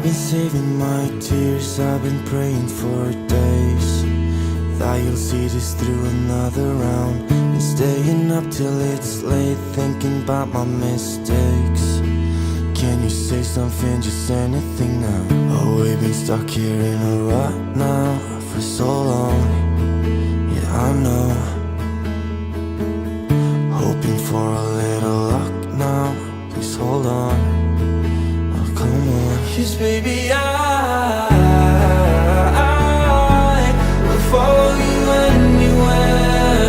been saving my tears, I've been praying for days that you'll see this through another round, and staying up till it's late thinking about my mistakes. Can you say something, just anything now? Oh, we've been stuck here in a rut now for so long. Yeah, I know, hoping for a little luck now. Please hold on, oh come on. 'Cause baby, I will follow you anywhere,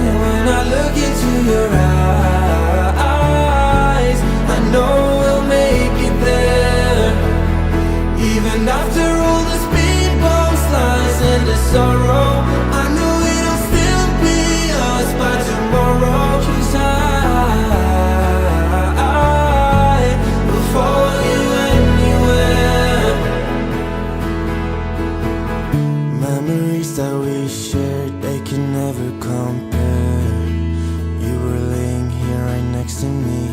and when I look into your eyes, I know we'll make it there. Even after all the speed bumps, lies and the sorrow, I know it'll still be us by tomorrow. 'Cause I will follow you anywhere. Memories that we shared, they can never compare. You were laying here right next to me.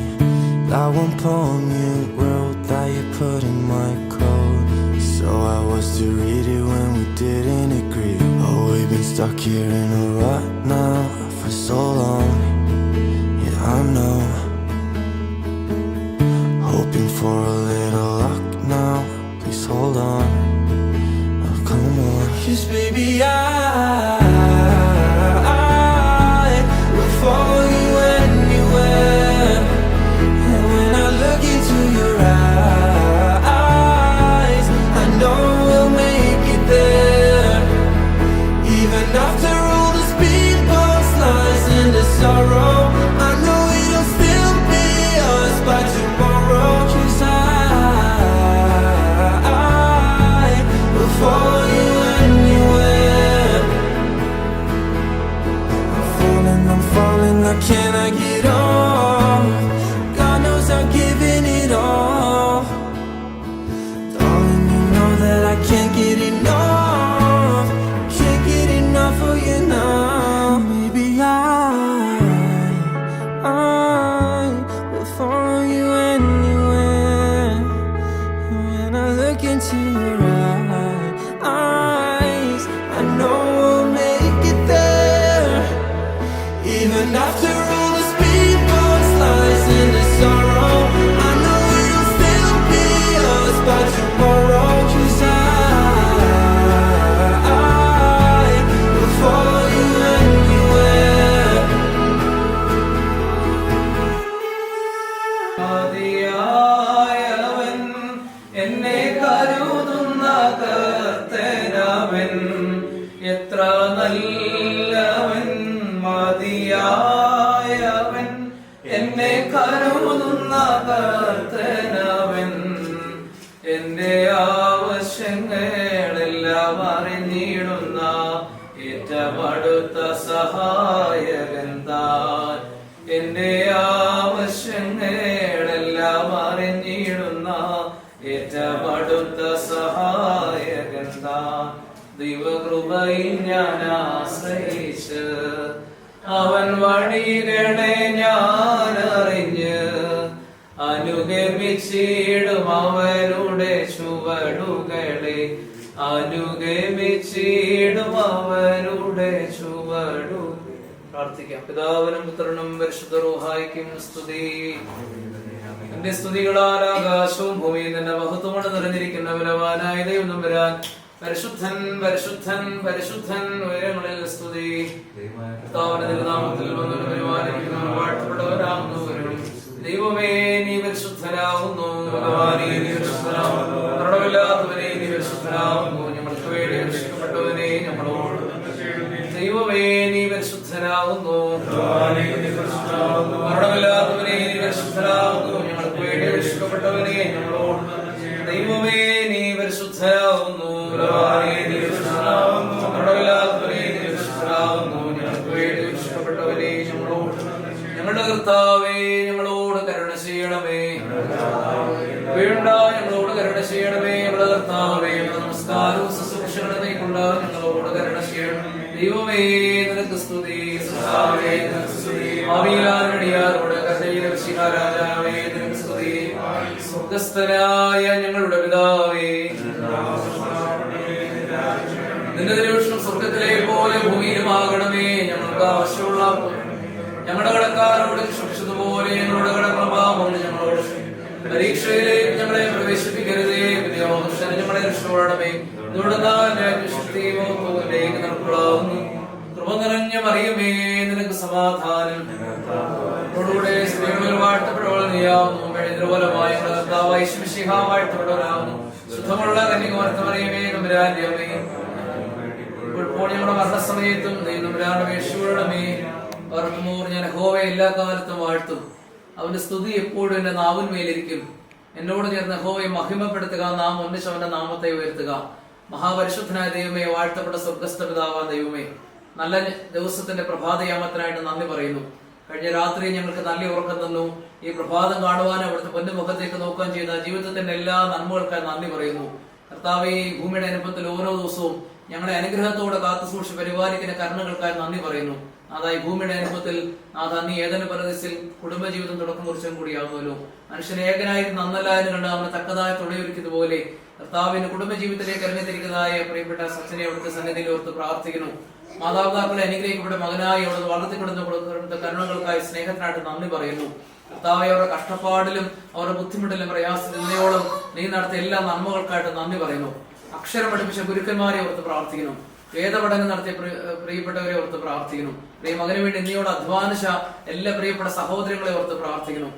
That one poem you wrote that you put in my coat, so I was to read it when we didn't agree. Oh, we've been stuck here in a rut now for so long. Yeah, I know, hoping for a little luck now. Please hold on, oh come on. 'Cause baby, I will follow you anywhere, and when I look into your eyes, I know we'll make it there. Even after all the speed bumps, lies and the sorrow, I know it'll still be us by tomorrow. 'Cause I will follow you anywhere. I'm falling, I cannot get off. God knows I'm giving it all. Darling, you know that I can't get enough. Can't get enough of you now. Maybe I will follow you anywhere. When I look into your eyes, I know we'll make it there. Even after all the speed bumps, lies and the sorrow, I know it'll still be us by tomorrow. 'Cause I will follow you anywhere. മതിയായവൻ എന്നെ കരുതുന്ന കർത്തനവൻ എത്ര നല്ലവൻ. മതിയായവൻ എന്നെ കരുതുന്ന കർത്തനവൻ എന്റെ ആവശ്യങ്ങളെല്ലാം അറിഞ്ഞിടുന്ന ഏറ്റവും അടുത്ത സഹായകൻ താൻ. എന്റെ ആവശ്യങ്ങളെല്ലാം അറിഞ്ഞിടുന്ന ഏറ്റവും അടുത്ത സഹായകൻ താൻ. ദൈവകൃപയിൽ ഞാൻ ആശ്രയിച്ച് അവൻ വഴികളെ ഞാൻ അറിഞ്ഞ് അനുഗമിച്ചിടും അവരുടെ ചുവടുകളെ. അനുഗമിച്ചിടും അവരുടെ ചുവടു. പ്രാർത്ഥിക്കാം. പിതാവിനും പുത്രനും പരിശുദ്ധ റൂഹായിക്കും സ്തുതി. എന്റെ സ്തുതികളാൽ ആകാശവും ഭൂമിയിൽ നിന്റെ മഹത്വമാണ് നിറഞ്ഞിരിക്കുന്ന ബലവാനായ ദൈവം തമ്പുരാൻ പരിശുദ്ധൻ പരിശുദ്ധൻ പരിശുദ്ധൻ ഉയരങ്ങളിൽ സ്തുതി. കർത്താവിന്റെ തിരുനാമത്തിൽ വന്നവനും പരിപാലിക്കുന്നവനും വാഴ്ത്തപ്പെട്ടവരാകുന്നവരും ദൈവമേ നീ പരിശുദ്ധനാകുന്നു. ഭഗവാനേ നീ പരിശുദ്ധനാകുന്നു. മരണമില്ലാത്തവനെ നീ പരിശുദ്ധനാകുന്നു. ഞങ്ങൾക്ക് വേണ്ടി രക്ഷിക്കപ്പെട്ടവനെ ഞങ്ങളോട് ദൈവമേ നീ പരിശുദ്ധനാകുന്നു. മരണമില്ലാത്തവനെ നീ പരിശുദ്ധനാകുന്നു. ഞങ്ങൾക്ക് വേണ്ടി രക്ഷിക്കപ്പെട്ടവനെ ഞങ്ങളോട് ദൈവമേ നീ പരിശുദ്ധനാകുന്നു. ഞങ്ങളുടെ കർത്താവേ ഞങ്ങളോട് കരുണ ചെയ്യണമേ. വേണ്ട ഞങ്ങളോട് കരുണ ചെയ്യണമേ. ഞങ്ങളുടെ കർത്താവേ നമസ്കാരവും ശുശ്രൂഷകളും നീക്കുള്ള ഞങ്ങളോട് കരുണ ചെയ്യണം. ദൈവമേ നിനക്ക് സ്തുതി. ആവിയാരോട് രാജാവേ നിനക്ക് സ്തുതി. സ്വർഗ സ്വർഗസ്ഥനായ ഞങ്ങളുടെ പിതാവേ, നിന്റെ തിരുവിഷ്ണു സ്വർഗത്തിലെ പോലെ ഭൂമിയിലുമാകണമേ. ഞങ്ങൾക്ക് ആവശ്യമുള്ള ഞങ്ങളുടെ കടക്കാരോട് ക്ഷമിച്ചതുപോലെ ഞങ്ങളുടെ കടപ്രഭാവം ഞങ്ങളോട് പരീക്ഷയിലേക്ക് ഞങ്ങളെ പ്രവേശിപ്പിക്കരുതേ, ഞങ്ങളെ രക്ഷപ്പെടണമേ. നടക്കുള്ളാവുന്നു കൃപ നിറഞ്ഞ മറിയമേ, നിനക്ക് സമാധാനം. സ്ത്രീകളിൽ വാഴ്ത്തപ്പെട്ടവൾ നീയാവുന്നു, മെഴുതുപോലമായ വാഴ്ത്തപ്പെട്ടവരാകുന്നു. ശുദ്ധമുള്ള കന്യകമർത്ത മറിയമേ, നമ്പുരാന്റെ അമ്മേ, ഇപ്പോൾ ഞങ്ങളുടെ മരണസമയത്തും അപേക്ഷപ്പെടണമേ. ഓർക്കുമ്പോൾ ഞാൻ യഹോവയെ എല്ലാ കാലത്തും വാഴ്ത്തും, അവന്റെ സ്തുതി എപ്പോഴും എന്റെ നാവിന്മേലിരിക്കും. എന്നോട് ചേർന്ന് യഹോവയെ മഹിമപ്പെടുത്തുക, നാം ഒന്നിച്ചവന്റെ നാമത്തെ ഉയർത്തുക. മഹാപരിശുദ്ധനായ ദൈവമേ, വാഴ്ത്തപ്പെട്ട സ്വർഗസ്ഥ പിതാവായ ദൈവമേ, നല്ല ദിവസത്തിന്റെ പ്രഭാതയാമത്തിനായിട്ട് നന്ദി പറയുന്നു. കഴിഞ്ഞ രാത്രി ഞങ്ങൾക്ക് നല്ല ഉറക്കം തന്നു. ഈ പ്രഭാതം കാണുവാനും അവിടുത്തെ പൊന്നുമുഖത്തേക്ക് നോക്കാൻ ചെയ്ത ജീവിതത്തിന്റെ എല്ലാ നന്മകൾക്കായി നന്ദി പറയുന്നു. കർത്താവേ, ഈ ഭൂമിയുടെ അനുഭവത്തിൽ ഓരോ ദിവസവും ഞങ്ങളെ അനുഗ്രഹത്തോടെ കാത്തു സൂക്ഷിച്ച് പരിപാലിക്കുന്ന കരുണകൾക്കായി നന്ദി പറയുന്നു. ഈ ഭൂമിയുടെ അനുഭവത്തിൽ നീ ഏതെങ്കിലും പരദേശത്തിൽ കുടുംബജീവിതം തുടക്കം കുറിച്ചും കൂടിയാകുമല്ലോ. മനുഷ്യൻ ഏകനായി നന്നല്ലാരും കണ്ട് അവന് തക്കതായ തുണയൊരുക്കിയതുപോലെ കർത്താവിന്റെ കുടുംബജീവിതത്തിലേക്ക് ഇറങ്ങിത്തിരിക്കുന്നതായ പ്രിയപ്പെട്ട സച്ചിനെ അവിടുത്തെ സന്നിധിയിൽ ഓർത്ത് പ്രാർത്ഥിക്കുന്നു. മാതാപിതാക്കളെ അനുഗ്രഹിക്കപ്പെട്ട മകനായി അവിടെ വളർത്തിക്കൊടുത്ത കരുണകൾക്കായി സ്നേഹത്തിനായിട്ട് നന്ദി പറയുന്നു. കർത്താവെ, അവരുടെ കഷ്ടപ്പാടിലും അവരുടെ ബുദ്ധിമുട്ടിലും പ്രയാസത്തിനോളം നീ നടത്തിയ എല്ലാ നന്മകൾക്കായിട്ട് നന്ദി പറയുന്നു. അക്ഷരം പഠിപ്പിച്ച ഗുരുക്കന്മാരെ ഓർത്ത് പ്രാർത്ഥിക്കുന്നു. വേദപഠനം നടത്തിയ പ്രിയപ്പെട്ടവരെ ഓർത്ത് പ്രാർത്ഥിക്കുന്നു. മകന് വേണ്ടി നീയോട് അധ്വാനിച്ച എല്ലാ പ്രിയപ്പെട്ട സഹോദരങ്ങളെ ഓർത്ത് പ്രാർത്ഥിക്കുന്നു.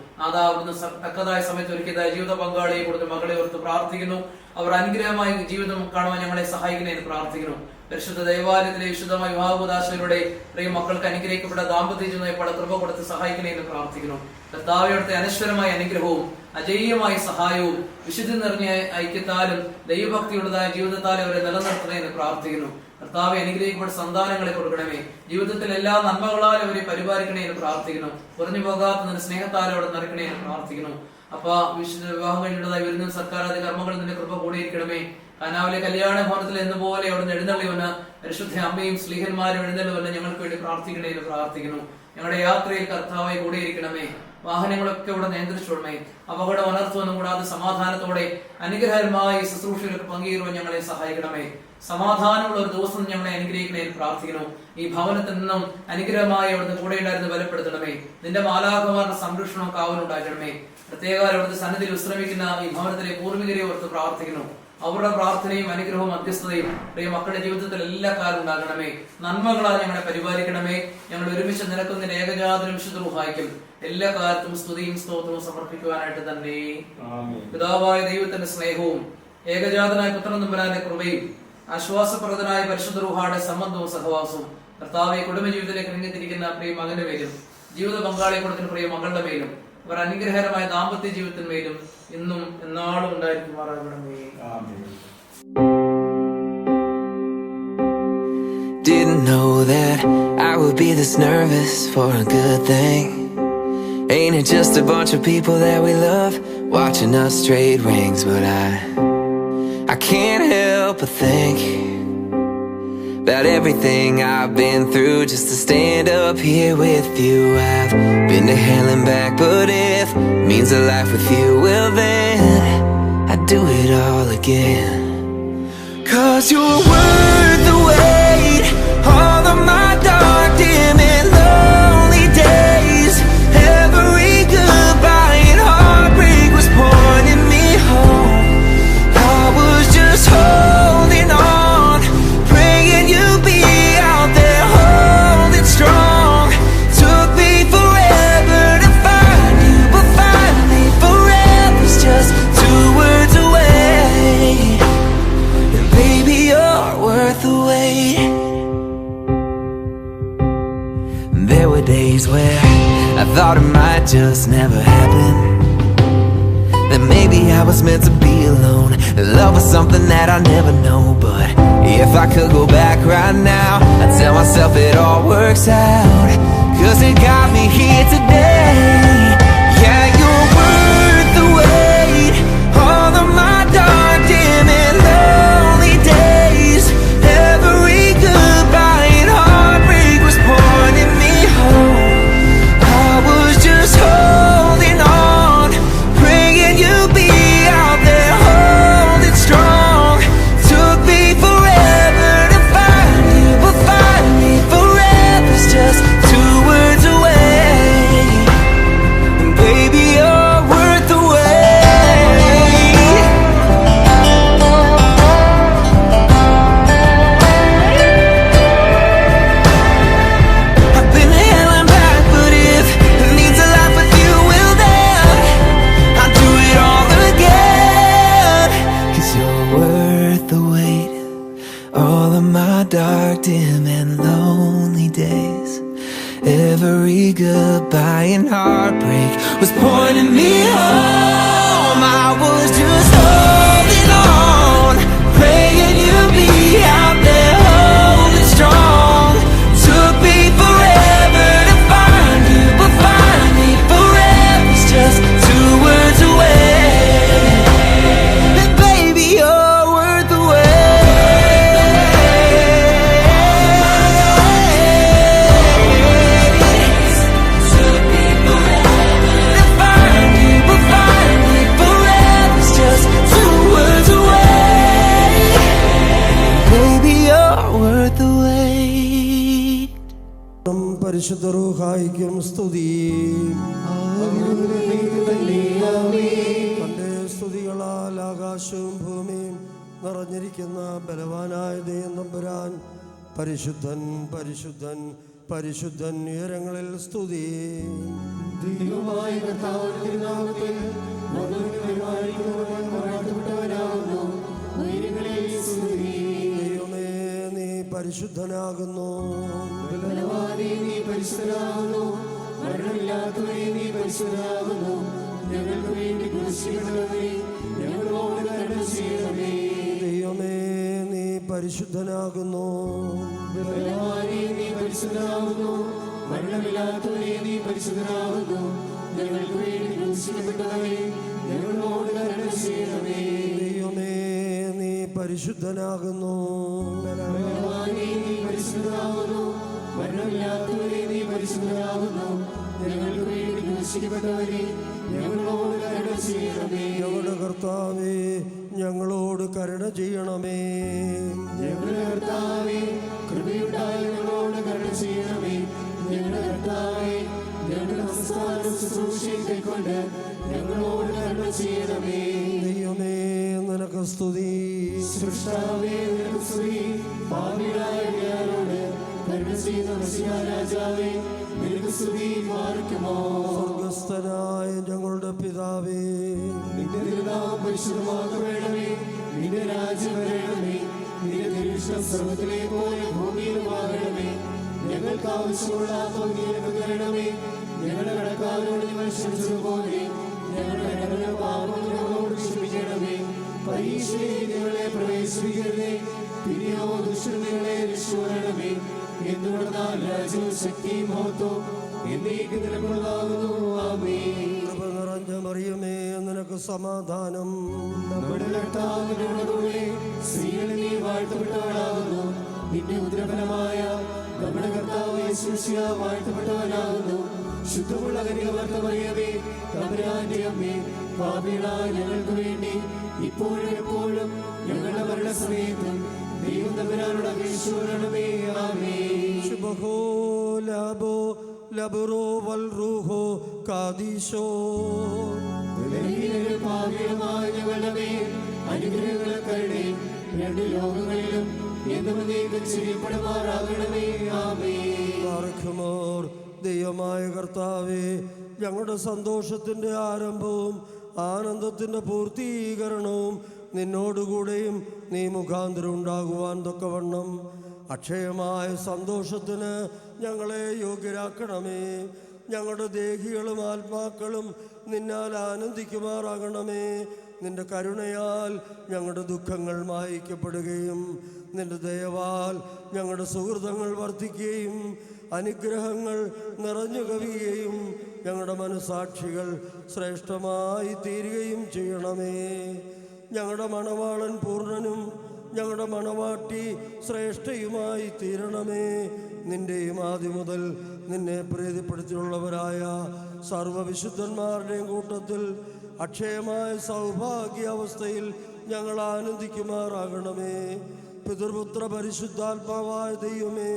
അവിടുന്ന് തക്കതായ സമയത്ത് ഒരുക്കിയതായ ജീവിത പങ്കാളിയെ കൊടുത്ത മകളെ ഓർത്ത് പ്രാർത്ഥിക്കുന്നു. അവർ അനുഗ്രഹമായി ജീവിതം കാണുവാൻ ഞങ്ങളെ സഹായിക്കുന്നതിന് പ്രാർത്ഥിക്കുന്നു. പരിശുദ്ധ ദൈവാലയത്തിലെ വിശുദ്ധമായ വിവാഹോദാശയിലൂടെ പ്രിയ മക്കൾക്ക് അനുഗ്രഹിക്കപ്പെട്ട ദാമ്പത്യ ജീവിതമായി പല കൃപ കൊടുത്ത് സഹായിക്കുന്നതിന് പ്രാർത്ഥിക്കുന്നു. കർത്താവിയുടെ അനശ്വരമായ അനുഗ്രഹവും അജയ്യമായ സഹായവും വിശുദ്ധി നിറഞ്ഞ ഐക്യത്താലും ദൈവഭക്തിയുള്ളതായ ജീവിതത്താലും അവരെ നിലനിർത്തുന്നതിന് പ്രാർത്ഥിക്കുന്നു. കർത്താവെ, അനുഗ്രഹിക്കപ്പെട്ട സന്താനങ്ങളെ കൊടുക്കണമേ. ജീവിതത്തിൽ എല്ലാ നന്മകളാലും അവരെ പരിപാലിക്കണേന്ന് പ്രാർത്ഥിക്കുന്നു. കുറഞ്ഞു പോകാത്ത നിന്റെ സ്നേഹത്താലും അവിടെ നിറയ്ക്കണേന്ന് പ്രാർത്ഥിക്കുന്നു. വിശുദ്ധ വിവാഹം കഴിഞ്ഞുള്ളതായി വരുന്ന സർക്കാരാദി കർമ്മങ്ങളിൽ നിന്റെ കൃപ കൂടിയിരിക്കണമേ. കാനാവിലെ കല്യാണ ഭവനത്തിൽ എന്നപോലെ അവിടെ എഴുന്നള്ളി വന്ന പരിശുദ്ധ അമ്മയും സ്ലീഹന്മാരും എഴുന്നള്ളി വന്ന് ഞങ്ങൾക്ക് വേണ്ടി പ്രാർത്ഥിക്കണേന്ന് പ്രാർത്ഥിക്കുന്നു. ഞങ്ങളുടെ യാത്രയിൽ കർത്താവായി കൂടിയിരിക്കണമേ. വാഹനങ്ങളൊക്കെ ഇവിടെ നിയന്ത്രിച്ചോളമേ. അപകടം അനർത്ഥമൊന്നും കൂടാതെ സമാധാനത്തോടെ അനുഗ്രഹമായി ശുശ്രൂഷയിലൊക്കെ പങ്കുചേരുവാൻ ഞങ്ങളെ സഹായിക്കണമേ. സമാധാനമുള്ള ഒരു ദിവസം ഞങ്ങളെ അനുഗ്രഹിക്കണേന്ന് പ്രാർത്ഥിക്കുന്നു. ഈ ഭവനത്തിൽ നിന്നും അനുഗ്രഹമായി അവിടുന്ന് കൂടെ ഉണ്ടായിരുന്നു ബലപ്പെടുത്തണമേ. നിന്റെ മാലാഖമാരുടെ സംരക്ഷണവും കാവലുണ്ടാക്കണമേ. പ്രത്യേക അവിടുത്തെ സന്നിധിയിൽ വിശ്രമിക്കുന്ന ഈ ഭവനത്തിലെ പൂർവികരെ ഓർത്ത് പ്രാർത്ഥിക്കുന്നു. അവരുടെ പ്രാർത്ഥനയും അനുഗ്രഹവും മധ്യസ്ഥതയും പ്രിയ മക്കളുടെ ജീവിതത്തിൽ എല്ലാ കാലം ഉണ്ടാകണമേ. നന്മകളാൽ ഞങ്ങളെ പരിപാലിക്കണമേ. ഞങ്ങൾ ഒരുമിച്ച് നിനക്കും നിന്റെ ഏകജാതനും വിശുദ്ധ സഹായിക്കും. എല്ലാ കാലത്തും സ്തുതിയും സ്തോത്രവും സമർപ്പിക്കുവാനായിട്ട് തന്നെ. പിതാവായ ദൈവത്തിന്റെ സ്നേഹവും ഏകജാതനായ പുത്രൻ തമ്പുരാന്റെ കൃപയും ആശ്വാസപ്രദനായ പരിശുദ്ധ റൂഹായുടെ സംബന്ധവും സഹവാസവും കർത്താവെ, കുടുംബജീവിതത്തിലേക്ക് ഇറങ്ങിത്തിരിക്കുന്ന പ്രിയ മകന്റെ മേലും ജീവിത പങ്കാളിയെ കൊടുക്കുന്ന പ്രിയ മകളുടെ മേലും അവർ അനുഗ്രഹകരമായ ദാമ്പത്യ ജീവിതത്തിന്മേലും ഇന്നും എന്നാളും ഉണ്ടായിരിക്കുമാറാകണമേ. Didn't know that I would be this nervous for a good thing. Ain't it just a bunch of people that we love watching us trade rings? But I can't help but think about everything I've been through just to stand up here with you. I've been to hell and back, but if it means a life with you, well then I'd do it all again. 'Cause you're worth the wait, all of my dark, dim and lonely days. Every goodbye and heartbreak was pointing me home. I was just holding on, praying you'd be out there holding strong. Took me forever to find you, but finally forever's just 2 words away. And baby, you're worth the wait. There were days where I thought it might just never happen, that maybe I was meant to be alone, that love was something that I never know. But if I could go back right now, I'd tell myself it all works out, 'cause it got me here today. Yeah, you're worth the wait, all of my dark, dim and lonely days. Every goodbye and heartbreak was pointing me home. I was just holding on, praying you'd be lonely days. Every goodbye and heartbreak was pointing me home. I was just holding on, praying you'd be out there holding strong. Took me forever to find you, but find me forever's just 2 words away. And baby, you're worth the wait. Took me forever to find you, but find me forever's just 2 words away. Baby, you're worth the wait. പരിശുദ്ധ റൂഹായിക്കും സ്തുതി. തന്റെ സ്തുതികളാൽ ആകാശവും ഭൂമിയും നിറഞ്ഞിരിക്കുന്ന ബലവാനായ ദൈവം തമ്പുരാൻ പരിശുദ്ധൻ പരിശുദ്ധൻ പരിശുദ്ധൻ ഉയരങ്ങളിൽ സ്തുതി. ദൈവമായ കർത്താവിന്റെ തിരുനാമത്തിൽ വാഴ്ത്തപ്പെട്ടവനാകുന്നു. ഉയരങ്ങളിൽ സ്തുതി. ദൈവമേ, നീ പരിശുദ്ധനാകുന്നു. ബലവാനേ, നീ പരിശുദ്ധനാകുന്നു. മരണമില്ലാത്തവനെ, നീ പരിശുദ്ധനാകുന്നു. ഞങ്ങൾക്ക് വേണ്ടി ക്രൂശിക്കപ്പെട്ടവനെ, ഞങ്ങളോട് കരുണ ചെയ്യണമേ. ദൈവമേ, നീ പരിശുദ്ധനാകുന്നു. ബലവാനേ, നീ പരിശുദ്ധനാകുന്നു. മരണമില്ലാത്തവനെ, നീ പരിശുദ്ധനാകുന്നു. ഞങ്ങൾക്ക് വേണ്ടി ക്രൂശിക്കപ്പെട്ടവനെ, ഞങ്ങളോട് കരുണ ചെയ്യണമേ. ദൈവമേ, നീ പരിശുദ്ധനാകുന്നു. ബലവാനേ, നീ പരിശുദ്ധനാകുന്നു. മരണമില്ലാത്തവനെ, നീ പരിശുദ്ധനാകുന്നു. ഞങ്ങൾക്ക് വേണ്ടി ക്രൂശിക്കപ്പെട്ടവനെ, ഞങ്ങളോട് കരുണ ചെയ്യണമേ. ഞങ്ങളുടെ കർത്താവേ, ഞങ്ങളോട് കരുണ ചെയ്യണമേ. ഞങ്ങളുടെ കർത്താവേ, കൃപയുണ്ടായി ഞങ്ങളോട് കരുണ ചെയ്യണമേ. ഞങ്ങളുടെ കർത്താവേ, ഞങ്ങളുടെ നമസ്കാര ശുശ്രൂഷയും കൈക്കൊണ്ട് ഞങ്ങളോട് കരുണ ചെയ്യണമേ. ദൈവമേ, നിനക്ക് സ്തുതി. സൃഷ്ടാവേ, നിനക്ക് സ്തുതി. പാപികളായ ഞങ്ങളോട് കരുണ ചെയ്യുന്ന മശിഹാ രാജാവേ, നിനക്ക് സ്തുതി. മാറിക്കുമോ? സ്വർഗസ്ഥനായ ഞങ്ങളുടെ പിതാവേ, നിന്റെ തിരുനാമം പരിശുദ്ധമാക്കപ്പെടണമേ. നിന്റെ രാജ്യം വരണമേ. നിന്റെ തിരുവിഷ്ടം സ്വർഗ്ഗത്തിലെ പോലെ ഭൂമിയിലുമാകണമേ. ഞങ്ങൾക്ക് ആവശ്യമുള്ള പങ്കുനിനക്ക് തരണമേ. ഞങ്ങളുടെ കടക്കാരോട് ഞങ്ങൾ ക്ഷമിച്ചതുപോലെ ഞങ്ങളുടെ കടങ്ങളുടെ പാപം ഞങ്ങളോട് ക്ഷമിക്കണമേ. പരീക്ഷയിൽ ഞങ്ങളെ പ്രവേശിപ്പിക്കരുതേ, പിന്നെയോ ദുഷ്ടങ്ങളെ രക്ഷിക്കണമേ. എന്തുകൊണ്ടാൽ രാജ്യവും ശക്തിയും മഹത്വവും എന്നേക്കും നിലകൊള്ളാകുന്നു. ആമേൻ. കൃപ നിറഞ്ഞ മറിയമേ, നിനക്ക് സമാധാനം. നമ്മുടെ കർത്താവിനോട് കൂടെ സ്ത്രീകളിൽ നീ വാഴ്ത്തപ്പെട്ടവളാകുന്നു. നിന്റെ ഉദരഫലമായ നമ്മുടെ കർത്താവ് യേശുമിശിഹാ വാഴ്ത്തപ്പെട്ടവനാകുന്നു. ശുദ്ധമുള്ള കന്യകവർത്ത മറിയമേ, തമ്പുരാന്റെ അമ്മേ, പാപികളായ ഞങ്ങൾക്ക് വേണ്ടി ഇപ്പോഴും എപ്പോഴും ഞങ്ങളുടെ മരണസമയത്തും ദൈവം തമ്പുരാനോട് അപേക്ഷിക്കണമേ. ആമേൻ. ശുഭഹോ ലാബോ ലബറോ വൽറൂഹോ കാദീശോ. ബലഹീനരും പാപികളുമായ ഞങ്ങളുടെ മേൽ അനുഗ്രഹങ്ങളെ കരുണേ. രണ്ട് ലോകങ്ങളിലും എന്നേക്കും ചെയ്യപ്പെടുമാറാകണമേ. ആമേൻ. പാർക്കുമോർ. ദൈവമായ കർത്താവേ, ഞങ്ങളുടെ സന്തോഷത്തിൻ്റെ ആരംഭവും ആനന്ദത്തിൻ്റെ പൂർത്തീകരണവും നിന്നോടുകൂടെയും നീ മുഖാന്തരം ഉണ്ടാകുവാൻ തക്കവണ്ണം അക്ഷയമായ സന്തോഷത്തിന് ഞങ്ങളെ യോഗ്യരാക്കണമേ. ഞങ്ങളുടെ ദേഹികളും ആത്മാക്കളും നിന്നാൽ ആനന്ദിക്കുമാറാകണമേ. നിന്റെ കരുണയാൽ ഞങ്ങളുടെ ദുഃഖങ്ങൾ മായിക്കപ്പെടുകയും നിന്റെ ദയവാൽ ഞങ്ങളുടെ സുഹൃതങ്ങൾ വർദ്ധിക്കുകയും അനുഗ്രഹങ്ങൾ നിറഞ്ഞു കവിയുകയും ഞങ്ങളുടെ മനസാക്ഷികൾ ശ്രേഷ്ഠമായി തീരുകയും ചെയ്യണമേ. ഞങ്ങളുടെ മണവാളൻ പൂർണ്ണനും ഞങ്ങളുടെ മണവാട്ടി ശ്രേഷ്ഠയുമായി തീരണമേ. നിന്റെയും ആദ്യം മുതൽ നിന്നെ പ്രീതിപ്പെടുത്തിയുള്ളവരായ സർവവിശുദ്ധന്മാരുടെയും കൂട്ടത്തിൽ അക്ഷയമായ സൗഭാഗ്യാവസ്ഥയിൽ ഞങ്ങൾ ആനന്ദിക്കുമാറാകണമേ. പിതൃപുത്ര പരിശുദ്ധാത്മാവായ ദൈവമേ,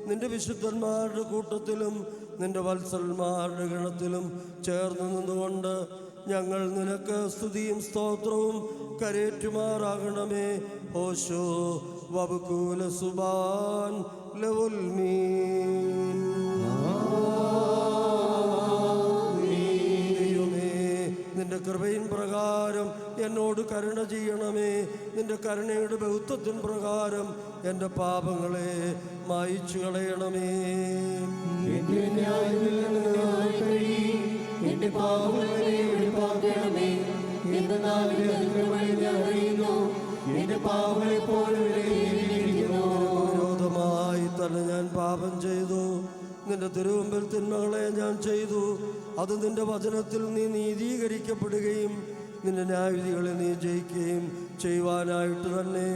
നിന്റെ വിശുദ്ധന്മാരുടെ കൂട്ടത്തിലും നിന്റെ വത്സലന്മാരുടെ ഗണത്തിലും ചേർന്ന് നിന്നുകൊണ്ട് ഞങ്ങൾ നിനക്ക് സ്തുതിയും സ്തോത്രവും കരേറ്റുമാറാകണമേ. ഓശോ വബുകൂല സുബാൻ ലവുൽമീൻ. ദൈവമേ, നിന്റെ കൃപയിൻ പ്രകാരം എന്നോട് കരുണ ചെയ്യണമേ. നിന്റെ കരുണയുടെ ബഹുത്വത്തിൻ പ്രകാരം എൻ്റെ പാപങ്ങളെ മായിച്ചു കളയണമേ. എന്റെ പാപങ്ങളെ വെളിപ്പാക്കണമേ. എന്റെ പാപങ്ങളെ പോലെ വിരോധമായി തന്നെ ഞാൻ പാപം ചെയ്തു. നിന്റെ തിരുമുമ്പിൽ തിന്മകളെ ഞാൻ ചെയ്തു. അത് നിന്റെ വചനത്തിൽ നീ നീതീകരിക്കപ്പെടുകയും നിന്റെ ന്യായവിധികളെ നീ ജയിക്കുകയും ചെയ്യുവാനായിട്ട് തന്നെ.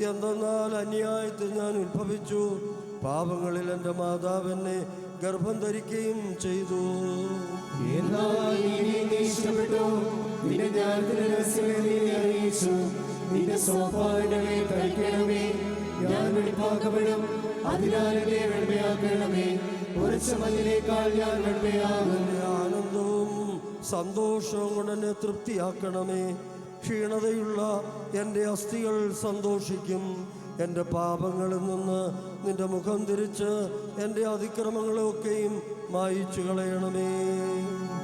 എന്തെന്നാൽ അന്യായത്തിൽ ഞാൻ ഉത്ഭവിച്ചു. പാപങ്ങളിൽ എൻ്റെ മാതാവ് എന്നെ ഗർഭം ധരിക്കുകയും ചെയ്തു. നിന്റെ സോപ്പാടമേ കഴിക്കണമേ. ഞാൻ വെളിപ്പാക്കപ്പെടും, അതിനാൽ എന്നെ വെണ്മയാക്കണമേ. ഉറച്ച മഞ്ഞിനേക്കാൾ ഞാൻ വെണ്മയാകും. ആനന്ദവും സന്തോഷവും കൊണ്ട് എന്നെ തൃപ്തിയാക്കണമേ. ക്ഷീണതയുള്ള എൻ്റെ അസ്ഥികൾ സന്തോഷിക്കും. എൻ്റെ പാപങ്ങളിൽ നിന്ന് നിന്റെ മുഖം തിരിച്ച് എൻ്റെ അതിക്രമങ്ങളെയൊക്കെയും മായിച്ചു കളയണമേ.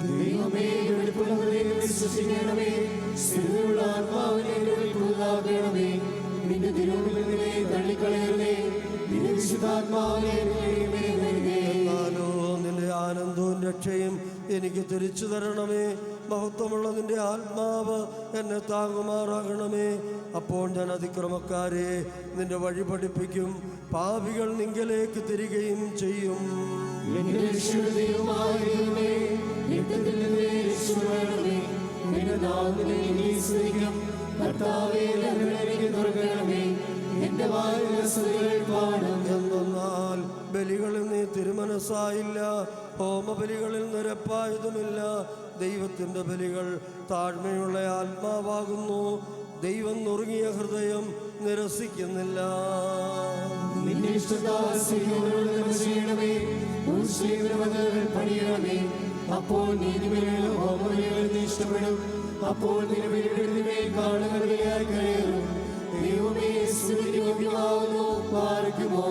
ദൈവമേ, വെളിപ്പെടുന്നവരെ വിശ്വസിക്കണമേ. സ്ഥിരതയുള്ള ആത്മാവിനെ പുതുതാക്കണമേ. നിന്റെ തിരുമുമ്പിനെ തള്ളിക്കളയണമേ. നിന്റെ വിശുദ്ധാത്മാവിനെ എന്നാലോ നിന്റെ ആനന്ദവും രക്ഷയും എനിക്ക് തിരിച്ചു തരണമേ. മഹത്വമുള്ള നിന്റെ ആത്മാവ് എന്നെ താങ്ങുമാറാകണമേ. അപ്പോൾ ഞാൻ അതിക്രമക്കാരെ നിന്റെ വഴി പഠിപ്പിക്കും. പാപികൾ നിങ്കലേക്ക് തിരികെയും ചെയ്യും. എന്നാൽ ബലികളിൽ നീ തിരുമനസ്സായില്ല, ഹോമബലികളിൽ നിരപ്പായതുമില്ല. ദൈവത്തിൻ്റെ ബലികൾ താഴ്മയുള്ള ആത്മാവാകുന്നു. ദൈവം നുറുങ്ങിയ ഹൃദയം നിരസിക്കുന്നില്ല. അപ്പോൾ നീതിബലികളും ഹോമബലികളും നീ ഇഷ്ടപ്പെടും. അപ്പോൾ നിന്റെ കാണുകൾ വിലയായി കഴിയും. ദൈവമേ, സ്തുതിക്കുമാവുന്നു, പാർക്കുമോ.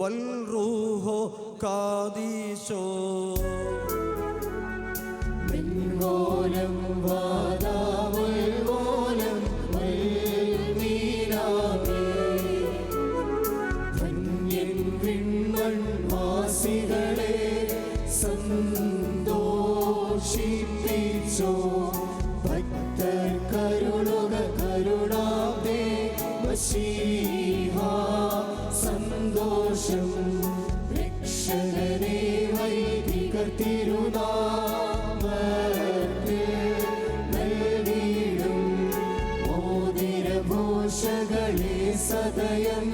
വൽറൂഹോ കാദീശോ മിൻഗോലം വാദാവൽഗോലം വൽമീനാമേ. ധന്യൻ വിൺമൺ വാസികളെ സന്തോഷിപ്പിച്ചോ. ഭക്തർ കരുണുക കരുണാബ്ദേ മശീഹാ സന്തോഷം. രക്ഷകനെ വൈദിക തിരുനാമത്തിൽ നൽകിയിടും. മോതിരഘോഷകളെ സദയം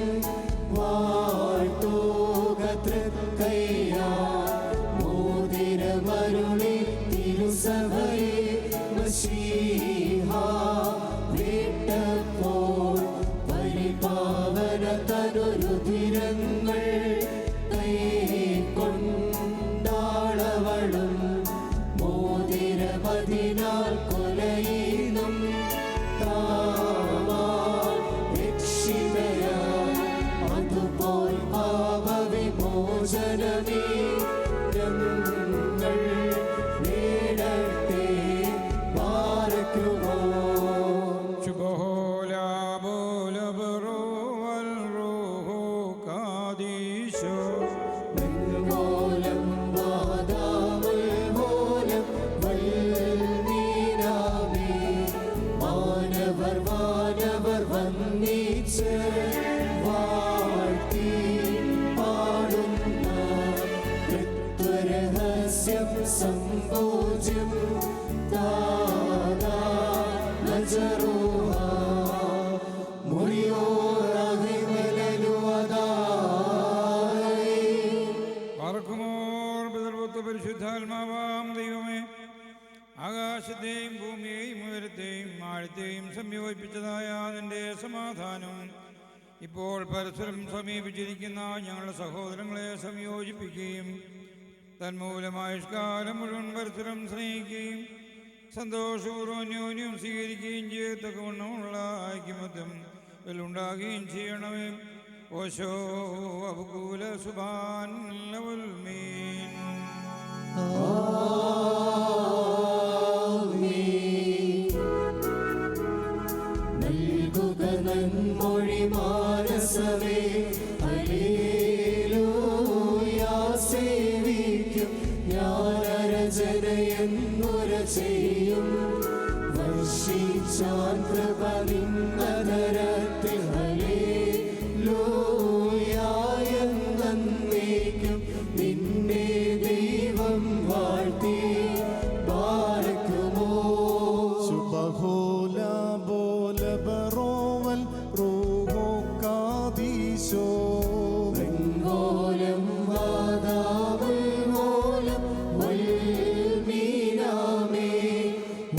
വാഴ്ത്തോക തൃക്കയ്യാ. മോതിരമരുളി തിരുസഭയെ മശീഹാ വിട്ടപ്പോൾ പരിപാവന തനുരുധിരങ്ങൾ കൊണ്ടാളവളും. മോതിരമതിനാൽ കൊലയിലും രക്ഷിതയാ. അതുപോൽ പാപവിമോചനമേ ഞങ്ങൾ നേടട്ടെ. പാർക്കുമോ. വാനവർ വന്നിച്ച് വാഴ്ത്തി പാടുന്ന തൃത്വരഹസ്യം സംഭോജ്യം താദാ നജറൂഹ മുറിയോറാഹിമലലുവദായി. പാർക്കുമോർ പിതൃപുത്ര പരിശുദ്ധാത്മാവാം ദൈവമേ, ആകാശത്തെയും ഭൂമിയെയും ഉയരത്തെയും ആഴത്തെയും സംയോജിപ്പിച്ചതായ നിന്റെ സമാധാനം ഇപ്പോൾ പരസ്പരം സമീപിച്ചിരിക്കുന്ന ഞങ്ങളുടെ സഹോദരങ്ങളെ സംയോജിപ്പിക്കുകയും തന്മൂലമായുഷ്കാലം മുഴുവൻ പരസ്പരം സ്നേഹിക്കുകയും സന്തോഷപൂർവ്വം അന്യോന്യം സ്വീകരിക്കുകയും ചെയ്യത്തക്കവണ്ണമുള്ള ഐക്യമത്യം ഉണ്ടാകുകയും ചെയ്യണമേ. ഓശോ അബുകൂല സുബാൻ മീൻ. നൽകുക നന്മൊഴി മാനസമേ ഹല്ലേലൂയ സേവിക്കും ഞാൻ അരചനയെന്നുര ചെയ്യും വർഷിച്ചാൻ കൃപ നിന്നതരത്തിൽ ഹല്ലേലൂയ എന്നേക്കും നിന്നെ ദൈവം വാഴ്ത്തി ബാരക്കുമോ ശുഭഹോല ബോല ബറോവൽ റൂഹോ കാദീശോ വെങ്കോലം വാദാവുൽ മോലം വൽമീനാമേ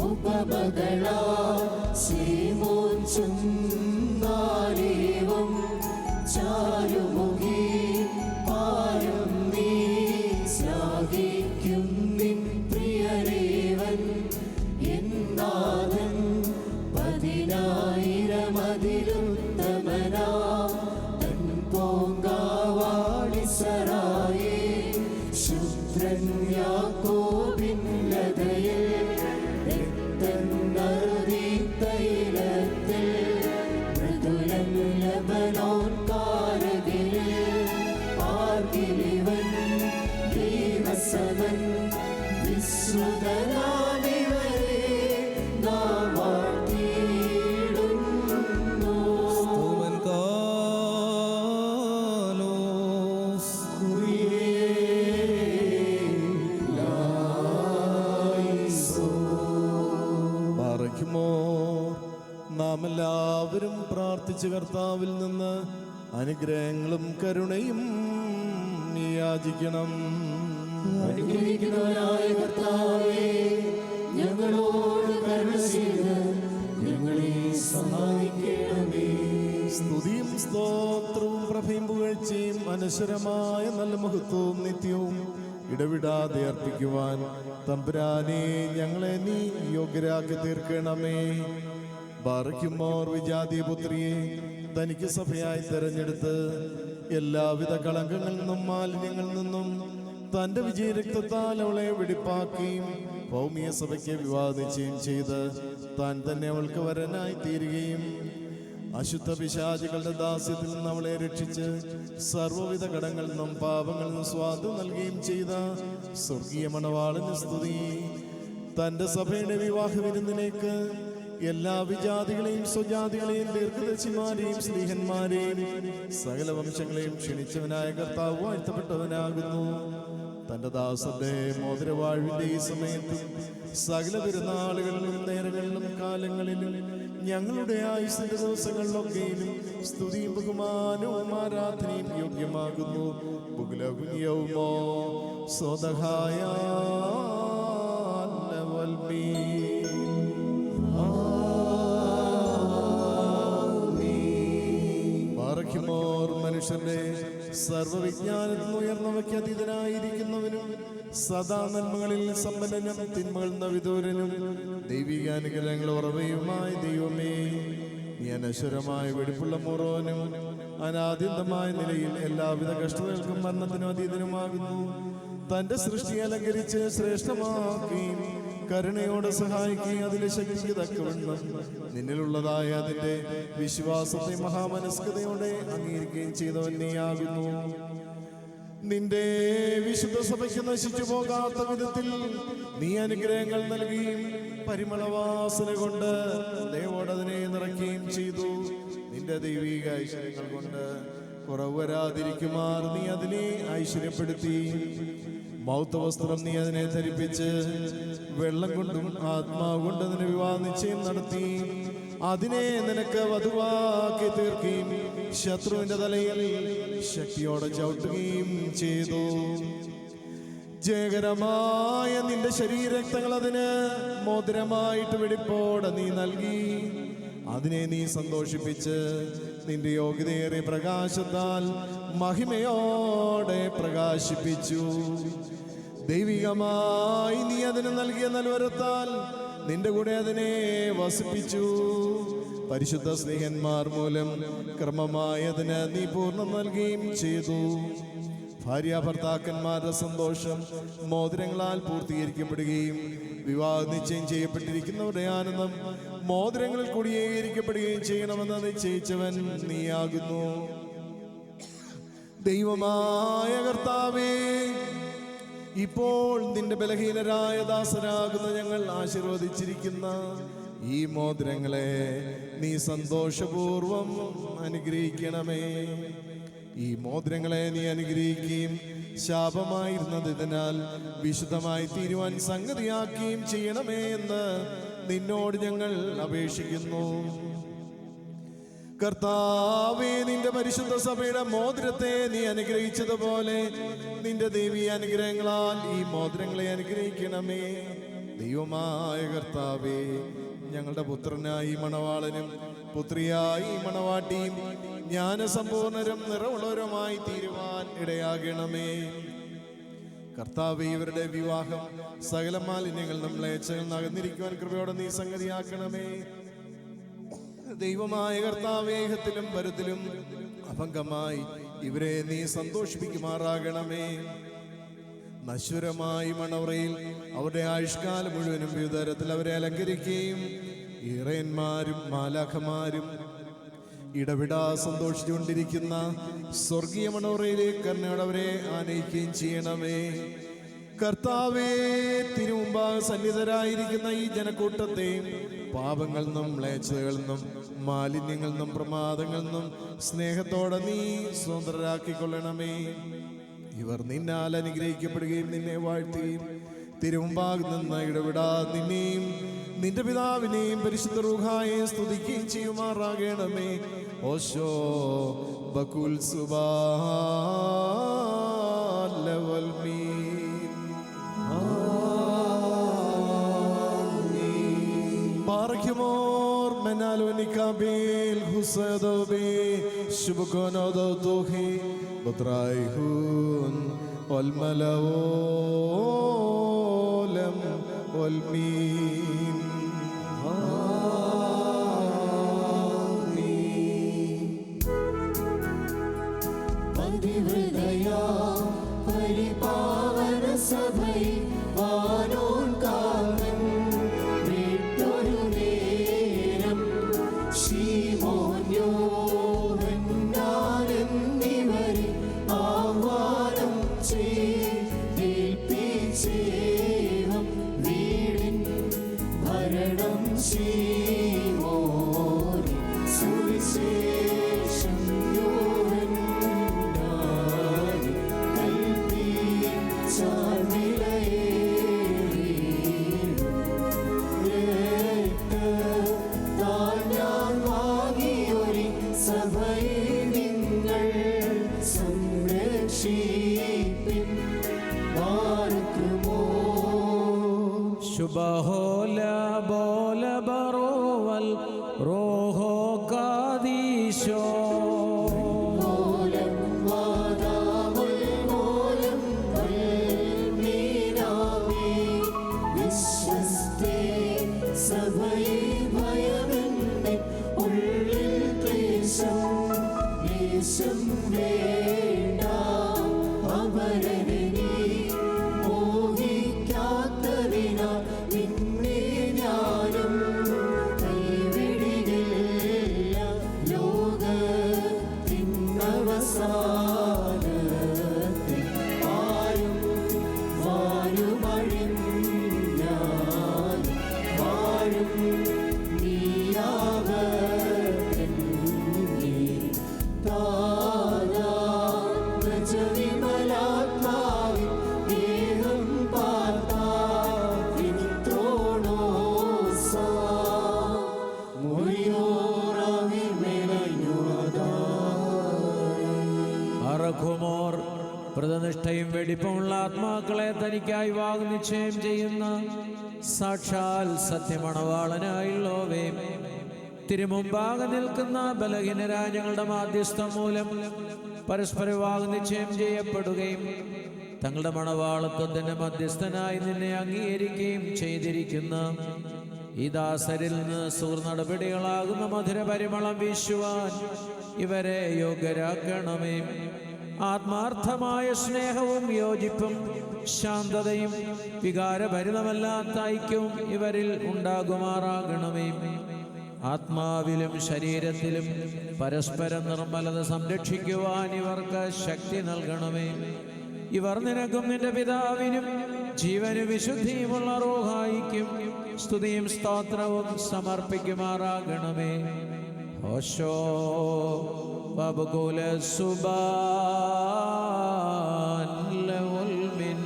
ഉപമകളാ സീമോൻ ചുന്നാലേവം ചാരുമുഖി പാരം നീ ശ്ലാഘിക്കും നിൻ പ്രിയരേവൻ എന്നാഥൻ 10,000 തൻ പൂങ്കാവാളിസറായേ ശുദ്രൻ യാക്കോബിൻ ലതയിൽ തൈലത്തിൽ മൃദുലൻ ലബനോൻ കാരകിലിൽ പാർക്കിലിവൻ ദൈവസദൻ വിശ്രുതനാമിവരെ നാം വാഴ്ത്തിയിടുന്നു. സ്തോമൻ കാലോസ് പാറയ്ക്കുമോ നാം എല്ലാവരും പ്രാർത്ഥിച്ച കർത്താവിൽ നിന്ന് അനുഗ്രഹങ്ങളും കരുണയും യാചിക്കണം. അനുഗ്രഹിക്കുന്നവനായ കർത്താവേ, ഞങ്ങളോട് കരുണ ചെയ്ത് ഞങ്ങളെ സഹായിക്കണമേ. സ്തുതിയും സ്തോത്രവും പ്രഭയും പുകഴ്ചയും അനശ്വരമായ നല്ല മഹത്വവും നിത്യവും ഇടവിടാതെ അർപ്പിക്കുവാൻ തമ്പുരാനെ ഞങ്ങളെ നീ യോഗ്യരാക്കി തീർക്കണമേ. ബാറയ്ക്കുമോർ വിജാതീപുത്രിയെ തനിക്ക് സഭയായി തെരഞ്ഞെടുത്ത് എല്ലാവിധ കളങ്കങ്ങളിൽ നിന്നും മാലിന്യങ്ങളിൽ നിന്നും തന്റെ വിജയരക്തത്താൽ അവളെ വെടിപ്പാക്കുകയും ഭൗമിക സഭയ്ക്ക് വിവാഹ നിശ്ചയം ചെയ്ത് താൻ തന്നെ അവൾക്ക് വരനായി തീരുകയും അശുദ്ധ പിശാചുകളുടെ ദാസ്യത്തിൽ നിന്ന് അവളെ രക്ഷിച്ച് സർവ്വവിധ കടങ്ങളിൽ നിന്നും പാപങ്ങളിൽ നിന്നും സ്വാതന്ത്ര്യം നൽകുകയും ചെയ്ത സ്വർഗീയ മണവാളന് സ്തുതി. തന്റെ സഭയുടെ വിവാഹ വിരുന്നിലേക്ക് എല്ലാ വിജാതികളെയും സ്വജാതികളെയും ദീർഘദർശിമാരെയും സ്നേഹന്മാരെയും സകല വംശങ്ങളെയും ക്ഷണിച്ചവനായ കർത്താവ് വാഴ്ത്തപ്പെട്ടവനാകുന്നു. തന്റെ ദാസന്റെ മോതിരവാഴ്വിന്റെ ഈ സമയത്തും സകല പെരുന്നാളുകളിലും നേരങ്ങളിലും കാലങ്ങളിലും ഞങ്ങളുടെ ആയുസിന്റെ ദിവസങ്ങളിലൊക്കെയും സ്തുതിയും ബഹുമാനവും ആരാധനയും യോഗ്യമാകുന്നു. ബുഗ്ലഹുന്യവുമോ സ്വതഹായ മനുഷ്യന്റെ സർവവിജ്ഞാനത്തിൽ ഉയർന്നവയ്ക്ക് അതീതനായിരിക്കുന്നവനും സദാ നന്മകളിൽ സമ്പന്നനും തിന്മകളിൽ നിന്ന് വിദൂരനും ദൈവികാനുഗ്രഹങ്ങൾ ഉറവയുമായ ദൈവമേ, നീ അനശ്വരമായ വെടിപ്പുള്ള മോറോനും അനാദ്യന്തമായ നിലയിൽ എല്ലാവിധ കഷ്ടതകൾക്കും മരണത്തിനും അതീതനുമാകുന്നു. തന്റെ സൃഷ്ടി അലങ്കരിച്ച് ശ്രേഷ്ഠമാക്കുകയും കരുണയോടെ സഹായിക്കുകയും അതിലെ ശക്തിക്ക് തക്കവണ്ണം നിന്നിലുള്ളതായ അതിന്റെ വിശ്വാസത്തെ മഹാമനസ്കതയോടെ അംഗീകരിക്കുകയും ചെയ്തവൻ നീയാകുന്നു. നിന്റെ വിശുദ്ധ സഭയ്ക്ക് നശിച്ചു പോകാത്ത വിധത്തിൽ നീ അനുഗ്രഹങ്ങൾ നൽകുകയും പരിമളവാസന കൊണ്ട് ദൈവോട് അതിനെ നിറയ്ക്കുകയും ചെയ്തു. നിന്റെ ദൈവിക ഐശ്വര്യങ്ങൾ കൊണ്ട് കുറവ് വരാതിരിക്കുമാർ നീ അതിനെ ഐശ്വര്യപ്പെടുത്തി. മൗത്തവസ്ത്രം നീ അതിനെ ധരിപ്പിച്ച് വെള്ളം കൊണ്ടും ആത്മാവ് കൊണ്ട് അതിന് വിവാഹ നിശ്ചയം നടത്തി അതിനെ നിനക്ക് വധുവാക്കി തീർക്കുകയും ശത്രുവിന്റെ തലയിൽ ശക്തിയോടെ ചവിട്ടുകയും ചെയ്തു. ജയകരമായ നിന്റെ ശരീരരക്തങ്ങൾ അതിന് മോതിരമായിട്ട് വെടിപ്പോടെ നീ നൽകി. അതിനെ നീ സന്തോഷിപ്പിച്ച് നിന്റെ യോഗ്യതയേറിയ പ്രകാശത്താൽ മഹിമയോടെ പ്രകാശിപ്പിച്ചു. ദൈവികമായി നീ അതിന് നൽകിയ നൽവരത്താൽ നിന്റെ കൂടെ അതിനെ വസിപ്പിച്ചു. പരിശുദ്ധ സ്നേഹന്മാർ മൂലം ക്രമമായി അതിന് നീ പൂർണ്ണം നൽകുകയും ചെയ്തു. ഭാര്യ ഭർത്താക്കന്മാരുടെ സന്തോഷം മോതിരങ്ങളാൽ പൂർത്തീകരിക്കപ്പെടുകയും വിവാഹ നിശ്ചയം ചെയ്യപ്പെട്ടിരിക്കുന്നവരുടെ ആനന്ദം മോതിരങ്ങളിൽ കൂടി ഏകീകരിക്കപ്പെടുകയും ചെയ്യണമെന്ന് നിശ്ചയിച്ചവൻ നീയാകുന്നു. ദൈവമായ കർത്താവേ, ഇപ്പോൾ നിന്റെ ബലഹീനരായ ദാസരാകുന്ന ഞങ്ങൾ ആശീർവദിച്ചിരിക്കുന്ന ഈ മോതിരങ്ങളെ നീ സന്തോഷപൂർവം അനുഗ്രഹിക്കണമേ. ഈ മോതിരങ്ങളെ നീ അനുഗ്രഹിക്കുകയും ശാപമായിരുന്നത് ഇതിനാൽ വിശുദ്ധമായി തീരുവാൻ സംഗതിയാക്കുകയും ചെയ്യണമേ എന്ന് നിന്നോട് ഞങ്ങൾ അപേക്ഷിക്കുന്നു. കർത്താവേ, നിന്റെ പരിശുദ്ധ സഭയുടെ മോതിരത്തെ നീ അനുഗ്രഹിച്ചതുപോലെ നിന്റെ ദൈവീയ അനുഗ്രഹങ്ങളാൽ ഈ മോതിരങ്ങളെ അനുഗ്രഹിക്കണമേ. ദൈവമായ കർത്താവേ, ഞങ്ങളുടെ പുത്രനായി മണവാളനും പുത്രിയായി മണവാട്ടിയും ജ്ഞാനസമ്പൂർണരും നിറവുള്ളവരുമായി തീരുവാൻ ഇടയാകണമേ. കർത്താവേ, ഇവരുടെ വിവാഹം സകല മാലിന്യങ്ങൾ നമ്മളെ അകന്നിരിക്കുവാൻ കൃപയോടെ നീ സംഗതിയാക്കണമേ. ദൈവമായ കർത്താവേഹത്തിലും പരത്തിലും അഭംഗമായി ഇവരെ നീ സന്തോഷിപ്പിക്കുമാറാകണമേ. നശ്വരമായി മണവറയിൽ അവരുടെ ആയുഷ്കാലം മുഴുവനും വിവിധ തരത്തിൽ അവരെ അലങ്കരിക്കുകയും ഇറയന്മാരും മാലാഖമാരും ഇടവിടാ സന്തോഷിച്ചുകൊണ്ടിരിക്കുന്ന സ്വർഗീയ മണവറയിലേക്ക് കരുണയോടെ അവരെ ആനയിക്കുകയും ചെയ്യണമേ. കർത്താവേ, തിരുമുമ്പാകെ സന്നിധരായിരിക്കുന്ന ഈ ജനക്കൂട്ടത്തെയും പാപങ്ങളിൽ നിന്നും മ്ലേച്ഛതകളിൽ നിന്നും മാലിന്യങ്ങളിൽ നിന്നും പ്രമാദങ്ങളിൽ നിന്നും സ്നേഹത്തോടെ നീ സ്വതന്ത്രരാക്കിക്കൊള്ളണമേ. ഇവർ നിന്നാൽ അനുഗ്രഹിക്കപ്പെടുകയും നിന്നെ വാഴ്ത്തുകയും തിരുമുമ്പാകെ നിന്ന് ഇടവിടാ നിന്നെയും നിന്റെ പിതാവിനെയും പരിശുദ്ധ റൂഹായെ സ്തുതിക്കുകയും ചെയ്യുമാറാകണമേ. ഓശോ ബകുൽ സുബാലവൽമീൻ. Parkimor menalonikabel husadobe shubkonodotohi batraihun والملولم والمين. പതിവൃതയാ പരിപാവന സഭൈ വാനോൻ കാവൻ വിട്ടൊരു നേരം ശീമോന്യോ എന്നിവരെ ആഹ്വാനം ചെയ്യിപ്പിച്ചേവം വീടിൻ ഭരണം ശീമോനി സുവിശേഷം Shubahola bola baroval roho kadisho. പ്രതിനിഷ്ഠയും വെടിപ്പുമുള്ള ആത്മാക്കളെ തനിക്കായി വാഗ്നിശ്ചയം ചെയ്യുന്ന സാക്ഷാൽ സത്യമണവാളനായുള്ളവേ, തിരുമുമ്പാകെ നിൽക്കുന്ന ബലഹീന രാജ്യങ്ങളുടെ മാധ്യസ്ഥം മൂലം പരസ്പര വാഗ്നിശ്ചയം ചെയ്യപ്പെടുകയും തങ്ങളുടെ മണവാളത്വത്തിന്റെ മധ്യസ്ഥനായി നിന്നെ അംഗീകരിക്കുകയും ചെയ്തിരിക്കുന്ന ഈ ദാസരിൽ നിന്ന് നടപടികളാകുന്ന മധുര പരിമളം വീശുവാൻ ഇവരെ യോഗ്യരാക്കണമേ. ആത്മാർത്ഥമായ സ്നേഹവും യോജിപ്പും ശാന്തതയും വികാരഭരിതമല്ലാത്ത ഐക്യവും ഇവരിൽ ഉണ്ടാകുമാറാകണമേ. ആത്മാവിലും ശരീരത്തിലും പരസ്പരം നിർമ്മലത സംരക്ഷിക്കുവാൻ ഇവർക്ക് ശക്തി നൽകണമേ. ഇവർ നിനക്കും നിന്റെ പിതാവിനും ജീവനും വിശുദ്ധിയുമുള്ള റൂഹായിക്കും സ്തുതിയും സ്തോത്രവും സമർപ്പിക്കുമാറാകണമേ. ഓശോ വബകുല സുബാൻ ലവുൽ മിൻ.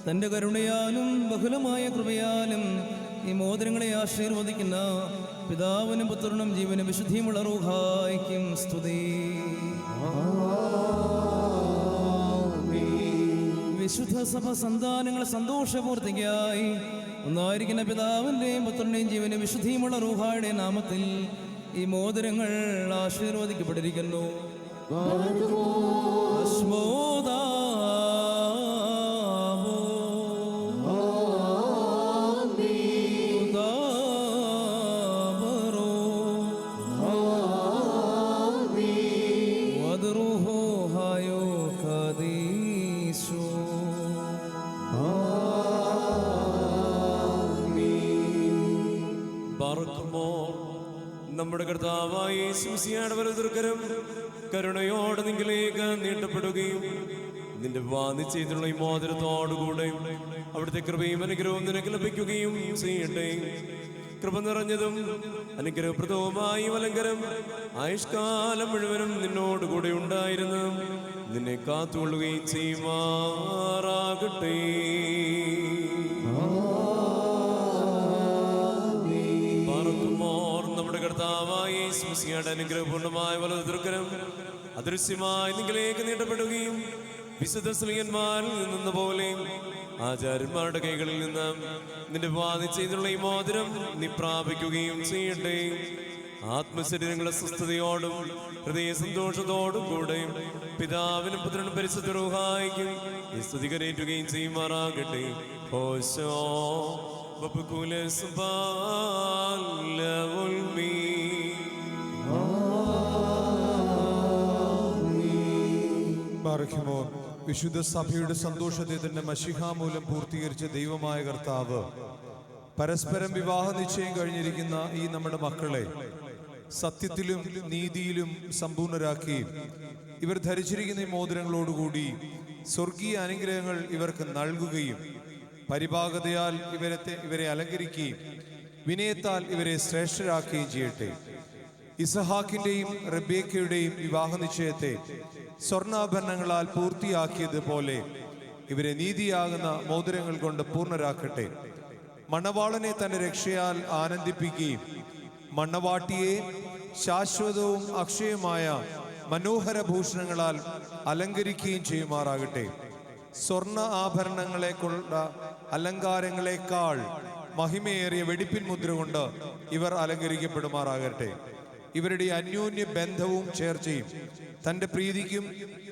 തന്റെ കരുണയാലും ബഹുലമായ കൃപയാലും ഈ മോതിരങ്ങളെ ആശീർവദിക്കുന്ന പിതാവിനും പുത്രനും ജീവനും വിശുദ്ധിയുമുള്ള റൂഹായിക്കും സ്തുതി. വിശുദ്ധ സഭ സന്താനങ്ങൾ സന്തോഷപൂർത്തിക്കായി ഒന്നായിരിക്കുന്ന പിതാവിൻ്റെയും പുത്രൻ്റെയും ജീവനും വിശുദ്ധിയുമുള്ള റൂഹായുടെ നാമത്തിൽ ഈ മോതിരങ്ങൾ ആശീർവദിക്കപ്പെട്ടിരിക്കുന്നു. നമ്മുടെ കർത്താവായ യേശുമിശിഹായുടെ വലതുകരം കരുണയോടെ നിങ്ങളിലേക്ക് നീട്ടപ്പെടുകയും നിന്റെ വാദി ചെയ്തിട്ടുള്ള ഈ മോതിരത്തോടുകൂടെ അവിടുത്തെ കൃപയും അനുഗ്രഹവും നിനക്ക് ലഭിക്കുകയും ചെയ്യട്ടെ. കൃപ നിറഞ്ഞതും അനുഗ്രഹപ്രദവുമായി അലങ്കരം ആയുഷ്കാലം മുഴുവനും നിന്നോടുകൂടെ ഉണ്ടായിരുന്നു നിന്നെ കാത്തുകൊള്ളുകയും ചെയ്യുമാറാകട്ടെ. നമ്മുടെ കർത്താവായ യേശുമിശിഹായുടെ അനുഗ്രഹപൂർണ്ണമായ വലതുകരം അദൃശ്യമായി നിങ്ങളിലേക്ക് നീട്ടപ്പെടുകയും വിശുദ്ധ സ്ലീഹന്മാരിൽ നിന്ന പോലെ ആചാര്യന്മാരുടെ കൈകളിൽ നിന്ന് നിന്റെ വാദി ചെയ്തുള്ള ഈ മോതിരം നീ പ്രാപിക്കുകയും ചെയ്യട്ടെ. ആത്മശരീരങ്ങളുടെ സ്വസ്ഥതയോടും ഹൃദയ സന്തോഷത്തോടും കൂടെ പിതാവിനും പുത്രനും പരിശുദ്ധ റൂഹായിക്കും ഈ സ്തുതി കരേറ്റുകയും ചെയ്യുമാറാകട്ടെ. ഓശോ വബകുല സുബാൻ ലവുൽ മീൻ. ബാറഖിമോൻ, വിശുദ്ധ സഭയുടെ സന്തോഷത്തെ തന്നെ മശിഹാ മൂലം പൂർത്തീകരിച്ച ദൈവമായ കർത്താവ് പരസ്പരം വിവാഹ നിശ്ചയം കഴിഞ്ഞിരിക്കുന്ന ഈ നമ്മുടെ മക്കളെ സത്യത്തിലും നീതിയിലും സമ്പൂർണരാക്കുകയും ഇവർ ധരിച്ചിരിക്കുന്ന ഈ മോതിരങ്ങളോടുകൂടി സ്വർഗീയ അനുഗ്രഹങ്ങൾ ഇവർക്ക് നൽകുകയും പരിഭാഗതയാൽ ഇവരെ അലങ്കരിക്കുകയും വിനയത്താൽ ഇവരെ ശ്രേഷ്ഠരാക്കുകയും ചെയ്യട്ടെ. ഇസഹാക്കിന്റെയും റബേക്കയുടെയും വിവാഹ നിശ്ചയത്തെ സ്വർണ്ണാഭരണങ്ങളാൽ പൂർത്തിയാക്കിയതുപോലെ ഇവരെ നീതിയാകുന്ന മോതിരങ്ങൾ കൊണ്ട് പൂർണ്ണരാക്കട്ടെ. മണവാളനെ തന്റെ രക്ഷയാൽ ആനന്ദിപ്പിക്കുകയും മണവാട്ടിയെ ശാശ്വതവും അക്ഷയമായ മനോഹര ഭൂഷണങ്ങളാൽ അലങ്കരിക്കുകയും ചെയ്യുമാറാകട്ടെ. സ്വർണ്ണ ആഭരണങ്ങളെ കൊണ്ട അലങ്കാരങ്ങളെക്കാൾ മഹിമയേറിയ വെടിപ്പിൻ മുദ്ര കൊണ്ട് ഇവർ അലങ്കരിക്കപ്പെടുമാറാകട്ടെ. ഇവരുടെ അന്യോന്യ ബന്ധവും ചേർച്ചയും തന്റെ പ്രീതിക്കും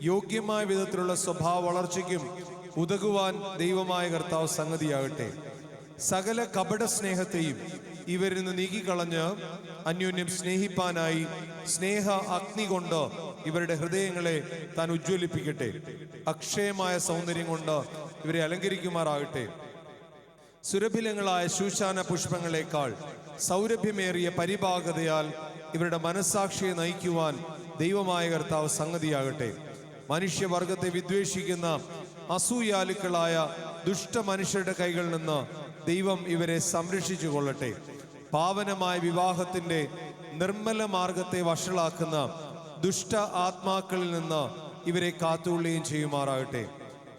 യോഗ്യമായ വിധത്തിലുള്ള സ്വഭാവ വളർച്ചയ്ക്കും ഉതകുവാൻ ദൈവമായ കർത്താവ് സംഗതിയാകട്ടെ. സകല കപട സ്നേഹത്തെയും ഇവരിൽ നിന്ന് നീക്കിക്കളഞ്ഞ് അന്യോന്യം സ്നേഹിപ്പാനായി സ്നേഹ അഗ്നി കൊണ്ട് ഇവരുടെ ഹൃദയങ്ങളെ താൻ ഉജ്ജ്വലിപ്പിക്കട്ടെ. അക്ഷയമായ സൗന്ദര്യം കൊണ്ട് ഇവരെ അലങ്കരിക്കുമാറാകട്ടെ. സുരഭിലങ്ങളായ ശൂശാന പുഷ്പങ്ങളെക്കാൾ സൗരഭ്യമേറിയ പരിഭാഗതയാൽ ഇവരുടെ മനസ്സാക്ഷിയെ നയിക്കുവാൻ ദൈവമായ കർത്താവ് സംഗതിയാകട്ടെ. മനുഷ്യവർഗത്തെ വിദ്വേഷിക്കുന്ന അസൂയാലുക്കളായ ദുഷ്ട മനുഷ്യരുടെ കൈകളിൽ നിന്ന് ദൈവം ഇവരെ സംരക്ഷിച്ചു കൊള്ളട്ടെ. പാവനമായ വിവാഹത്തിന്റെ നിർമ്മല മാർഗത്തെ വഷളാക്കുന്ന ദുഷ്ട ആത്മാക്കളിൽ നിന്ന് ഇവരെ കാത്തുകൊള്ളുകയും ചെയ്യുമാറാകട്ടെ.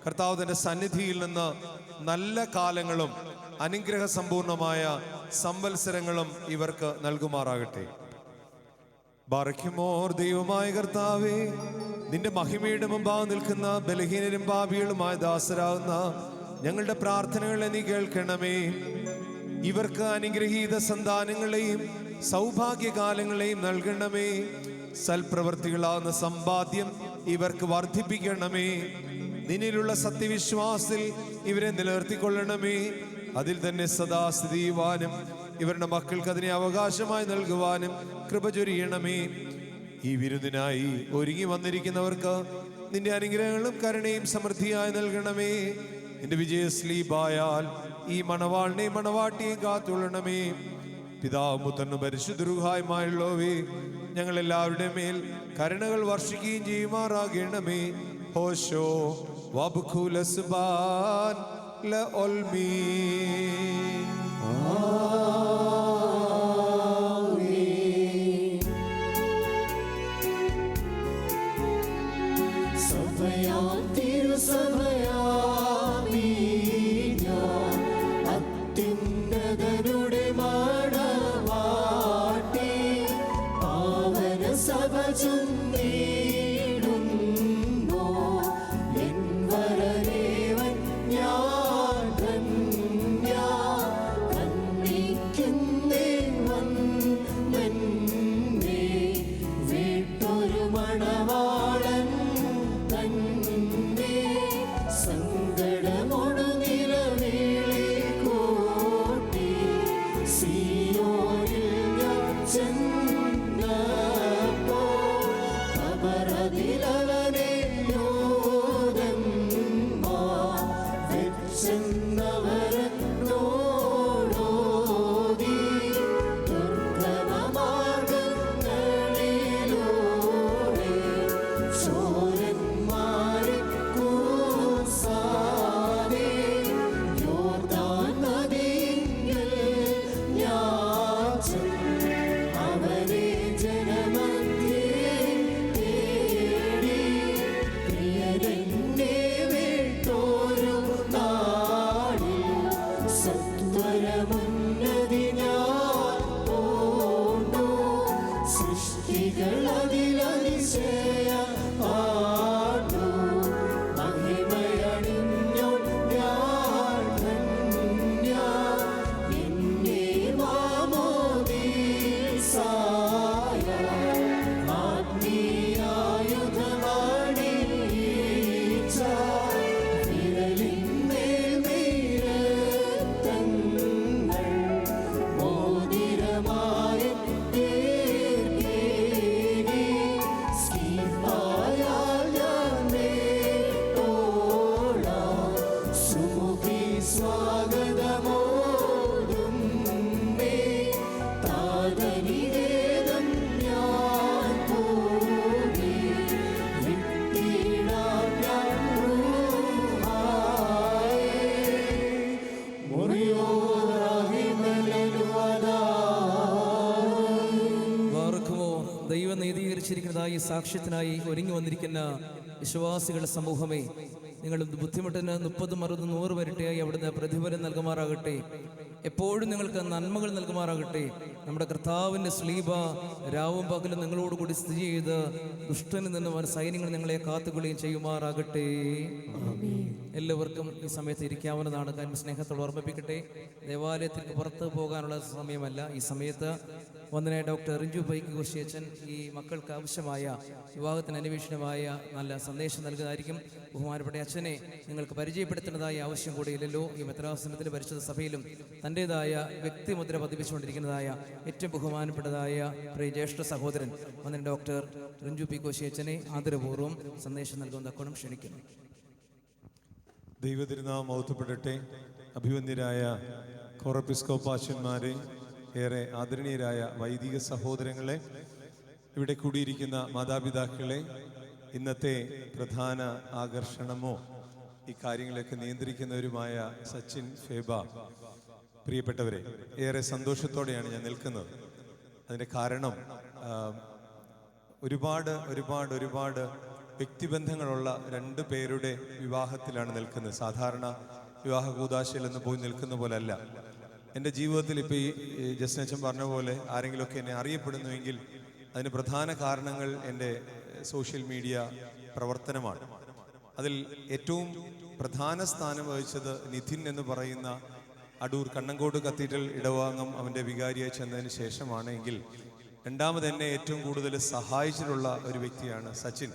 കർത്താവ് തന്റെ സന്നിധിയിൽ നിന്ന് നല്ല കാലങ്ങളും അനുഗ്രഹ സമ്പൂർണമായ സംവത്സരങ്ങളും ഇവർക്ക് നൽകുമാറാകട്ടെ. ബാറഖിമോർ, ദൈവമായ കർത്താവേ, നിന്റെ മഹിമയുടെ മുമ്പാകെ നിൽക്കുന്ന ബലഹീനരും പാപികളുമായ ദാസരാകുന്ന ഞങ്ങളുടെ പ്രാർത്ഥനകളെ നീ കേൾക്കണമേ. ഇവർക്ക് അനുഗ്രഹീത സന്താനങ്ങളെയും സൗഭാഗ്യകാലങ്ങളെയും നൽകണമേ. സൽപ്രവർത്തികളാകുന്ന സമ്പാദ്യം ഇവർക്ക് വർദ്ധിപ്പിക്കണമേ. നിന്നിലുള്ള സത്യവിശ്വാസത്തിൽ ഇവരെ നിലനിർത്തിക്കൊള്ളണമേ. അതിൽ തന്നെ സദാ സ്ഥിതി ചെയ്യുവാനും ഇവരുടെ മക്കൾക്ക് അതിനെ അവകാശമായി നൽകുവാനും കൃപ ചൊരിയണമേ. ഈ വിരുന്നിനായി ഒരുങ്ങി വന്നിരിക്കുന്നവർക്ക് നിന്റെ അനുഗ്രഹങ്ങളും കരുണയും സമൃദ്ധിയായി നൽകണമേ. നിന്റെ വിജയശ്ലീബായാൽ ഈ മണവാളിനെയും മണവാട്ടിയെയും കാത്തുകൊള്ളണമേ. പിതാവും പുത്രനും പരിശുദ്ധ റൂഹായുമായുള്ളവേ, ഞങ്ങൾ എല്ലാവരുടെയും മേൽ കരുണകൾ വർഷിക്കുകയും ചെയ്യുമാറാകണമേ. ഹോശോ വബ്ഖുലസ്ബാൻ ലഒൽമീ. അത്യുന്നതനുടെ മണവാട്ടി പാവന സഭ ചൊല്ലിടുന്നു. എൻ വരദേവൻ ഞാൻ ധന്യ കന്നിക്കുന്നേ വന്നെന്നെ വീട്ടൊരു മണവാളൻ തന്നെ സങ്കടമൊടു നിലവിളി കൂട്ടി സിയോനിൽ ഞാൻ ചെന്നപ്പോൾ കബറതിലവനെ യോധന്മാർ വെച്ചെന്നവരോടോതി ദുർഗമമാർഗങ്ങളിലൂടെ ചോരന്മാരെ കൂസാതെ യോർദാൻ നദിയിൽ ഞാൻ ചെന്ന് അവരെ ജനമധ്യേ തേടി. പ്രിയരെന്നെ വിട്ടൊരു നാളിൽ സത്വരമുന്നതി ഞാൻ പോന്നു. സൃഷ്ടികളതിലതിശയമാണു മഹിമയണിഞ്ഞു ഞാൻ ധന്യ. എന്നെ മാമോദീസായ ആത്മീയായുധമണിയിച്ച വിരലിന്മേൽ മേരത്തങ്ങൾ മോതിരമായ പേർക്കേകി. സ്കീപ്പായാൽ ഞാൻ നേട്ടോളാം. സുമുഖി സ്വാഗതമോതും മേ താതനിവേദം ഞാൻ പോകി. വിട്ടിടാം ഞാൻ റൂഹായേ മുറിയോ വാർക്കുമോ ദൈവം നീതീകരിച്ചിരിക്കുന്നതായി സാക്ഷ്യത്തിനായി ഒരുങ്ങി വന്നിരിക്കുന്ന വിശ്വാസികളുടെ സമൂഹമേ, നിങ്ങൾ ബുദ്ധിമുട്ടിന് 30, 60, 100 വരട്ടെയായി അവിടുന്ന് പ്രതിഫലം നൽകുമാറാകട്ടെ. എപ്പോഴും നിങ്ങൾക്ക് നന്മകൾ നൽകുമാറാകട്ടെ. നമ്മുടെ കർത്താവിൻ്റെ സ്ലീബ രാവും പകലും നിങ്ങളോടുകൂടി സ്ഥിതി ചെയ്ത് ദുഷ്ടനിൽ നിന്ന് സൈന്യങ്ങൾ നിങ്ങളെ കാത്തുകൊള്ളുകയും ചെയ്യുമാറാകട്ടെ. എല്ലാവർക്കും ഈ സമയത്ത് ഇരിക്കാവുന്നതാണ്. കാര്യം സ്നേഹത്തോട് ഓർമ്മിപ്പിക്കട്ടെ, ദേവാലയത്തിലേക്ക് പുറത്ത് പോകാനുള്ള സമയമല്ല. ഈ സമയത്ത് വന്ദനായ ഡോക്ടർ റിഞ്ചു പൈക്ക് കോശിയച്ചൻ ഈ മക്കൾക്ക് ആവശ്യമായ വിവാഹത്തിന് അന്വേഷണമായ നല്ല സന്ദേശം നൽകുന്നതായിരിക്കും. ബഹുമാനപ്പെട്ട അച്ഛനെ നിങ്ങൾക്ക് പരിചയപ്പെടുത്തേണ്ടതായ ആവശ്യം കൂടിയില്ലല്ലോ. ഈ മെത്രാസനത്തിൽ പരിശുദ്ധ സഭയിലും തൻ്റെതായ വ്യക്തിമുദ്ര പതിപ്പിച്ചുകൊണ്ടിരിക്കുന്നതായ ഏറ്റവും ബഹുമാനപ്പെട്ടതായ പ്രിയ ജ്യേഷ്ഠ സഹോദരൻ വന്ദന ഡോക്ടർ റിഞ്ചു പി കോശിയച്ചനെ ആദരപൂർവ്വം സന്ദേശം നൽകുന്ന തക്കോണം ക്ഷണിക്കുന്നു. ദൈവതിരുനാമം മഹത്വപ്പെടട്ടെ. അഭിവന്ദ്യരായ കോറപ്പിസ്കോപ്പാച്ചന്മാരെ, ഏറെ ആദരണീയരായ വൈദിക സഹോദരങ്ങളെ, ഇവിടെ കൂടിയിരിക്കുന്ന മാതാപിതാക്കളെ, ഇന്നത്തെ പ്രധാന ആകർഷണമോ ഈ കാര്യങ്ങളൊക്കെ നിയന്ത്രിക്കുന്നവരുമായ സച്ചിൻ ഫേബ, പ്രിയപ്പെട്ടവരെ, ഏറെ സന്തോഷത്തോടെയാണ് ഞാൻ നിൽക്കുന്നത്. അതിൻ്റെ കാരണം ഒരുപാട് ഒരുപാട് ഒരുപാട് വ്യക്തിബന്ധങ്ങളുള്ള 2 പേരുടെ വിവാഹത്തിലാണ് നിൽക്കുന്നത്. സാധാരണ വിവാഹ കൂദാശയിലൊന്നും പോയി നിൽക്കുന്ന പോലെ അല്ല. എൻ്റെ ജീവിതത്തിൽ ഇപ്പോൾ ഈ ജസ്നച്ചൻ പറഞ്ഞ പോലെ ആരെങ്കിലുമൊക്കെ എന്നെ അറിയപ്പെടുന്നുവെങ്കിൽ അതിന് പ്രധാന കാരണങ്ങൾ എൻ്റെ സോഷ്യൽ മീഡിയ പ്രവർത്തനമാണ്. അതിൽ ഏറ്റവും പ്രധാന സ്ഥാനം വഹിച്ചത് നിധിൻ എന്ന് പറയുന്ന അടൂർ കണ്ണങ്കോട് കത്തീഡ്രൽ ഇടവാംഗം അവൻ്റെ വികാരിയായി ചെന്നതിന് ശേഷമാണ്. എങ്കിൽ രണ്ടാമത് എന്നെ ഏറ്റവും കൂടുതൽ സഹായിച്ചിട്ടുള്ള ഒരു വ്യക്തിയാണ് സച്ചിൻ.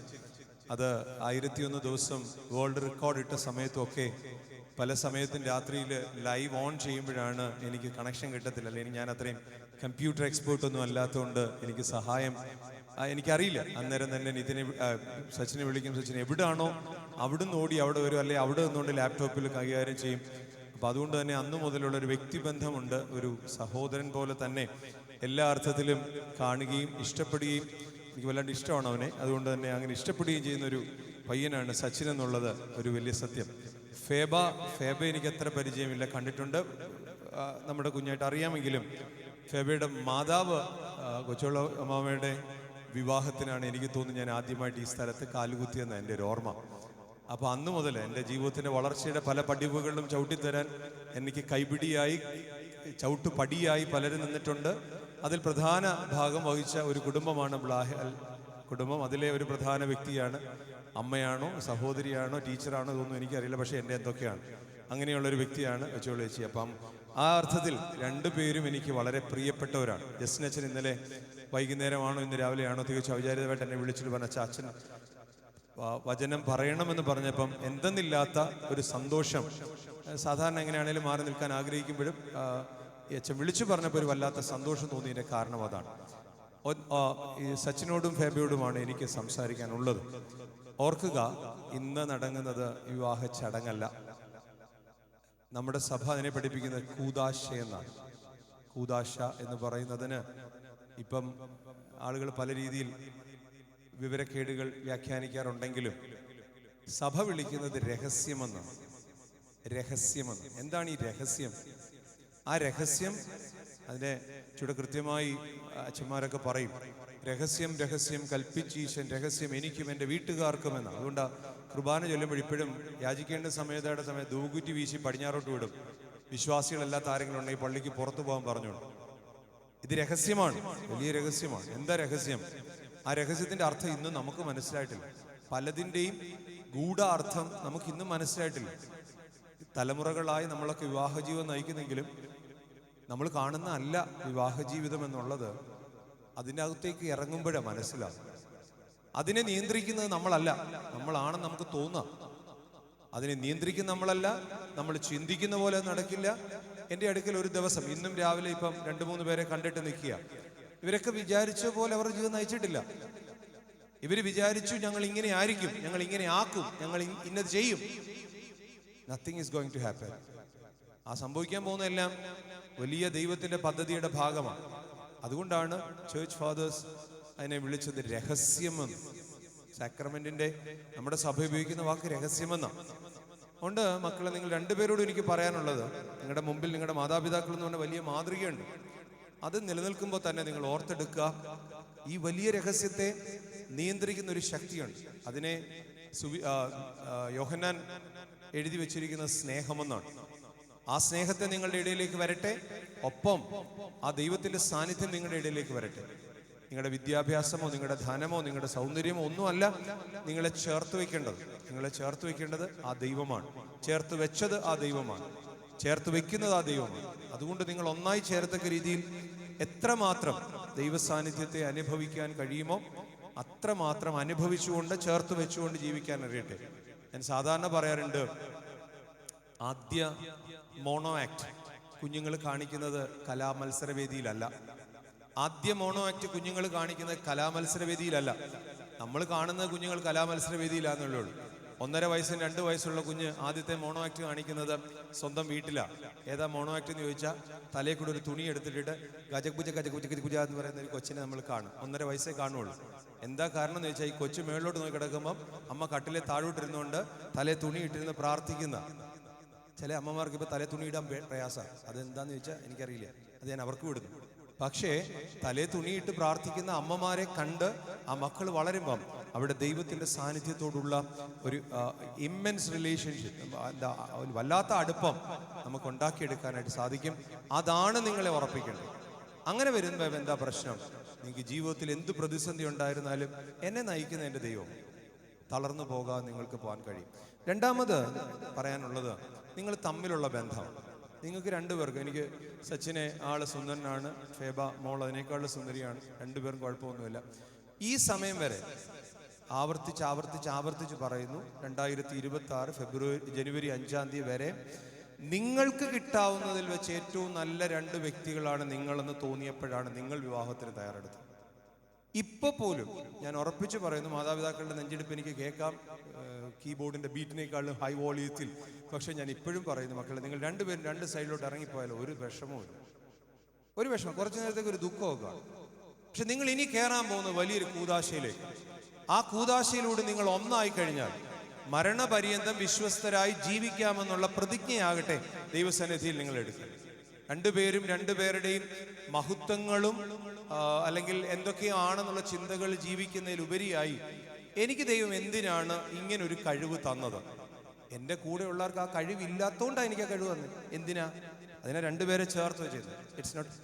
അത് 1001 ദിവസം വേൾഡ് റെക്കോർഡ് ഇട്ട സമയത്തൊക്കെ പല സമയത്തും രാത്രിയിൽ ലൈവ് ഓൺ ചെയ്യുമ്പോഴാണ് എനിക്ക് കണക്ഷൻ കിട്ടത്തില്ല. അല്ലെങ്കിൽ ഞാൻ അത്രയും കമ്പ്യൂട്ടർ എക്സ്പേർട്ടൊന്നും അല്ലാത്തതുകൊണ്ട് എനിക്ക് സഹായം എനിക്കറിയില്ല. അന്നേരം തന്നെ സച്ചിനെ വിളിക്കും. സച്ചിൻ എവിടെയാണോ അവിടുന്ന് ഓടി അവിടെ വരും, അല്ലെങ്കിൽ അവിടെ നിന്നുകൊണ്ട് ലാപ്ടോപ്പിൽ കൈകാര്യം ചെയ്യും. അപ്പോൾ അതുകൊണ്ട് തന്നെ അന്നു മുതലുള്ള ഒരു വ്യക്തിബന്ധമുണ്ട്. ഒരു സഹോദരൻ പോലെ തന്നെ എല്ലാ അർത്ഥത്തിലും കാണുകയും ഇഷ്ടപ്പെടുകയും, എനിക്ക് വല്ലാണ്ട് ഇഷ്ടമാണ് അവനെ. അതുകൊണ്ട് തന്നെ അങ്ങനെ ഇഷ്ടപ്പെടുകയും ചെയ്യുന്നൊരു പയ്യനാണ് സച്ചിൻ എന്നുള്ളത് ഒരു വലിയ സത്യം. ഫേബ എനിക്ക് അത്ര പരിചയമില്ല, കണ്ടിട്ടുണ്ട്, നമ്മുടെ കുഞ്ഞായിട്ട് അറിയാമെങ്കിലും ഫേബയുടെ മാതാവ് കൊച്ചുള്ള അമ്മാമ്മയുടെ വിവാഹത്തിനാണ് എനിക്ക് തോന്നുന്നു ഞാൻ ആദ്യമായിട്ട് ഈ സ്ഥലത്ത് കാലുകുത്തിയെന്ന് എൻ്റെ ഒരു ഓർമ്മ. അപ്പോൾ അന്ന് മുതൽ എൻ്റെ ജീവിതത്തിൻ്റെ വളർച്ചയുടെ പല പടിവുകളിലും ചവിട്ടിത്തരാൻ എനിക്ക് കൈപിടിയായി, ചവിട്ടുപടിയായി പലരും നിന്നിട്ടുണ്ട്. അതിൽ പ്രധാന ഭാഗം വഹിച്ച ഒരു കുടുംബമാണ് ബ്ലാഹൽ കുടുംബം. അതിലെ ഒരു പ്രധാന വ്യക്തിയാണ്. അമ്മയാണോ സഹോദരിയാണോ ടീച്ചറാണോ ഇതൊന്നും എനിക്കറിയില്ല, പക്ഷേ എൻ്റെ എന്തൊക്കെയാണ് അങ്ങനെയുള്ളൊരു വ്യക്തിയാണ് കൊച്ചുള്ള ചേച്ചി. അപ്പം ആ അർത്ഥത്തിൽ രണ്ടുപേരും എനിക്ക് വളരെ പ്രിയപ്പെട്ടവരാണ്. ജസ്നച്ചൻ ഇന്നലെ വൈകുന്നേരമാണോ ഇന്ന് രാവിലെയാണോ തികച്ചും അവിചാരിതമായിട്ട് എന്നെ വിളിച്ചിട്ട് പറഞ്ഞ അച്ഛൻ വചനം പറയണമെന്ന് പറഞ്ഞപ്പം എന്തെന്നില്ലാത്ത ഒരു സന്തോഷം. സാധാരണ എങ്ങനെയാണേലും മാറി നിൽക്കാൻ ആഗ്രഹിക്കുമ്പോഴും അച്ഛൻ വിളിച്ചു പറഞ്ഞപ്പോൾ ഒരു വല്ലാത്ത സന്തോഷം തോന്നിയതിൻ്റെ കാരണം അതാണ്. ഈ സച്ചിനോടും ഫേബയോടുമാണ് എനിക്ക് സംസാരിക്കാനുള്ളത്. ഓർക്കുക, ഇന്ന് നടങ്ങുന്നത് വിവാഹ ചടങ്ങല്ല. നമ്മുടെ സഭ അതിനെ പഠിപ്പിക്കുന്നത് കൂദാശ എന്നാണ്. കൂദാശ എന്ന് പറയുന്നതിന് ഇപ്പം ആളുകൾ പല രീതിയിൽ വിവരക്കേടുകൾ വ്യാഖ്യാനിക്കാറുണ്ടെങ്കിലും സഭ വിളിക്കുന്നത് രഹസ്യമെന്നാണ്. രഹസ്യമെന്ന്. എന്താണ് ഈ രഹസ്യം? ആ രഹസ്യം അതിനെ ചുട കൃത്യമായി അച്ഛന്മാരൊക്കെ പറയും. രഹസ്യം രഹസ്യം കൽപ്പിച്ചീശൻ, രഹസ്യം എനിക്കും എൻ്റെ വീട്ടുകാർക്കുമെന്ന്. അതുകൊണ്ട് കുർബാന ചൊല്ലുമ്പോൾ ഇപ്പോഴും യാചിക്കേണ്ട സമയത്ത് ധൂകുറ്റി വീശി പടിഞ്ഞാറോട്ട് വിടും. വിശ്വാസികളല്ലാത്ത ആരെങ്കിലും ഉണ്ടെങ്കിൽ പള്ളിക്ക് പുറത്തു പോകാൻ പറഞ്ഞോളൂ. ഇത് രഹസ്യമാണ്, വലിയ രഹസ്യമാണ്. എന്താ രഹസ്യം? ആ രഹസ്യത്തിന്റെ അർത്ഥം ഇന്നും നമുക്ക് മനസ്സിലായിട്ടില്ല. പലതിൻ്റെയും ഗൂഢാർത്ഥം നമുക്ക് ഇന്നും മനസ്സിലായിട്ടില്ല. തലമുറകളായി നമ്മളൊക്കെ വിവാഹ ജീവിതം നയിക്കുന്നെങ്കിലും നമ്മൾ കാണുന്ന അല്ല വിവാഹ ജീവിതം എന്നുള്ളത്. അതിൻ്റെ അകത്തേക്ക് ഇറങ്ങുമ്പോഴേ മനസ്സിലാവും. അതിനെ നിയന്ത്രിക്കുന്നത് നമ്മളല്ല, നമ്മളാണെന്ന് നമുക്ക് തോന്നാം. അതിനെ നിയന്ത്രിക്കുന്ന നമ്മളല്ല, നമ്മൾ ചിന്തിക്കുന്ന പോലെ നടക്കില്ല. എൻ്റെ അടുക്കൽ ഒരു ദിവസം ഇന്നും രാവിലെ ഇപ്പം 2-3 പേരെ കണ്ടിട്ട് നിൽക്കുക. ഇവരൊക്കെ വിചാരിച്ച പോലെ അവർ ജീവിതം നയിച്ചിട്ടില്ല. ഇവർ വിചാരിച്ചു ഞങ്ങൾ ഇങ്ങനെ ആയിരിക്കും, ഞങ്ങൾ ഇങ്ങനെ ആക്കും, ഞങ്ങൾ ഇന്നത് ചെയ്യും. Nothing is going to happen. ആ സംഭവിക്കാൻ പോകുന്നതെല്ലാം വലിയ ദൈവത്തിന്റെ പദ്ധതിയുടെ ഭാഗമാണ്. അതുകൊണ്ടാണ് ചേർച്ച് ഫാദേഴ്സ് അതിനെ വിളിച്ചത് രഹസ്യമെന്ന്. സാക്രമെന്റിന്റെ നമ്മുടെ സഭ ഉപയോഗിക്കുന്ന വാക്ക് രഹസ്യമെന്നാണ്. അതുകൊണ്ട് മക്കളെ, നിങ്ങൾ രണ്ടുപേരോടും എനിക്ക് പറയാനുള്ളത്, നിങ്ങളുടെ മുമ്പിൽ നിങ്ങളുടെ മാതാപിതാക്കൾ എന്ന് പറഞ്ഞ വലിയ മാതൃകയുണ്ട്. അത് നിലനിൽക്കുമ്പോൾ തന്നെ നിങ്ങൾ ഓർത്തെടുക്കുക, ഈ വലിയ രഹസ്യത്തെ നിയന്ത്രിക്കുന്ന ഒരു ശക്തിയുണ്ട്. അതിനെ യോഹന്നാൻ എഴുതി വെച്ചിരിക്കുന്ന സ്നേഹമെന്നാണ്. ആ സ്നേഹത്തെ നിങ്ങളുടെ ഇടയിലേക്ക് വരട്ടെ. ഒപ്പം ആ ദൈവത്തിന്റെ സാന്നിധ്യം നിങ്ങളുടെ ഇടയിലേക്ക് വരട്ടെ. നിങ്ങളുടെ വിദ്യാഭ്യാസമോ നിങ്ങളുടെ ധനമോ നിങ്ങളുടെ സൗന്ദര്യമോ ഒന്നുമല്ല നിങ്ങളെ ചേർത്ത് വെക്കേണ്ടത്. നിങ്ങളെ ചേർത്ത് വെക്കേണ്ടത് ആ ദൈവമാണ്. ചേർത്ത് വെച്ചത് ആ ദൈവമാണ്. ചേർത്ത് വെക്കുന്നത് ആ ദൈവമാണ്. അതുകൊണ്ട് നിങ്ങൾ ഒന്നായി ചേർത്തക്ക രീതിയിൽ എത്രമാത്രം ദൈവ സാന്നിധ്യത്തെ അനുഭവിക്കാൻ കഴിയുമോ അത്രമാത്രം അനുഭവിച്ചുകൊണ്ട് ചേർത്ത് വെച്ചുകൊണ്ട് ജീവിക്കാൻ അറിയട്ടെ. ഞാൻ സാധാരണ പറയാറുണ്ട്, ആദ്യ മോണോ ആക്ട് കുഞ്ഞുങ്ങൾ കാണിക്കുന്നത് കലാമത്സരവേദിയിലല്ല. ആദ്യ മോണോ ആക്ട് കുഞ്ഞുങ്ങൾ കാണിക്കുന്നത് കലാമത്സരവേദിയിലല്ല. നമ്മൾ കാണുന്ന കുഞ്ഞുങ്ങൾ കലാമത്സരവേദിയിലാണെന്നുള്ളൂ. 1.5 വയസ്സും 2 വയസ്സുള്ള കുഞ്ഞ് ആദ്യത്തെ മോണോ ആക്ട് കാണിക്കുന്നത് സ്വന്തം വീട്ടിലാണ്. ഏതാ മോണോ ആക്ട് എന്ന് ചോദിച്ചാൽ തലയിൽ കൂടെ ഒരു തുണി എടുത്തിട്ട് ഗജകുജ എന്ന് പറയുന്ന ഒരു കൊച്ചിനെ നമ്മൾ കാണും. 1.5 വയസ്സേ കാണുള്ളൂ. എന്താ കാരണം എന്ന് ചോദിച്ചാൽ ഈ കൊച്ചു മേളിലോട്ട് നോക്കി കിടക്കുമ്പം അമ്മ കട്ടിലെ താഴോട്ടിരുന്നുകൊണ്ട് തലേ തുണി ഇട്ടിരുന്ന് പ്രാർത്ഥിക്കുന്ന. ചില അമ്മമാർക്ക് ഇപ്പൊ തലേ തുണി ഇടാൻ പ്രയാസമാണ്. അതെന്താന്ന് ചോദിച്ചാൽ എനിക്കറിയില്ല, അത് ഞാൻ അവർക്ക് വിടുന്നു. പക്ഷേ തലേ തുണിയിട്ട് പ്രാർത്ഥിക്കുന്ന അമ്മമാരെ കണ്ട് ആ മക്കൾ വളരുമ്പം അവിടെ ദൈവത്തിന്റെ സാന്നിധ്യത്തോടുള്ള ഒരു ഇമ്മൻസ് റിലേഷൻഷിപ്പ്, എന്താ വല്ലാത്ത അടുപ്പം നമുക്ക് ഉണ്ടാക്കിയെടുക്കാനായിട്ട് സാധിക്കും. അതാണ് നിങ്ങളെ ഉറപ്പിക്കേണ്ടത്. അങ്ങനെ വരുമ്പോൾ എന്താ പ്രശ്നം? നിങ്ങൾക്ക് ജീവിതത്തിൽ എന്ത് പ്രതിസന്ധി ഉണ്ടായിരുന്നാലും എന്നെ നയിക്കുന്ന എൻ്റെ ദൈവം, തളർന്നു പോകാൻ നിങ്ങൾക്ക് പോകാൻ കഴിയും. രണ്ടാമത് പറയാനുള്ളത്, നിങ്ങൾ തമ്മിലുള്ള ബന്ധം. നിങ്ങൾക്ക് 2 പേർക്കും, എനിക്ക് സച്ചിനെ ആള് സുന്ദരനാണ്, ഫേബ മോൾ അതിനേക്കാളും സുന്ദരിയാണ്, 2 പേരും കുഴപ്പമൊന്നുമില്ല. ഈ സമയം വരെ ആവർത്തിച്ച് പറയുന്നു. 2026 ജനുവരി 5 വരെ നിങ്ങൾക്ക് കിട്ടാവുന്നതിൽ വെച്ച് ഏറ്റവും നല്ല 2 വ്യക്തികളാണ് നിങ്ങളെന്ന് തോന്നിയപ്പോഴാണ് നിങ്ങൾ വിവാഹത്തിന് തയ്യാറെടുത്തത്. ഇപ്പോൾ പോലും ഞാൻ ഉറപ്പിച്ച് പറയുന്നു, മാതാപിതാക്കളുടെ നെഞ്ചെടുപ്പ് എനിക്ക് കേൾക്കാം, കീബോർഡിൻ്റെ ബീറ്റിനേക്കാളും ഹൈ വോളിയത്തിൽ. പക്ഷേ ഞാൻ ഇപ്പോഴും പറയുന്നു, മക്കളെ, നിങ്ങൾ രണ്ടുപേരും 2 സൈഡിലോട്ട് ഇറങ്ങിപ്പോയാലോ ഒരു വിഷമവും, കുറച്ച് നേരത്തേക്ക് ഒരു ദുഃഖമൊക്കെ കാണും. പക്ഷെ നിങ്ങൾ ഇനി കയറാൻ പോകുന്ന വലിയൊരു കൂദാശയിലേക്ക്, ആ കൂദാശയിലൂടെ നിങ്ങൾ ഒന്നായി കഴിഞ്ഞാൽ മരണപര്യന്തം വിശ്വസ്തരായി ജീവിക്കാമെന്നുള്ള പ്രതിജ്ഞയാകട്ടെ ദൈവസന്നിധിയിൽ നിങ്ങൾ എടുക്കുക. രണ്ടുപേരുടെയും മഹത്വങ്ങളും അല്ലെങ്കിൽ എന്തൊക്കെയാണെന്നുള്ള ചിന്തകൾ ജീവിക്കുന്നതിലുപരിയായി എനിക്ക് ദൈവം എന്തിനാണ് ഇങ്ങനൊരു കഴിവ് തന്നത്? എൻ്റെ കൂടെയുള്ളവർക്ക് ആ കഴിവില്ലാത്തതുകൊണ്ടാണ് എനിക്ക് ആ കഴിവ് തന്നത്. എന്തിനാ? അതിനെ 2 പേരെ ചേർത്ത് വെച്ചത്. ഇറ്റ്സ് നോട്ട്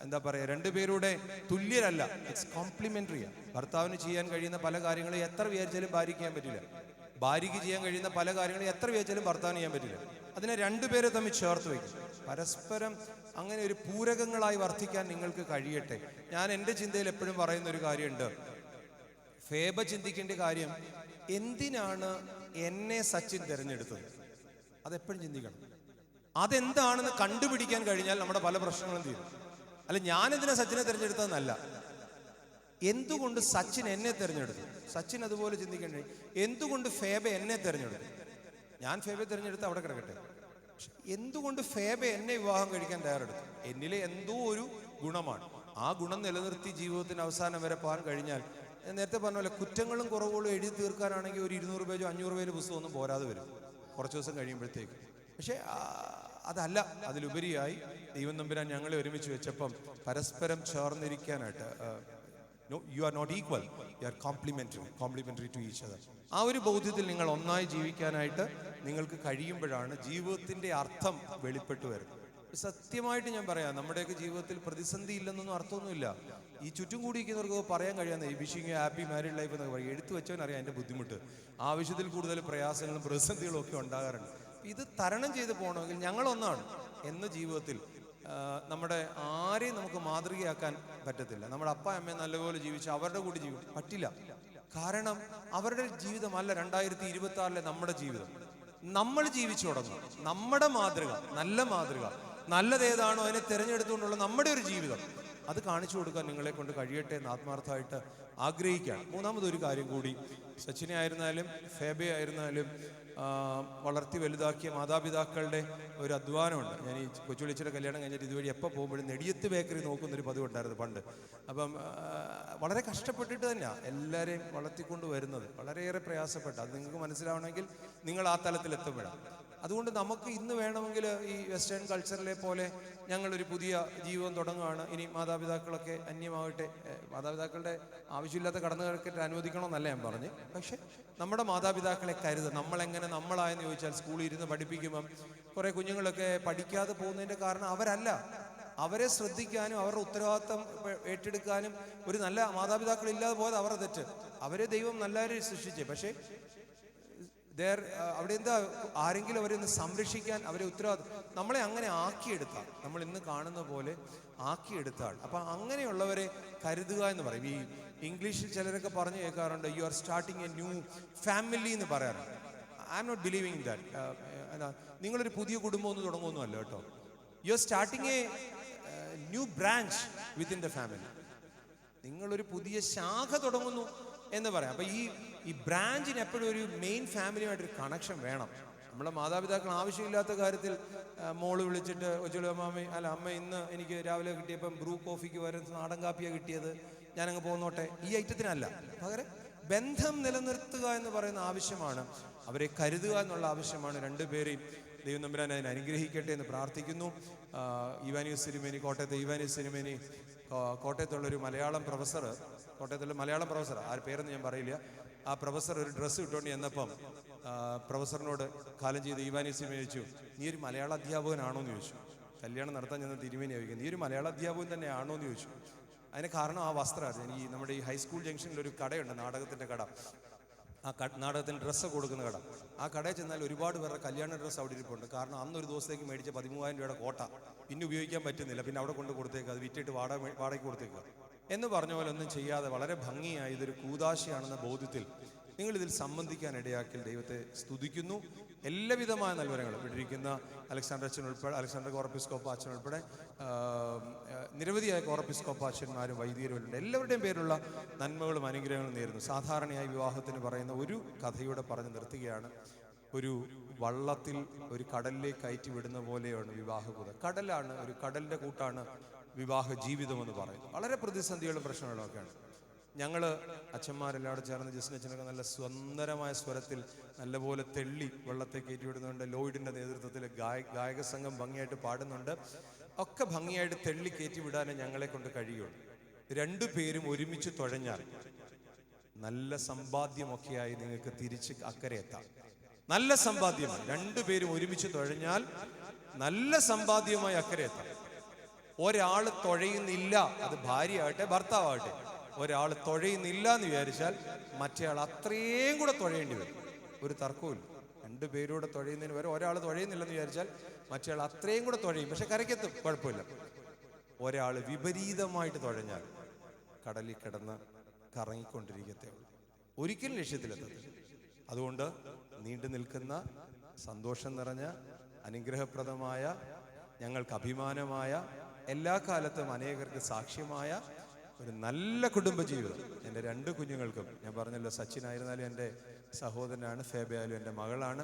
എന്താ പറയുക, 2 പേരുടെ തുല്യരല്ല, ഇറ്റ്സ് കോംപ്ലിമെന്ററിയാണ്. ഭർത്താവിന് ചെയ്യാൻ കഴിയുന്ന പല കാര്യങ്ങളും എത്ര വിചാരിച്ചാലും ഭാര്യയ്ക്ക് ചെയ്യാൻ പറ്റില്ല. ഭാര്യയ്ക്ക് ചെയ്യാൻ കഴിയുന്ന പല കാര്യങ്ങളും എത്ര വിചാരിച്ചാലും ഭർത്താവിന് ചെയ്യാൻ പറ്റില്ല. അതിനെ 2 പേരെ തമ്മിൽ ചേർത്ത് വയ്ക്കും. പരസ്പരം അങ്ങനെ ഒരു പൂരകങ്ങളായി വർദ്ധിക്കാൻ നിങ്ങൾക്ക് കഴിയട്ടെ. ഞാൻ എൻ്റെ ചിന്തയിൽ എപ്പോഴും പറയുന്ന ഒരു കാര്യമുണ്ട്. ഫേബ ചിന്തിക്കേണ്ട കാര്യം, എന്തിനാണ് എന്നെ സച്ചിൻ തിരഞ്ഞെടുത്തത്? അതെപ്പോഴും ചിന്തിക്കണം. അതെന്താണെന്ന് കണ്ടുപിടിക്കാൻ കഴിഞ്ഞാൽ നമ്മുടെ പല പ്രശ്നങ്ങളും തീരും. അല്ല, ഞാനെന്തിനാ സച്ചിനെ തിരഞ്ഞെടുത്തതെന്നല്ല, എന്തുകൊണ്ട് സച്ചിൻ എന്നെ തിരഞ്ഞെടുത്തു? സച്ചിൻ അതുപോലെ ചിന്തിക്കേണ്ടേ, എന്തുകൊണ്ട് ഫേബ എന്നെ തിരഞ്ഞെടുത്തു? ഞാൻ ഫേബയെ തിരഞ്ഞെടുത്ത് അവിടെ കിടക്കട്ടെ. എന്തുകൊണ്ട് ഫേബ എന്നെ വിവാഹം കഴിക്കാൻ തയ്യാറെടുത്തു? എന്നിലെ എന്തോ ഒരു ഗുണമാണ്. ആ ഗുണം നിലനിർത്തി ജീവിതത്തിന് അവസാനം വരെ പോകാൻ കഴിഞ്ഞാൽ, ഞാൻ നേരത്തെ പറഞ്ഞ പോലെ കുറ്റങ്ങളും കുറവുകളും എഴുതി തീർക്കാനാണെങ്കിൽ ഒരു 200 പേജോ 500 പേജ് പുസ്തകമൊന്നും പോരാതെ വരും കുറച്ച് ദിവസം കഴിയുമ്പോഴത്തേക്ക്. പക്ഷേ അതല്ല, അതിലുപരിയായി ദൈവം തമ്പുരാൻ ഞങ്ങളെ ഒരുമിച്ച് വെച്ചപ്പം പരസ്പരം ചേർന്നിരിക്കാനായിട്ട്, you are not equal, you are complementary to each other. ആ ഒരു ബോധ്യത്തിൽ നിങ്ങൾ ഒന്നായി ജീവിക്കാനായിട്ട് നിങ്ങൾക്ക് കഴിയുമ്പോഴാണ് ജീവിതത്തിൻ്റെ അർത്ഥം വെളിപ്പെട്ടു വരുന്നത്. സത്യമായിട്ട് ഞാൻ പറയാം, നമ്മുടെയൊക്കെ ജീവിതത്തിൽ പ്രതിസന്ധി ഇല്ലെന്നൊന്നും അർത്ഥമൊന്നുമില്ല. ഈ ചുറ്റും കൂടിയിരിക്കുന്നവർക്ക് പറയാൻ കഴിയാതെ ഈ വിഷിങ് ഹാപ്പി മാരീഡ് ലൈഫ് എന്നൊക്കെ പറയും. എടുത്തു വെച്ചവനറിയാം അതിൻ്റെ ബുദ്ധിമുട്ട്. ആവശ്യത്തിൽ കൂടുതൽ പ്രയാസങ്ങളും പ്രതിസന്ധികളും ഒക്കെ ഉണ്ടാകാറുണ്ട്. ഇത് തരണം ചെയ്ത് പോകണമെങ്കിൽ ഞങ്ങളൊന്നാണ് എന്ന് ജീവിതത്തിൽ നമ്മുടെ ആരെയും നമുക്ക് മാതൃകയാക്കാൻ പറ്റത്തില്ല. നമ്മുടെ അപ്പ അമ്മയെ നല്ലപോലെ ജീവിച്ച് അവരുടെ കൂടി ജീവിക്കും പറ്റില്ല. കാരണം അവരുടെ ജീവിതമല്ല 2026 നമ്മുടെ ജീവിതം. നമ്മൾ ജീവിച്ചു തുടങ്ങും. നമ്മുടെ മാതൃക, നല്ലതേതാണോ അതിനെ തിരഞ്ഞെടുത്തുകൊണ്ടുള്ള നമ്മുടെ ഒരു ജീവിതം, അത് കാണിച്ചു കൊടുക്കാൻ നിങ്ങളെ കൊണ്ട് കഴിയട്ടെ എന്ന് ആത്മാർത്ഥമായിട്ട് ആഗ്രഹിക്കുകയാണ്. മൂന്നാമതൊരു കാര്യം കൂടി, സച്ചിനെ ആയിരുന്നാലും ഫേബയെ ആയിരുന്നാലും വളർത്തി വലുതാക്കിയ മാതാപിതാക്കളുടെ ഒരു അധ്വാനമുണ്ട്. ഞാൻ ഈ കൊച്ചുവിളിച്ചിയുടെ കല്യാണം കഴിഞ്ഞിട്ട് ഇതുവഴി എപ്പോൾ പോകുമ്പോഴും നെടിയത്ത് ബേക്കറി നോക്കുന്നൊരു പതിവുണ്ടായിരുന്നു പണ്ട്. അപ്പം വളരെ കഷ്ടപ്പെട്ടിട്ട് തന്നെയാണ് എല്ലാവരെയും വളർത്തിക്കൊണ്ട് വരുന്നത്. വളരെയേറെ പ്രയാസപ്പെട്ട, അത് നിങ്ങൾക്ക് മനസ്സിലാവണമെങ്കിൽ നിങ്ങൾ ആ തലത്തിലെത്തുമ്പോഴാണ്. അതുകൊണ്ട് നമുക്ക് ഇന്ന് വേണമെങ്കിൽ ഈ വെസ്റ്റേൺ കൾച്ചറിലെ പോലെ ഞങ്ങളൊരു പുതിയ ജീവിതം തുടങ്ങുകയാണ്. ഇനി മാതാപിതാക്കളൊക്കെ അന്യമാകട്ടെ, മാതാപിതാക്കളുടെ ആവശ്യമില്ലാത്ത കടന്നുകയറ്റം അനുവദിക്കണമെന്നല്ല ഞാൻ പറഞ്ഞ്. പക്ഷെ നമ്മുടെ മാതാപിതാക്കളെ കരുതുക. നമ്മളായെന്ന് ചോദിച്ചാൽ സ്കൂളിൽ ഇരുന്ന് പഠിപ്പിക്കുമ്പം കുറേ കുഞ്ഞുങ്ങളൊക്കെ പഠിക്കാതെ പോകുന്നതിൻ്റെ കാരണം അവരല്ല. അവരെ ശ്രദ്ധിക്കാനും അവരുടെ ഉത്തരവാദിത്തം ഏറ്റെടുക്കാനും ഒരു നല്ല മാതാപിതാക്കളില്ലാതെ പോയത് അവരുടെ തെറ്റ്. അവരെ ദൈവം നല്ലവരെ സൃഷ്ടിച്ചേ. പക്ഷേ അവിടെ എന്താ, ആരെങ്കിലും അവരെ ഒന്ന് സംരക്ഷിക്കാൻ അവരെ ഉത്തരവാദിത്വം നമ്മളെ അങ്ങനെ ആക്കിയെടുത്താൽ, നമ്മൾ ഇന്ന് കാണുന്ന പോലെ ആക്കിയെടുത്താൽ, അപ്പം അങ്ങനെയുള്ളവരെ കരുതുക എന്ന് പറയും. ഈ ഇംഗ്ലീഷിൽ ചിലരൊക്കെ പറഞ്ഞു കേൾക്കാറുണ്ട്, you are starting a new family എന്ന് പറയാറുണ്ട്. I am not believing in that. നിങ്ങളൊരു പുതിയ കുടുംബം ഒന്നും തുടങ്ങുമൊന്നുമല്ല കേട്ടോ. You are starting a new branch within the family. നിങ്ങളൊരു പുതിയ ശാഖ തുടങ്ങുന്നു എന്ന് പറയാം. അപ്പം ഈ ബ്രാഞ്ചിന് എപ്പോഴും ഒരു മെയിൻ ഫാമിലിയുമായിട്ടൊരു കണക്ഷൻ വേണം. നമ്മുടെ മാതാപിതാക്കൾ ആവശ്യമില്ലാത്ത കാര്യത്തിൽ മോള് വിളിച്ചിട്ട് അമ്മ ഇന്ന് എനിക്ക് രാവിലെ കിട്ടിയപ്പം ബ്രൂ കോഫിക്ക് വരുന്ന നാടൻ കാപ്പിയാണ് കിട്ടിയത്, ഞാനങ്ങ് പോന്നോട്ടെ, ഈ ഐറ്റത്തിനല്ല. പകരം ബന്ധം നിലനിർത്തുക എന്ന് പറയുന്ന ആവശ്യമാണ്, അവരെ കരുതുക എന്നുള്ള ആവശ്യമാണ്. 2 പേരെയും ദൈവം തമ്പുരാൻ അതിനെ അനുഗ്രഹിക്കട്ടെ എന്ന് പ്രാർത്ഥിക്കുന്നു. ഇവാനിയോസ് തിരുമേനി, കോട്ടയത്തെ ഇവാനിയോസ് തിരുമേനി, കോട്ടയത്തുള്ളൊരു മലയാളം പ്രൊഫസർ, ആര് പേരെന്ന് ഞാൻ പറയില്ല, ആ പ്രൊഫസർ ഒരു ഡ്രസ്സ് ഇട്ടുകൊണ്ട് ചെന്നപ്പം പ്രൊഫസറിനോട് കാലം ചെയ്ത് ഇവാനിയോസ് തിരുമേനി ചോദിച്ചു, നീ ഒരു മലയാള അധ്യാപകനാണോ എന്ന് ചോദിച്ചു. കല്യാണം നടത്താൻ ചെന്ന തിരുമേനി ചോദിക്കും, നീ ഒരു മലയാള അധ്യാപകൻ തന്നെ ആണോ എന്ന് ചോദിച്ചു. അതിന് കാരണം ആ വസ്ത്രമായിരുന്നു. ഈ നമ്മുടെ ഈ ഹൈസ്കൂൾ ജംഗ്ഷനിൽ ഒരു കടയുണ്ട്, നാടകത്തിൻ്റെ കട. ആ നാടകത്തിന് ഡ്രസ്സ് കൊടുക്കുന്ന കട. ആ കടയിൽ ചെന്നാൽ ഒരുപാട് പേരുടെ കല്യാണ ഡ്രസ്സ് അവിടെ ഇരിപ്പുണ്ട്. കാരണം അന്നൊരു ദിവസത്തേക്ക് മേടിച്ച 13,000 രൂപയുടെ കോട്ട പിന്നെ ഉപയോഗിക്കാൻ പറ്റുന്നില്ല. പിന്നെ അവിടെ കൊണ്ട് കൊടുത്തേക്കുക, അത് വിറ്റിട്ട് വാടകയ്ക്ക് കൊടുത്തേക്കുക. എന്ന് പറഞ്ഞ പോലെ ഒന്നും ചെയ്യാതെ വളരെ ഭംഗിയായി ഇതൊരു കൂദാശയാണെന്ന ബോധ്യത്തിൽ നിങ്ങളിതിൽ സംബന്ധിക്കാൻ ഇടയാക്കിൽ ദൈവത്തെ സ്തുതിക്കുന്നു. എല്ലാവിധമായ നൽവരങ്ങളും ഇവിടിരിക്കുന്ന അലക്സാണ്ടർ അച്ഛൻ ഉൾപ്പെടെ, അലക്സാണ്ടർ കോറപ്പിസ്കോപ്പ അച്ഛൻ ഉൾപ്പെടെ നിരവധിയായ കോറപ്പിസ്കോപ്പ അച്ഛന്മാരും വൈദികരുമുണ്ട്. എല്ലാവരുടെയും പേരുള്ള നന്മകളും അനുഗ്രഹങ്ങളും നേരുന്നു. സാധാരണയായി വിവാഹത്തിന് പറയുന്ന ഒരു കഥയോടെ പറഞ്ഞ് നിർത്തുകയാണ്. ഒരു വള്ളത്തിൽ ഒരു കടലിലേക്ക് കയറ്റി വിടുന്ന പോലെയാണ് വിവാഹകൂത. കടലാണ്, ഒരു കടലിൻ്റെ കൂട്ടാണ് വിവാഹ ജീവിതം എന്ന് പറയുന്നത്. വളരെ പ്രതിസന്ധികളും പ്രശ്നങ്ങളും ഒക്കെയാണ്. ഞങ്ങൾ അച്ഛന്മാരെല്ലാവരും ചേർന്ന് ജസ്നച്ചനൊക്കെ നല്ല സുന്ദരമായ സ്വരത്തിൽ നല്ലപോലെ തെള്ളി വെള്ളത്തെ കയറ്റി വിടുന്നുണ്ട്. ലോയിഡിൻ്റെ നേതൃത്വത്തിൽ ഗായക സംഘം ഭംഗിയായിട്ട് പാടുന്നുണ്ട്. ഒക്കെ ഭംഗിയായിട്ട് തെള്ളി കയറ്റി വിടാനേ ഞങ്ങളെ കൊണ്ട് കഴിയുള്ളൂ. രണ്ടുപേരും ഒരുമിച്ച് തുഴഞ്ഞാൽ നല്ല സമ്പാദ്യമൊക്കെയായി നിങ്ങൾക്ക് തിരിച്ച് അക്കരെ എത്താം. നല്ല സമ്പാദ്യമായി രണ്ടുപേരും ഒരുമിച്ച് തുഴഞ്ഞാൽ നല്ല സമ്പാദ്യമായി അക്കരെ എത്താം. ഒരാൾ തുഴയുന്നില്ല, അത് ഭാര്യയാകട്ടെ ഭർത്താവാകട്ടെ, ഒരാൾ തുഴയുന്നില്ല എന്ന് വിചാരിച്ചാൽ മറ്റേയാൾ അത്രയും കൂടെ തുഴയേണ്ടി വരും. ഒരു തർക്കവുമില്ല. രണ്ടുപേരൂടെ തുഴയുന്നതിന് വരെ ഒരാൾ തുഴയുന്നില്ലെന്ന് വിചാരിച്ചാൽ മറ്റേയാൾ അത്രയും കൂടെ തുഴയും. പക്ഷെ കരയ്ക്കെത്തും, കുഴപ്പമില്ല. ഒരാൾ വിപരീതമായിട്ട് തുഴഞ്ഞാൽ കടലിൽ കിടന്ന് കറങ്ങിക്കൊണ്ടിരിക്കത്തേ ഉള്ളൂ, ഒരിക്കലും ലക്ഷ്യത്തിലെത്തത്തില്ല. അതുകൊണ്ട് നീണ്ടു നിൽക്കുന്ന സന്തോഷം നിറഞ്ഞ അനുഗ്രഹപ്രദമായ ഞങ്ങൾക്ക് അഭിമാനമായ എല്ലാ കാലത്തും അനേകർക്ക് സാക്ഷ്യമായ ഒരു നല്ല കുടുംബജീവിതം എൻ്റെ രണ്ട് കുഞ്ഞുങ്ങൾക്കും, ഞാൻ പറഞ്ഞല്ലോ സച്ചിനായിരുന്നാലും എൻ്റെ സഹോദരനാണ്, ഫേബയാലും എൻ്റെ മകളാണ്,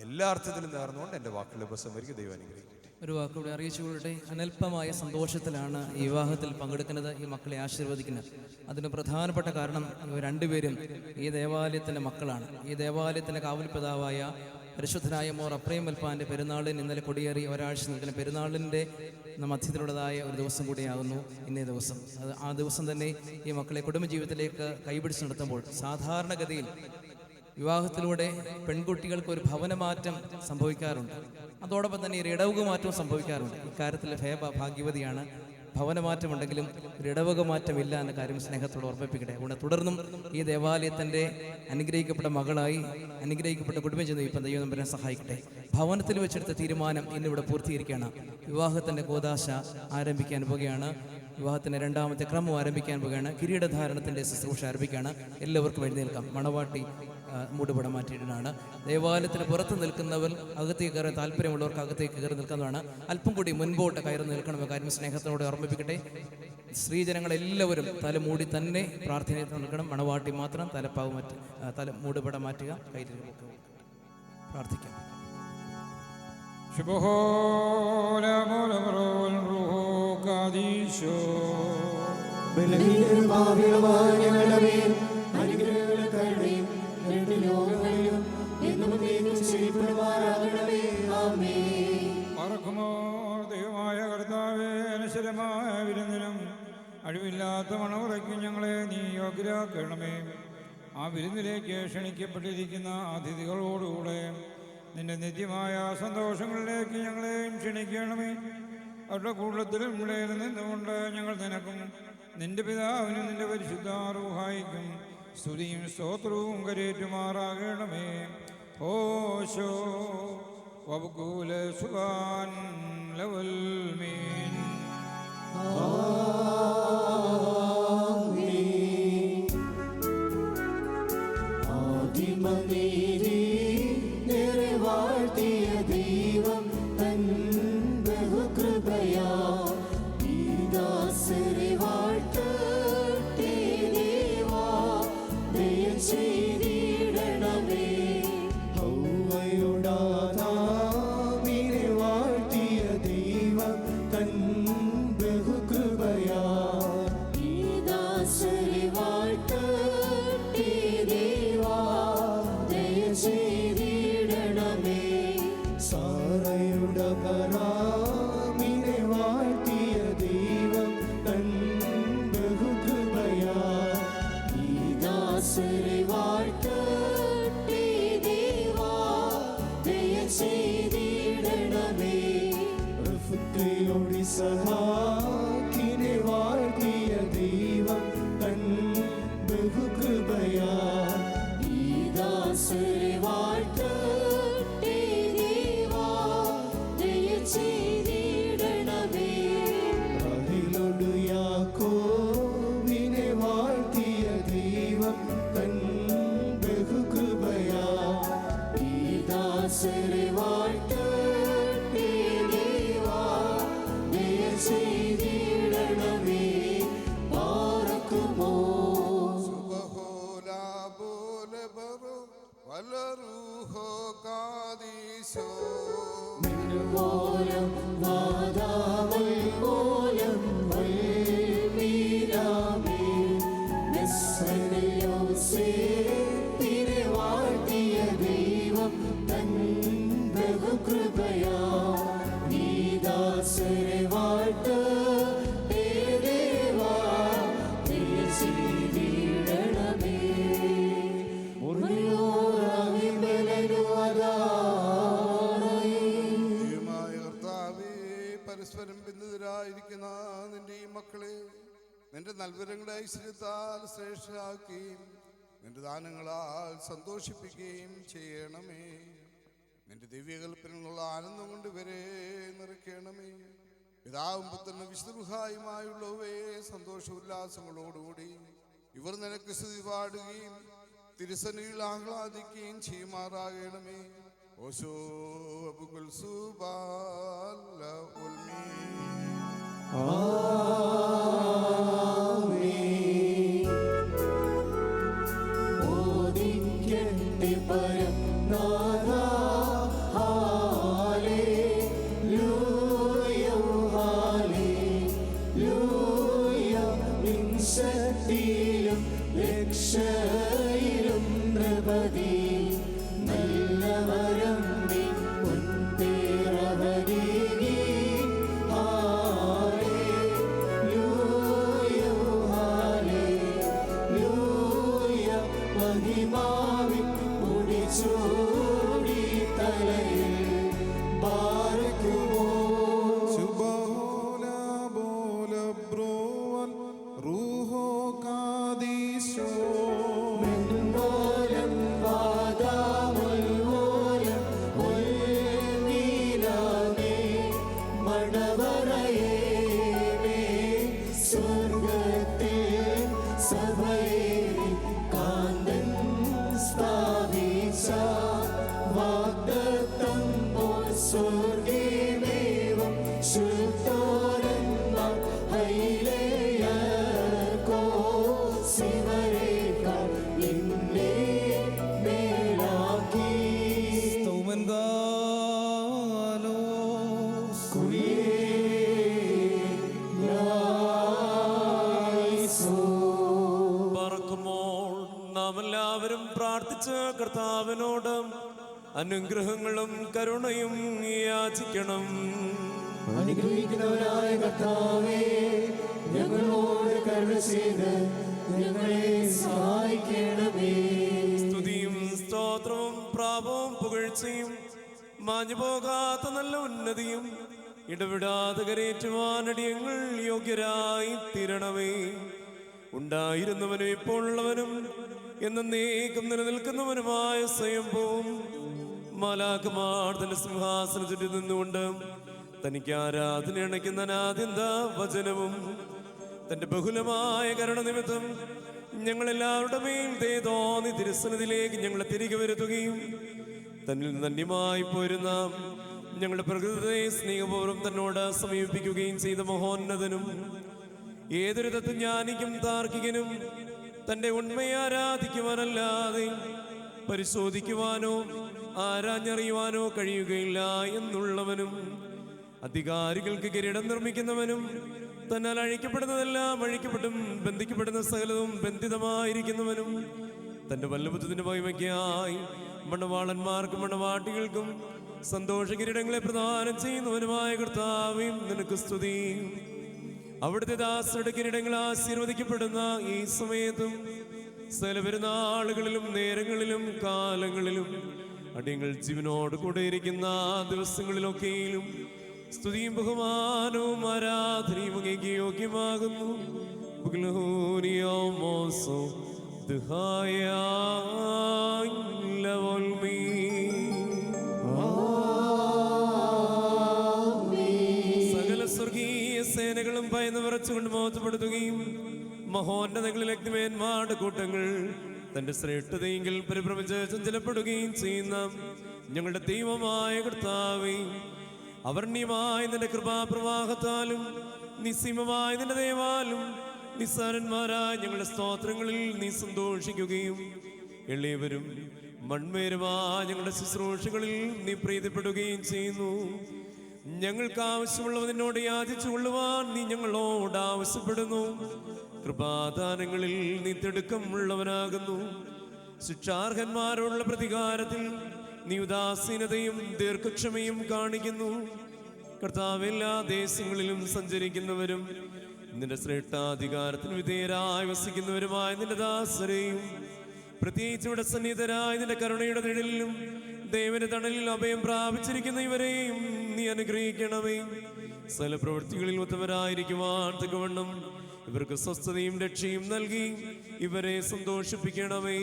എല്ലാ അർത്ഥത്തിലും നേർന്നുകൊണ്ട് എൻ്റെ വാക്കുകൾ ഉപസംഹരിക്കും. ദൈവം അനുഗ്രഹിക്കട്ടെ. ഒരു വാക്കുകൂടെ അറിയിച്ചുകൊള്ളട്ടെ. അനൽപമായ സന്തോഷത്തിലാണ് ഈ വിവാഹത്തിൽ പങ്കെടുക്കുന്നത്, ഈ മക്കളെ ആശീർവദിക്കുന്നത്. അതിന് പ്രധാനപ്പെട്ട കാരണം ഇവർ രണ്ടുപേരും ഈ ദേവാലയത്തിൻ്റെ മക്കളാണ്. ഈ ദേവാലയത്തിൻ്റെ കാവൽപിതാവായ പരിശുദ്ധനായ മോർ അപ്രേം വൽപ്പാൻ്റെ പെരുന്നാളിന് ഇന്നലെ കൊടിയേറി ഒരാഴ്ച നിൽക്കുന്ന പെരുന്നാളിൻ്റെ മധ്യത്തിലുള്ളതായ ഒരു ദിവസം കൂടിയാകുന്നു ഇന്നേ ദിവസം. ആ ദിവസം തന്നെ ഈ മക്കളെ കുടുംബജീവിതത്തിലേക്ക് കൈപിടിച്ച് നടത്തുമ്പോൾ സാധാരണഗതിയിൽ വിവാഹത്തിലൂടെ പെൺകുട്ടികൾക്ക് ഒരു ഭവനമാറ്റം സംഭവിക്കാറുണ്ട്. അതോടൊപ്പം തന്നെ ഒരു ഇടവക മാറ്റവും സംഭവിക്കാറുണ്ട്. ഇക്കാര്യത്തിൽ ഫേബ ഭാഗ്യവതിയാണ്. ഭവനമാറ്റമുണ്ടെങ്കിലും ഒരു ഇടവക മാറ്റമില്ല എന്ന കാര്യം സ്നേഹത്തോട് ഓർമ്മിപ്പിക്കട്ടെ. അതുകൊണ്ട് തുടർന്നും ഈ ദേവാലയത്തിൻ്റെ അനുഗ്രഹിക്കപ്പെട്ട മകളായി അനുഗ്രഹിക്കപ്പെട്ട കുടുംബജീവിതം ഇപ്പം ദൈവം നമ്പരെ സഹായിക്കട്ടെ. ഭവനത്തിൽ വെച്ചെടുത്ത തീരുമാനം ഇന്നിവിടെ പൂർത്തീകരിക്കുകയാണ്. വിവാഹത്തിൻ്റെ കൂദാശ ആരംഭിക്കാൻ പോവുകയാണ്. വിവാഹത്തിൻ്റെ രണ്ടാമത്തെ ക്രമം ആരംഭിക്കാൻ പോവുകയാണ്. കിരീടധാരണത്തിൻ്റെ ശുശ്രൂഷ ആരംഭിക്കുകയാണ്. എല്ലാവർക്കും എഴുന്നേൽക്കാം. മണവാട്ടി മൂടുപടം മാറ്റിയിട്ടാണ്. ദേവാലയത്തിന് പുറത്ത് നിൽക്കുന്നവർ അകത്തേക്ക് കയറാൻ താല്പര്യമുള്ളവർക്ക് അകത്തേക്ക് കയറി നിൽക്കുന്നതാണ്. അല്പം കൂടി മുൻപോട്ട് കയറി നിൽക്കണമെന്ന കാര്യം സ്നേഹത്തോടെ ഓർമ്മിപ്പിക്കട്ടെ. സ്ത്രീജനങ്ങളെല്ലാവരും തല മൂടി തന്നെ പ്രാർത്ഥനയിൽ നിൽക്കണം. മണവാട്ടി മാത്രം തലപ്പാവ് തല മൂടുപടം മാറ്റുക. കയ്യിൽ പ്രാർത്ഥിക്കാം. ദൈവമായ കർത്താവേ, അനശ്വരമായ വിരുന്നിലും അഴിവില്ലാത്ത മണമുറയ്ക്കും ഞങ്ങളെ നീ യോഗ്യരാക്കണമേ. ആ വിരുന്നിലേക്ക് ക്ഷണിക്കപ്പെട്ടിരിക്കുന്ന അതിഥികളോടുകൂടെ നിന്റെ നിത്യമായ സന്തോഷങ്ങളിലേക്ക് ഞങ്ങളെയും ക്ഷണിക്കണമേ. അവരുടെ കൂട്ടത്തിലും ഇടയിൽ നിന്നുകൊണ്ട് ഞങ്ങൾ നിനക്കും നിന്റെ പിതാവിനും നിന്റെ പരിശുദ്ധ റൂഹായിക്കും സ്തുതിയും സ്തോത്രവും കരേറ്റുമാറാകണമേ. ഓശോ വബുകൂല സുബാൻ ലവൽ മീൻ. ദൈവം തൻ ബഹുകൃപയാ ഈ ദാസരെ വാഴ്ത്തട്ടെ. ദേവാ ദയ ചെയ്തിടണമേ. ഹൗവയുടാതാവിനെ വാഴ്ത്തിയ ദൈവം തൻ ബഹുകൃപയാ ഈ ദാസരെ വാഴ്ത്തട്ടെ. ദേവാ ദയ ചെയ്തിടണമേ. സാറയുടെ പരാമിനെ വാഴ്ത്തിയ ദൈവം തൻ ബഹുകൃപയാ ഈ ദാസരെ വാഴ്ത്തട്ടെ. ദേവാ ദയ ചെയ്തിടണമേ. റഫ്കയോടി സഹാക്കിനെ വാഴ്ത്തിയ ദൈവം തൻ ബഹുകൃപയാ ഈ ദാസരെ വാഴ്ത്തട്ടെ. ദേവാ ദയ ചെയ്തിടണമേ. റഹിലൊടു യാക്കോബ് ദാസരെ വാഴ്ത്ത് ദേവാ ദയ ചെയ്തിടണമേ പരസ്പരം ബന്ധിതരായിരിക്കുന്ന നിന്റെ ഈ മക്കളെ നിന്റെ നൽവരങ്ങളുടെ ഐശ്വര്യത്താൽ ശ്രേഷ്ഠരാക്കുകയും നിന്റെ ദാനങ്ങളാൽ സന്തോഷിപ്പിക്കുകയും ചെയ്യണമേ. നിന്റെ ദിവ്യകൽപ്പനയുള്ള ആനന്ദം കൊണ്ട് ഇവരെ നിറയ്ക്കണമേ. പിതാവും പുത്രനും വിശുദ്ധമുഖായുമായുള്ളവയെ സന്തോഷ ഉല്ലാസങ്ങളോടുകൂടി ഇവർ നിനക്ക് സ്തുതി പാടുകയും തിരുസന്നിധിയിൽ ആഹ്ലാദിക്കുകയും ചെയ്യുമാറാകണമേ. ഓശോ അബുകുൽ സുബാല ഉൽമീ. ഓദിക്കട്ടെ പരംനാഥ hallelujah hallelujah. നിൻ ശക്തിയിലും രക്ഷയിലും നൃപതി നല്ലവരം നിൻ മുൻപേറവരീകി. Hallelujah hallelujah. മഹിമാവിൻ മുടിചൂടി തലയിൽ ബാരക്കുമോ. മെൻമോലം വാദാമുൽമോലം ഉൽനീലാമേ മണവറയേമേ സ്വർഗത്തിൽ സഭയിൽ കാന്തൻ സ്ഥാപിച്ച വാഗ്ദത്തം പോൽ സ്വർഗീമേവം ശുദ്ധോരന്മാർ ഹൈലേയർക്കോ ശിവരേക്കാൾ നിന്നെ മേലാക്കി. പറക്കുമ്പോൾ നാം എല്ലാവരും പ്രാർത്ഥിച്ച കർത്താവിനോട് അനുഗ്രഹങ്ങളും കരുണയും യാചിക്കണം. അനുഗ്രഹിക്കുന്നവരായ കർത്താവേ, ഞങ്ങളോട് കരുണ ചെയ്ത് ഞങ്ങളെ സഹായിക്കണമേ. സ്തുതിയും സ്തോത്രവും പ്രാപവും പുകഴ്ചയും മാഞ്ഞുപോകാത്ത നല്ല ഉന്നതിയും ഇടവിടാതെ കരേറ്റുവാനടിയങ്ങൾ യോഗ്യരായി തീരണമേ. ഉണ്ടായിരുന്നവനും ഇപ്പോൾ ഉള്ളവനും എന്നേക്കും നിലനിൽക്കുന്നവനുമായ സ്വയംഭൂവും മാലാഖമാർ തന്റെ സിംഹാസന ചുറ്റി നിന്നുകൊണ്ട് തനിക്ക് ആരാധന അണയ്ക്കുന്ന അനാദ്യന്ത വചനവും തന്റെ ബഹുലമായ കരുണ നിമിത്തം ഞങ്ങളെല്ലാവരുടെ മേൽ ദയ തോന്നി തിരുസന്നിധിയിലേക്ക് ഞങ്ങളെ തിരികെ വരുത്തുകയും തന്നിൽ ധന്യമായി പോരുന്ന ഞങ്ങളുടെ പ്രകൃതിയെ സ്നേഹപൂർവ്വം തന്നോട് സമീപിക്കുകയും ചെയ്ത മഹോന്നതനും ഏതൊരു തത്വജ്ഞാനിക്കും താർക്കികനും തന്റെ ഉണ്മയെ ആരാധിക്കുവാനല്ലാതെ പരിശോധിക്കുവാനോ ആരാഞ്ഞറിയുവാനോ കഴിയുകയില്ല എന്നുള്ളവനും അധികാരികൾക്ക് കിരീടം നിർമ്മിക്കുന്നവനും തന്നാൽ അഴിക്കപ്പെടുന്നതെല്ലാം അഴിക്കപ്പെട്ടും ബന്ധിക്കപ്പെടുന്ന സകലതും ബന്ധിതമായിരിക്കുന്നവനും തന്റെ വല്ലഭത്വത്തിന്റെ മഹിമയ്ക്കായി മണവാളന്മാർക്കും മണവാട്ടികൾക്കും സന്തോഷ കിരീടങ്ങളെ പ്രദാനം ചെയ്യുന്നവനുമായ കർത്താവേ, നിനക്ക് സ്തുതി. അവിടുത്തെ ദാസരുടെ കിരീടങ്ങൾ ആശീർവദിക്കപ്പെടുന്ന ഈ സമയത്തും സകല പെരുന്നാളുകളിലും നേരങ്ങളിലും കാലങ്ങളിലും അടിയങ്ങൾ ജീവനോട് കൂടെ ഇരിക്കുന്ന ദിവസങ്ങളിലൊക്കെയും സ്തുതിയും ബഹുമാനവും ആരാധനയും അങ്ങേക്ക് യോഗ്യമാകുന്നു. സകല സ്വർഗീയ സേനകളും ഭയന്ന് വിറച്ചുകൊണ്ട് മോചപ്പെടുത്തുകയും മഹോന്നതങ്ങളിൽ അഗ്നിമേന്മാരുടെ കൂട്ടങ്ങൾ തന്റെ ശ്രേഷ്ഠതയെങ്കിൽ പരിഭ്രമിച്ച് ചഞ്ചലപ്പെടുകയും ചെയ്യുന്ന ഞങ്ങളുടെ ദൈവമായ കർത്താവേ, അവർണ്യമായ നിന്റെ കൃപാപ്രവാഹത്താലും നിസ്സീമമായ നിന്റെ ദയവാലും നിസ്സാരന്മാരായ ഞങ്ങളുടെ സ്തോത്രങ്ങളിൽ നീ സന്തോഷിക്കുകയും എളിയവരും മൺമേരുമായ ഞങ്ങളുടെ ശുശ്രൂഷകളിൽ നീ പ്രീതിപ്പെടുകയും ചെയ്യുന്നു. ഞങ്ങൾക്ക് ആവശ്യമുള്ളവ നിന്നോട് യാചിച്ചു കൊള്ളുവാൻ നീ ഞങ്ങളോട് ആവശ്യപ്പെടുന്നു. കൃപാദാനങ്ങളിൽ നീ തിടുക്കമുള്ളവനാകുന്നു. ശിക്ഷാർഹന്മാരോടുള്ള പ്രതികാരത്തിൽ നീ ഉദാസീനതയും ദീർഘക്ഷമയും കാണിക്കുന്നു. കർത്താവ് എല്ലാ ദേശങ്ങളിലും സഞ്ചരിക്കുന്നവരും നിന്റെ ശ്രേഷ്ഠാധികാരത്തിന് വിധേയരായി വസിക്കുന്നവരുമായ നിന്റെ ദാസരെയും പ്രത്യേകിച്ച് ഇവിടെ സന്നിഹിതരായ നിന്റെ കരുണയുടെ നിഴലിലും ദൈവന്റെ തണലിൽ അഭയം പ്രാപിച്ചിരിക്കുന്ന ഇവരെയും നീ അനുഗ്രഹിക്കണമേ. സകല പ്രവൃത്തികളിൽ ഉത്തമരായിരിക്കുവാൻ തക്കവണ്ണം ഇവർക്ക് സ്വസ്ഥതയും രക്ഷയും നൽകി ഇവരെ സന്തോഷിപ്പിക്കണമേ.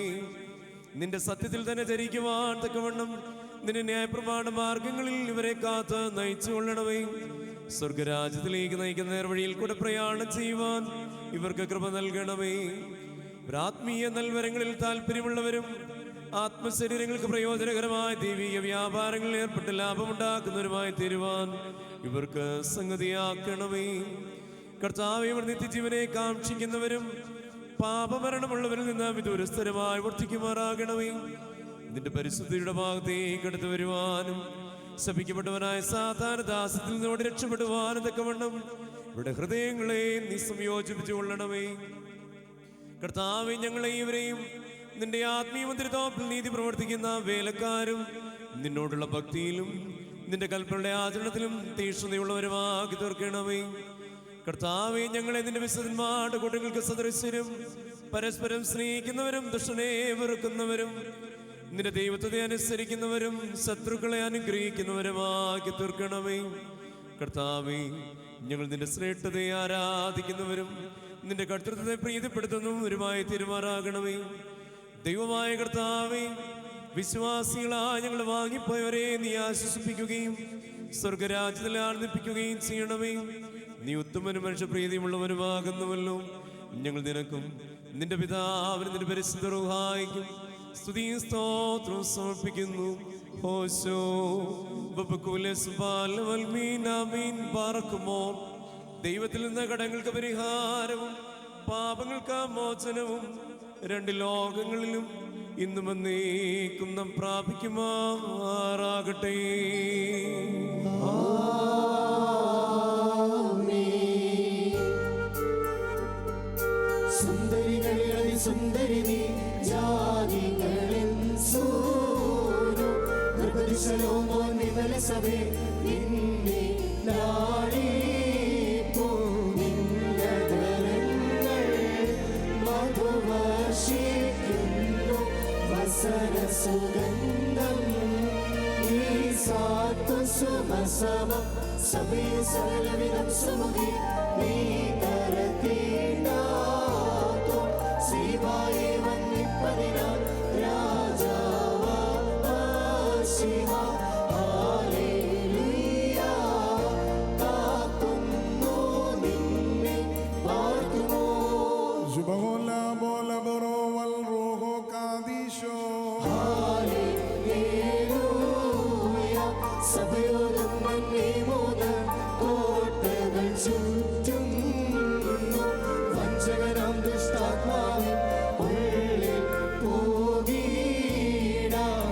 നിന്റെ സത്യത്തിൽ തന്നെ ധരിക്കുവാൻ തക്കവണ്ണം നിന്റെ ന്യായപ്രമാണ മാർഗങ്ങളിൽ ഇവരെ കാത്ത് നയിച്ചു കൊള്ളണമേ. സ്വർഗരാജ്യത്തിലേക്ക് നയിക്കുന്ന നേർവഴിയിൽ കൂടെ പ്രയാണം ചെയ്യുവാൻ ഇവർക്ക് കൃപ നൽകണമേ. ആത്മീയ നൽവരങ്ങളിൽ താല്പര്യമുള്ളവരും ആത്മശരീരങ്ങൾക്ക് പ്രയോജനകരമായ ദൈവിക വ്യാപാരങ്ങളിൽ ഏർപ്പെട്ട് ലാഭമുണ്ടാക്കുന്നവരുമായി തീരുവാൻ ഇവർക്ക് സംഗതിയാക്കണമേ. കർത്താവേ, ഇവർ നിത്യജീവനെ കാക്ഷിക്കുന്നവരും പാപമരണമുള്ളവരിൽ നിന്ന് വിദൂരസ്ഥരമായി വർദ്ധിക്കുമാറാകണമേ. നിന്റെ പരിശുദ്ധിയുടെ ഭാഗത്തേക്ക് അടുത്തു വരുവാനും ശപിക്കപ്പെട്ടവനായ സാധാരണ ദാസത്തിൽ നിന്നോട് രക്ഷപ്പെടുവാനും തക്കവണ്ണം ഇവിടെ ഹൃദയങ്ങളെ നീ സംയോജിപ്പിച്ചു കൊള്ളണമേ. കർത്താവേ, ഞങ്ങളെ ഇവരെയും നിന്റെ ആത്മീയ മന്ദിരത്തോപ്പിൽ നീതി പ്രവർത്തിക്കുന്ന വേലക്കാരും നിന്നോടുള്ള ഭക്തിയിലും നിന്റെ കൽപ്പനയുടെ ആചരണത്തിലും തീക്ഷ്ണതയുള്ളവരുമാക്കി തീർക്കണമേ. കർത്താവേ, ഞങ്ങളെ നിന്റെ വിശുദ്ധന്മാരുടെ കൂട്ടങ്ങൾക്ക് സദൃശ്യരും പരസ്പരം സ്നേഹിക്കുന്നവരും ദുഷ്ടനെ വെറുക്കുന്നവരും നിന്റെ ദൈവത്വത്തെ അനുസരിക്കുന്നവരും ശത്രുക്കളെ അനുഗ്രഹിക്കുന്നവരുമാക്കി തീർക്കണമേ. കർത്താവേ, ഞങ്ങൾ നിന്റെ ശ്രേഷ്ഠതയെ ആരാധിക്കുന്നവരും നിന്റെ കർത്തൃത്വത്തെ പ്രീതിപ്പെടുത്തുന്നവരുമായി തീരുമാറാകണമേ. ദൈവമായ കർത്താവേ, വിശ്വാസികളായി ഞങ്ങൾ വാങ്ങിപ്പോയവരെ നീ ആശ്വസിപ്പിക്കുകയും സ്വർഗരാജ്യത്തിൽ ആനന്ദിപ്പിക്കുകയും ചെയ്യണമേ. നീ ഉത്തമനും മനുഷ്യപ്രീതിയുമുള്ളവനുമാകുന്നുവല്ലോ. ഞങ്ങൾ നിനക്കും നിന്റെ പിതാവിനും നിന്റെ പരിശുദ്ധ റൂഹായിക്കും സ്തുതിയും സ്തോത്രവും സമർപ്പിക്കുന്നു. ഹോശോ ദൈവത്തിൽ നിന്ന് കടങ്ങൾക്ക് പരിഹാരവും പാപങ്ങൾക്ക് മോചനവും രണ്ട് ലോകങ്ങളിലും ഇന്നും എന്നേക്കും നാം പ്രാപിക്കുമാറാകട്ടെ. സുന്ദരികളിൽ അതിസുന്ദരി നീ, ജാതികളിൽ സൂര്യ നിർബലിശലോമോ നിമല സഭേ നിന്നെ നാടിപ്പോ നിന്നതരങ്ങൾ മധുവർഷിക്കുന്നു വസന സുഗന്ധം ഈ സാത്വസുമസമം സഭേ സകലവിധം സുമുഖി നീ തരത്തീണ്ടാത്തോ ശ്രീവായെ വന്നിപ്പതിനാൽ രാജാവാശിഹ ഹല്ലേലൂയ കാക്കുന്നു നിന്നെ പാർക്കുമോ. ശുഭഹോല ബോല ബറോ വൽ റൂഹോ കാദീശോ ഹല്ലേലൂയ സഭയോടും നന്ദി മോദ കോട്ടകൾ ചുറ്റുന്നു വഞ്ചകനാം ദുഷ്ടാത്മാവിൻ ഉള്ളിൽ പോകീടാം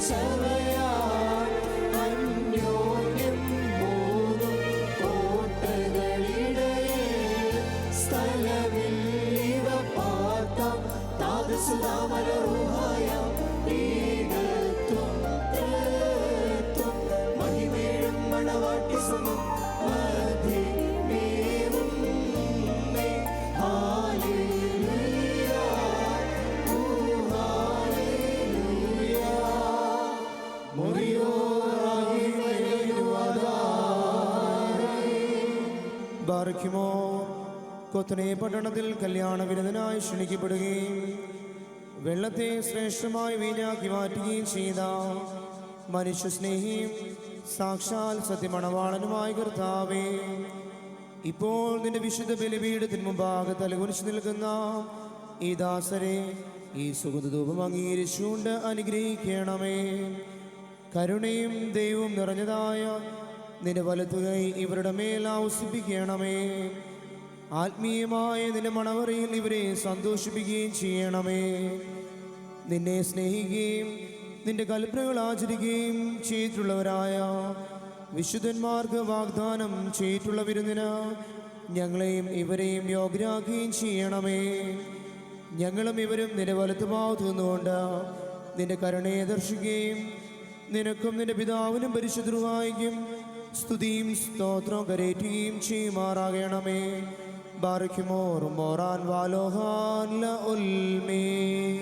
ചവയാൽ അന്യോന്യം മൂന്നും കോട്ടകളിടയിൽ സ്ഥലമില്ലിവ പാർത്താം താതസുതാമലറുഹായ ഏകത്വം ത്രിത്വം മഹിമേഴും മണവാട്ടി സമം മധ്യമേവും മേ. ഹല്ലേലൂയ ഓ ഹല്ലേലൂയ മുറിയോറായി ബാർക്കിമോ കൊത്തനെ പട്ടണത്തിൽ കല്യാണ വിരുദ്ധനായി ക്ഷണിക്കപ്പെടുകയും വെള്ളത്തെ ശ്രേഷ്ഠമായി വീഞ്ഞാക്കി മാറ്റുകയും ചെയ്ത മനുഷ്യസ്നേഹിയും സാക്ഷാൽ സത്യമണവാളനുമായ കർത്താവേ, ഇപ്പോൾ നിന്റെ വിശുദ്ധ ബലിപീഠത്തിന് മുമ്പാകെ തലകുനിച്ച് നിൽക്കുന്ന ഈ ദാസരെ ഈ സുഗന്ധധൂപം അംഗീകരിച്ചുകൊണ്ട് അനുഗ്രഹിക്കണമേ. കരുണയും ദൈവവും നിറഞ്ഞതായ നിന്റെ വലത്തുകൈ ഇവരുടെ മേൽ ആവസിപ്പിക്കണമേ. ആത്മീയമായ നിന്റെ മണവറയിൽ ഇവരെ സന്തോഷിപ്പിക്കുകയും ചെയ്യണമേ. നിന്നെ സ്നേഹിക്കുകയും നിന്റെ കൽപ്പനകൾ ആചരിക്കുകയും ചെയ്തിട്ടുള്ളവരായ വിശുദ്ധന്മാർക്ക് വാഗ്ദാനം ചെയ്തിട്ടുള്ള വിരുന്നിന് ഞങ്ങളെയും ഇവരെയും യോഗ്യരാക്കുകയും ചെയ്യണമേ. ഞങ്ങളും ഇവരും നിന്റെ വലത്തുഭാഗത്ത് നിന്നുകൊണ്ട് നിന്റെ കരുണയെ ദർശിക്കുകയും നിനക്കും നിന്റെ പിതാവിനും പരിശുദ്ധരുമായിരിക്കും സ്തുതിയും സ്തോത്രം കരേറ്റിയും ചെയ്യുമാറാകണമേ. ബാറയ്ക്കുമോർ മോറാൻ വാലോഹാൻ ല ഉൽമീൻ.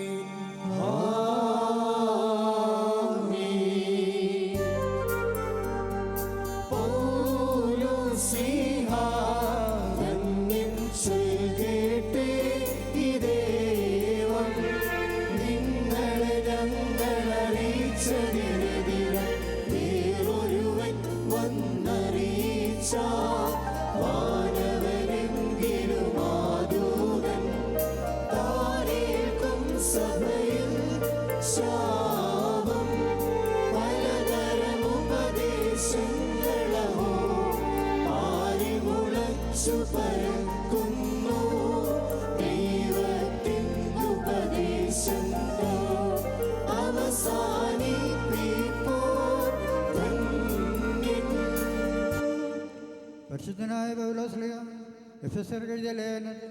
പരിശുദ്ധനായ പൗലോസ്ലീഹ എഫെസ്യർക്ക് എഴുതിയ ലേഖനത്തിൽ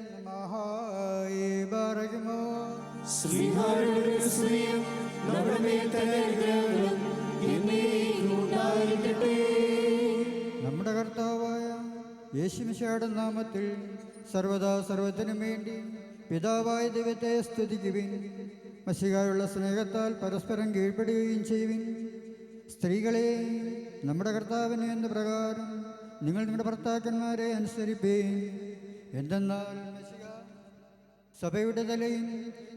നമ്മുടെ കർത്താവായ യേശുമിശിഹായുടെ നാമത്തിൽ സർവദാ സർവത്തിനും വേണ്ടി പിതാവായ ദൈവത്തെ സ്തുതിക്കുവിൻ. മശിഹായുള്ള സ്നേഹത്താൽ പരസ്പരം കീഴ്പ്പെടുകയും ചെയ്യുവിൻ. സ്ത്രീകളെ നമ്മുടെ കർത്താവിന് എന്ന പ്രകാരം നിങ്ങൾ നിങ്ങളുടെ ഭർത്താക്കന്മാരെ അനുസരിപ്പീൻ. എന്തെന്നാൽ സഭയുടെ തലയും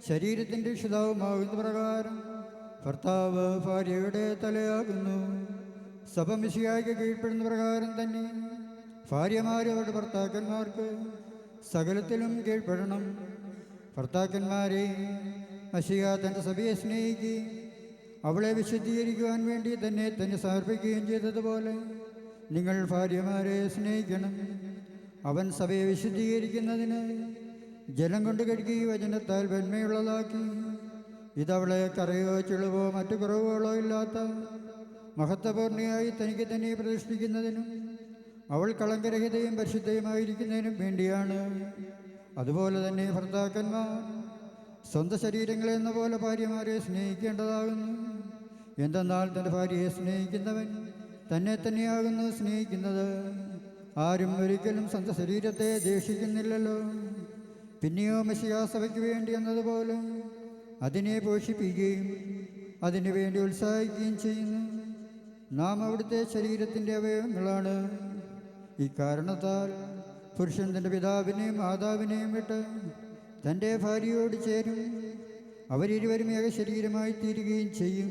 ശരീരത്തിൻ്റെ രക്ഷിതാവുമാകുന്ന പ്രകാരം ഭർത്താവ് ഭാര്യയുടെ തലയാകുന്നു. സഭ മിശിഹായ്ക്ക് കീഴ്പ്പെടുന്ന പ്രകാരം തന്നെ ഭാര്യമാർ അവരുടെ ഭർത്താക്കന്മാർക്ക് സകലത്തിലും കീഴ്പ്പെടണം. ഭർത്താക്കന്മാരെ മിശിഹ തൻ്റെ സഭയെ സ്നേഹിക്കുകയും അവളെ വിശുദ്ധീകരിക്കുവാൻ വേണ്ടി തന്നെ സമർപ്പിക്കുകയും ചെയ്തതുപോലെ നിങ്ങൾ ഭാര്യമാരെ സ്നേഹിക്കണം. അവൻ സഭയെ വിശുദ്ധീകരിക്കുന്നതിന് ജലം കൊണ്ട് കഴുകി വചനത്താൽ വെണ്മയുള്ളതാക്കി ഇതവളെ കറയോ ചെളിവോ മറ്റു കുറവുകളോ ഇല്ലാത്ത മഹത്വപൂർണ്ണയായി തനിക്ക് തന്നെ പ്രതിഷ്ഠിക്കുന്നതിനും അവൾ കളങ്കരഹിതയും പരിശുദ്ധയുമായിരിക്കുന്നതിനും വേണ്ടിയാണ്. അതുപോലെ തന്നെ ഭർത്താക്കന്മാർ സ്വന്തം ശരീരങ്ങളെന്ന പോലെ ഭാര്യമാരെ സ്നേഹിക്കേണ്ടതാകുന്നു. എന്തെന്നാൽ തൻ്റെ ഭാര്യയെ സ്നേഹിക്കുന്നവൻ തന്നെ തന്നെയാകുന്നു സ്നേഹിക്കുന്നത്. ആരും ഒരിക്കലും സ്വന്തം ശരീരത്തെ ദ്വേഷിക്കുന്നില്ലല്ലോ. പിന്നെയോ മിശിഹാ സഭയ്ക്ക് വേണ്ടി എന്നതുപോലെ അതിനെ പോഷിപ്പിക്കുകയും അതിനു വേണ്ടി ഉത്സാഹിക്കുകയും ചെയ്യുന്നു. നാം അവിടുത്തെ ശരീരത്തിൻ്റെ അവയവങ്ങളാണ്. ഇക്കാരണത്താൽ പുരുഷൻ തൻ്റെ പിതാവിനെയും മാതാവിനെയും വിട്ട് തൻ്റെ ഭാര്യയോട് ചേരും. അവരിരുവരും ഏക ശരീരമായി തീരുകയും ചെയ്യും.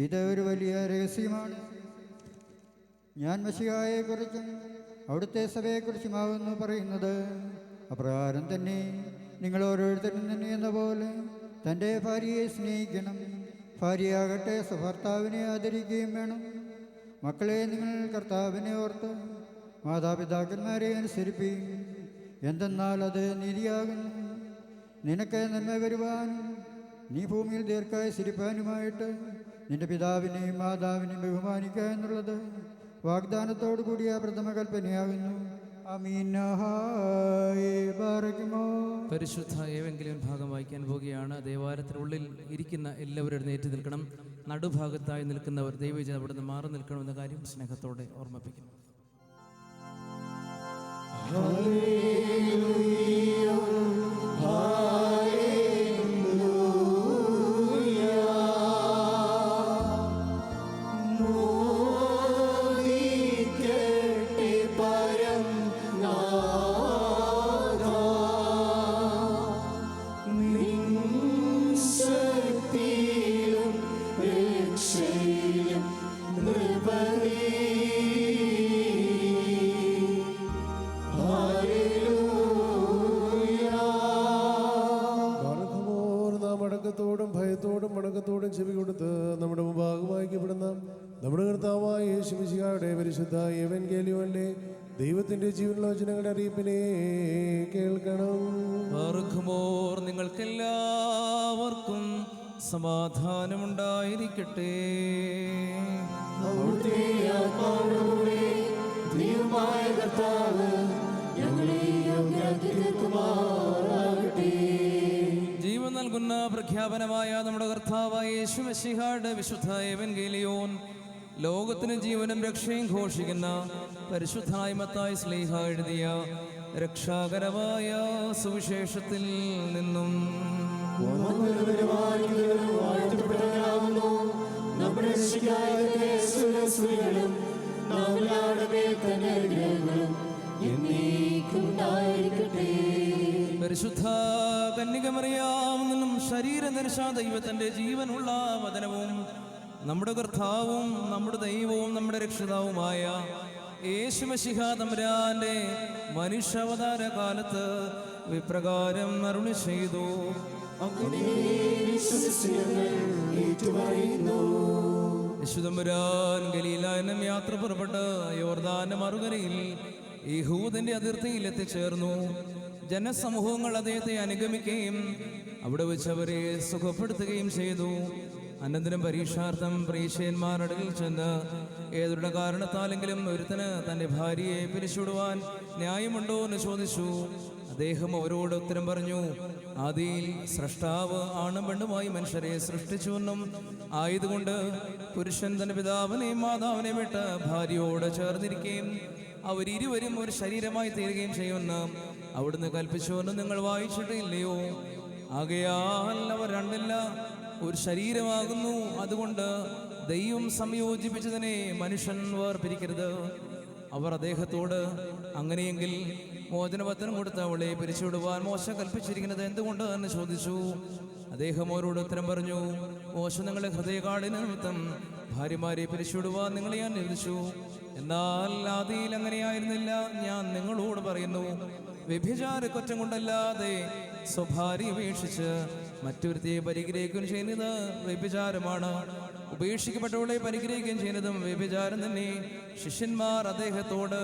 ഇത് ഒരു വലിയ രഹസ്യമാണ്. ഞാൻ മശിഹായെക്കുറിച്ചും അവിടുത്തെ സഭയെക്കുറിച്ചുമാകുന്നു പറയുന്നത്. അപ്രകാരം തന്നെ നിങ്ങൾ ഓരോരുത്തരും തന്നെ എന്ന പോലെ തൻ്റെ ഭാര്യയെ സ്നേഹിക്കണം. ഭാര്യയാകട്ടെ ഭർത്താവിനെ ആദരിക്കുകയും വേണം. മക്കളെ, നിങ്ങൾ കർത്താവിനെ ഓർത്ത് മാതാപിതാക്കന്മാരെ അനുസരിപ്പിക്കും. എന്തെന്നാൽ അത് നീതിയാകുന്നു. നിനക്ക് നന്മ വരുവാനും നീ ഭൂമിയിൽ ദീർഘായുസിരിപ്പാനുമായിട്ട് നിന്റെ പിതാവിനെയും മാതാവിനെയും ബഹുമാനിക്കുക എന്നുള്ളത് വാഗ്ദാനത്തോടു കൂടിയ പ്രഥമ കൽപ്പനയാകുന്നു. പരിശുദ്ധ ഏവെങ്കിലും ഭാഗം വായിക്കാൻ പോവുകയാണ്. ദേവാലയത്തിനുള്ളിൽ ഇരിക്കുന്ന എല്ലാവരും എഴുന്നേറ്റ് നിൽക്കണം. നടുഭാഗത്തായി നിൽക്കുന്നവർ ദൈവജനം അവിടെ നിന്ന് മാറി നിൽക്കണമെന്ന കാര്യം സ്നേഹത്തോടെ ഓർമ്മിപ്പിക്കുന്നു. ഭയത്തോടും വണക്കത്തോടും ചെവി കൊടുത്ത് നമ്മുടെ മുമ്പാകെ വായിക്കപ്പെടുന്ന നമ്മുടെ കർത്താവായ യേശുമിശിഹായുടെ പരിശുദ്ധ എവൻഗേലിയോന്റെ ദൈവത്തിന്റെ ജീവനുള്ള വചനങ്ങളുടെ അറിയിപ്പിനെ കേൾക്കണം. നിങ്ങൾക്കെല്ലാവർക്കും സമാധാനമുണ്ടായിരിക്കട്ടെ. ജീവൻ നൽകുന്ന പ്രഖ്യാപനമായ നമ്മുടെ കർത്താവായ യേശു മിശിഹായുടെ വിശുദ്ധ എവൻഗേലിയോൻ ലോകത്തിന് ജീവനും രക്ഷയും ഘോഷിക്കുന്ന പരിശുദ്ധായ മത്തായി ശ്ലീഹ എഴുതിയ രക്ഷാകരമായ സുവിശേഷത്തിൽ നിന്നും പരിശുദ്ധ കന്യകമറിയാമിൽ നിന്നും ശരീരനിർശ ദൈവത്തിന്റെ ജീവനുള്ള വചനവും നമ്മുടെ കർത്താവും നമ്മുടെ ദൈവവും നമ്മുടെ രക്ഷിതാവുമായ യേശുമശിഹ തമ്പുരാന്റെ മനുഷ്യാവതാര കാലത്ത് വിപ്രകാരം അരുളി ചെയ്തു. യേശുതമ്പുരാൻ ഗലീലായനം യാത്ര പുറപ്പെട്ട് യോർദാന്റെ മറുകരയിൽ യഹൂദന്റെ അതിർത്തിയിൽ എത്തിച്ചേർന്നു. ജനസമൂഹങ്ങൾ അദ്ദേഹത്തെ അനുഗമിക്കുകയും അവിടെ വെച്ച് അവരെ സുഖപ്പെടുത്തുകയും ചെയ്തു. അനന്തരം പരീക്ഷാർത്ഥം പരീക്ഷന്മാരുടെ ചെന്ന് ഏതൊരു കാരണത്താലെങ്കിലും ഒരുത്തന് തൻ്റെ ഭാര്യയെ പിരിച്ചുവിടുവാൻ ന്യായമുണ്ടോ എന്ന് ചോദിച്ചു. അദ്ദേഹം അവരോട് ഉത്തരം പറഞ്ഞു, ആദിയിൽ സ്രഷ്ടാവ് ആണും പെണ്ണുമായി മനുഷ്യരെ സൃഷ്ടിച്ചുവെന്നും ആയതുകൊണ്ട് പുരുഷൻ തന്റെ പിതാവിനെയും മാതാവിനെയും വിട്ട് ഭാര്യയോട് ചേർന്നിരിക്കുകയും അവരിരുവരും ഒരു ശരീരമായി തീരുകയും ചെയ്യുമെന്ന് അവിടുന്ന് കൽപ്പിച്ചുവെന്ന് നിങ്ങൾ വായിച്ചിട്ടില്ലയോ? ആകയാൽ അവർ രണ്ടല്ല ഒരു ശരീരമാകുന്നു. അതുകൊണ്ട് ദൈവം സംയോജിപ്പിച്ചതിനെ മനുഷ്യൻ വേർപിരിക്കരുത്. അവർ അദ്ദേഹത്തോട്, അങ്ങനെയെങ്കിൽ മോചനപത്രം കൊടുത്ത് അവളെ പിരിച്ചുവിടുവാൻ മോശ കൽപ്പിച്ചിരിക്കുന്നത് എന്തുകൊണ്ട് എന്ന് ചോദിച്ചു. അദ്ദേഹം അവരോട് ഉത്തരം പറഞ്ഞു, മോശ നിങ്ങളെ ഹൃദയകാഠിന്യ നിമിത്തം ഭാര്യമാരെ പിരിച്ചുവിടുവാൻ നിങ്ങളെ ഞാൻ നിയമിച്ചു. എന്നാൽ ആദിയിൽ അങ്ങനെയായിരുന്നില്ല. ഞാൻ നിങ്ങളോട് പറയുന്നു, വ്യഭിചാര കുറ്റം കൊണ്ടല്ലാതെ സ്വഭാര്യ ഉപേക്ഷിച്ച് മറ്റൊരുത്തിയെ പരിഗ്രഹിക്കുകയും ചെയ്യുന്നത് വ്യഭിചാരമാണ്. ഉപേക്ഷിക്കപ്പെട്ടവളെ പരിഗ്രഹിക്കുകയും ചെയ്യുന്നതും വ്യഭിചാരം തന്നെ. ശിഷ്യന്മാർ അദ്ദേഹത്തോട്,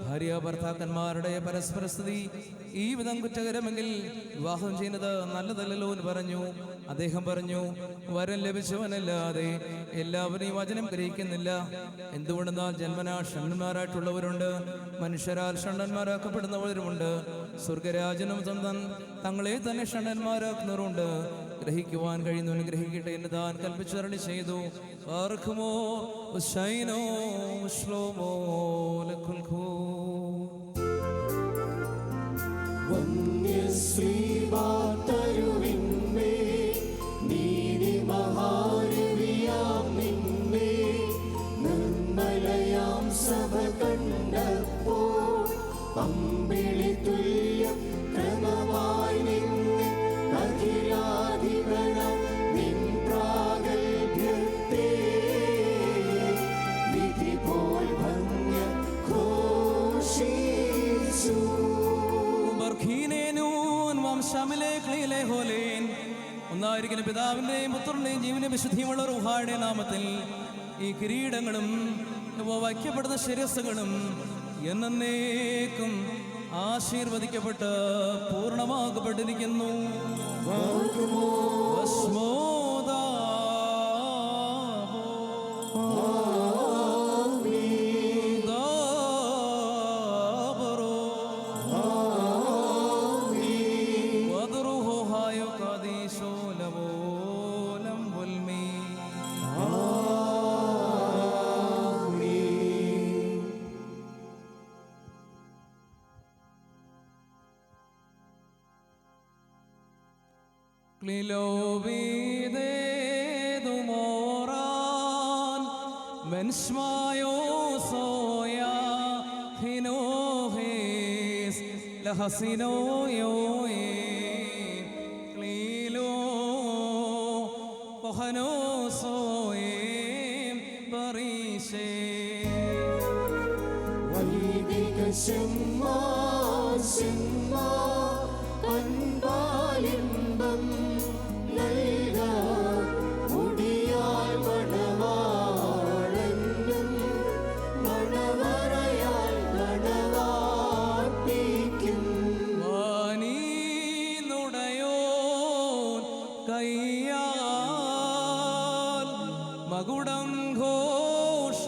ഭാര്യ ഭർത്താക്കന്മാരുടെ പരസ്പരസ്ഥിതി ഈ വിധം കുറ്റകരമെങ്കിൽ വിവാഹം ചെയ്യുന്നത് നല്ലതല്ലല്ലോ എന്ന് പറഞ്ഞു. അദ്ദേഹം പറഞ്ഞു, വരം ലഭിച്ചവനല്ലാതെ എല്ലാവരെയും വചനം ഗ്രഹിക്കുന്നില്ല. എന്തുകൊണ്ടെന്നാൽ ജന്മനാ ഷണ്ണന്മാരായിട്ടുള്ളവരുണ്ട്, മനുഷ്യരാൽ ഷണ്ണന്മാരാക്കപ്പെടുന്നവരുമുണ്ട്. സ്വർഗരാജനും സ്വന്തം തങ്ങളെ തന്നെ ഷണ്ണന്മാരാക്കുന്നവരുണ്ട്. ഗ്രഹിക്കുവാൻ കഴിയുന്നവന് ഗ്രഹിക്കട്ടെ എന്ന് താൻ കൽപ്പിച്ചരളി ചെയ്തു. ആർക്കുമോ ഉശൈനോ ശ്ലോമോ ലഖുൽഖൂ വന്യശ്രീവാതരുവിന്മേ നീതി മഹാരവിയാം നിന്നെ നിർമ്മലയാം സഭ കണ്ടപ്പോൾ പമ്പിളി തുല്യം ക്രമമായി നിന്ന് അഖിലാധിപനം നിൻ പ്രാഗൽഭ്യത്തെ വിധി പോൽ ഭംഗ്യ ഘോഷിച്ചു. ഒന്നായിരിക്കുന്ന പിതാവിന്റെയും പുത്രന്റെയും ജീവന്റെ വിശുദ്ധിയുമുള്ള റൂഹായുടെ നാമത്തിൽ ഈ കിരീടങ്ങളും വയ്ക്കപ്പെടുന്ന ശിരസ്സുകളും എന്നേക്കും ആശീർവദിക്കപ്പെട്ട് പൂർണ്ണമാക്കപ്പെട്ടിരിക്കുന്നു. അൻപാലിമ്പം നൽക മുടിയാൽ മണവാളനും മണവറയാൽ മണവാട്ടിക്കും കയ്യാൽ മകുടം ഘോഷമിറങ്ങുന്നു.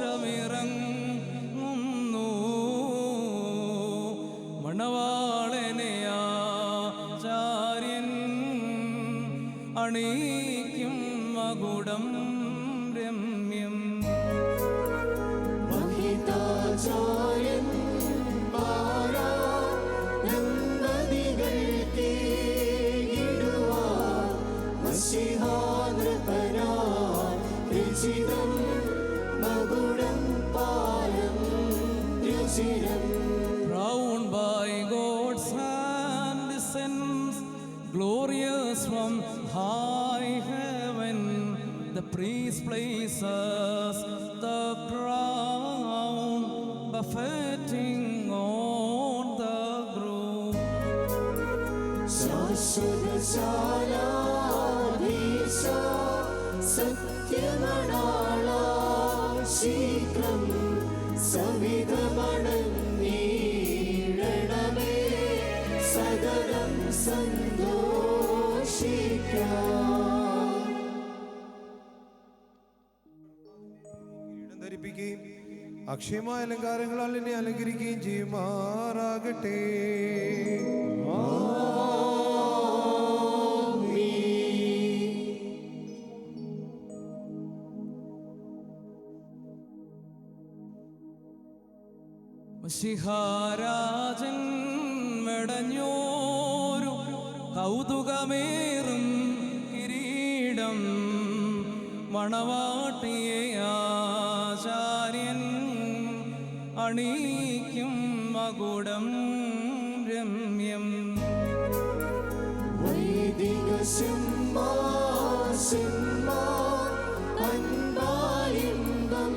മണവാളനെയാചാര്യൻ അണീക്കും മകുടം രമ്യം. Crowned by God's hand descends, glorious from high heaven. The priest places the crown, buffeting on the groom. ശീഘ്രം സവിധമണഞ്ഞിടണമേ സകലം സന്തോഷിക്കാം. ധരിപ്പിക്കുകയും അക്ഷയമായ അലങ്കാരങ്ങളാൽ എന്നെ അലങ്കരിക്കുകയും ചെയ്യുമാറാകട്ടെ. ശിഹാരാജൻ മെടഞ്ഞോരു കൗതുകമേറും കിരീടം മണവാട്ടിയെ ആചാര്യൻ അണിയിക്കും മകുടം രമ്യം. വൈദിക സിംഹാസന്മാർ അൻപായിമ്പം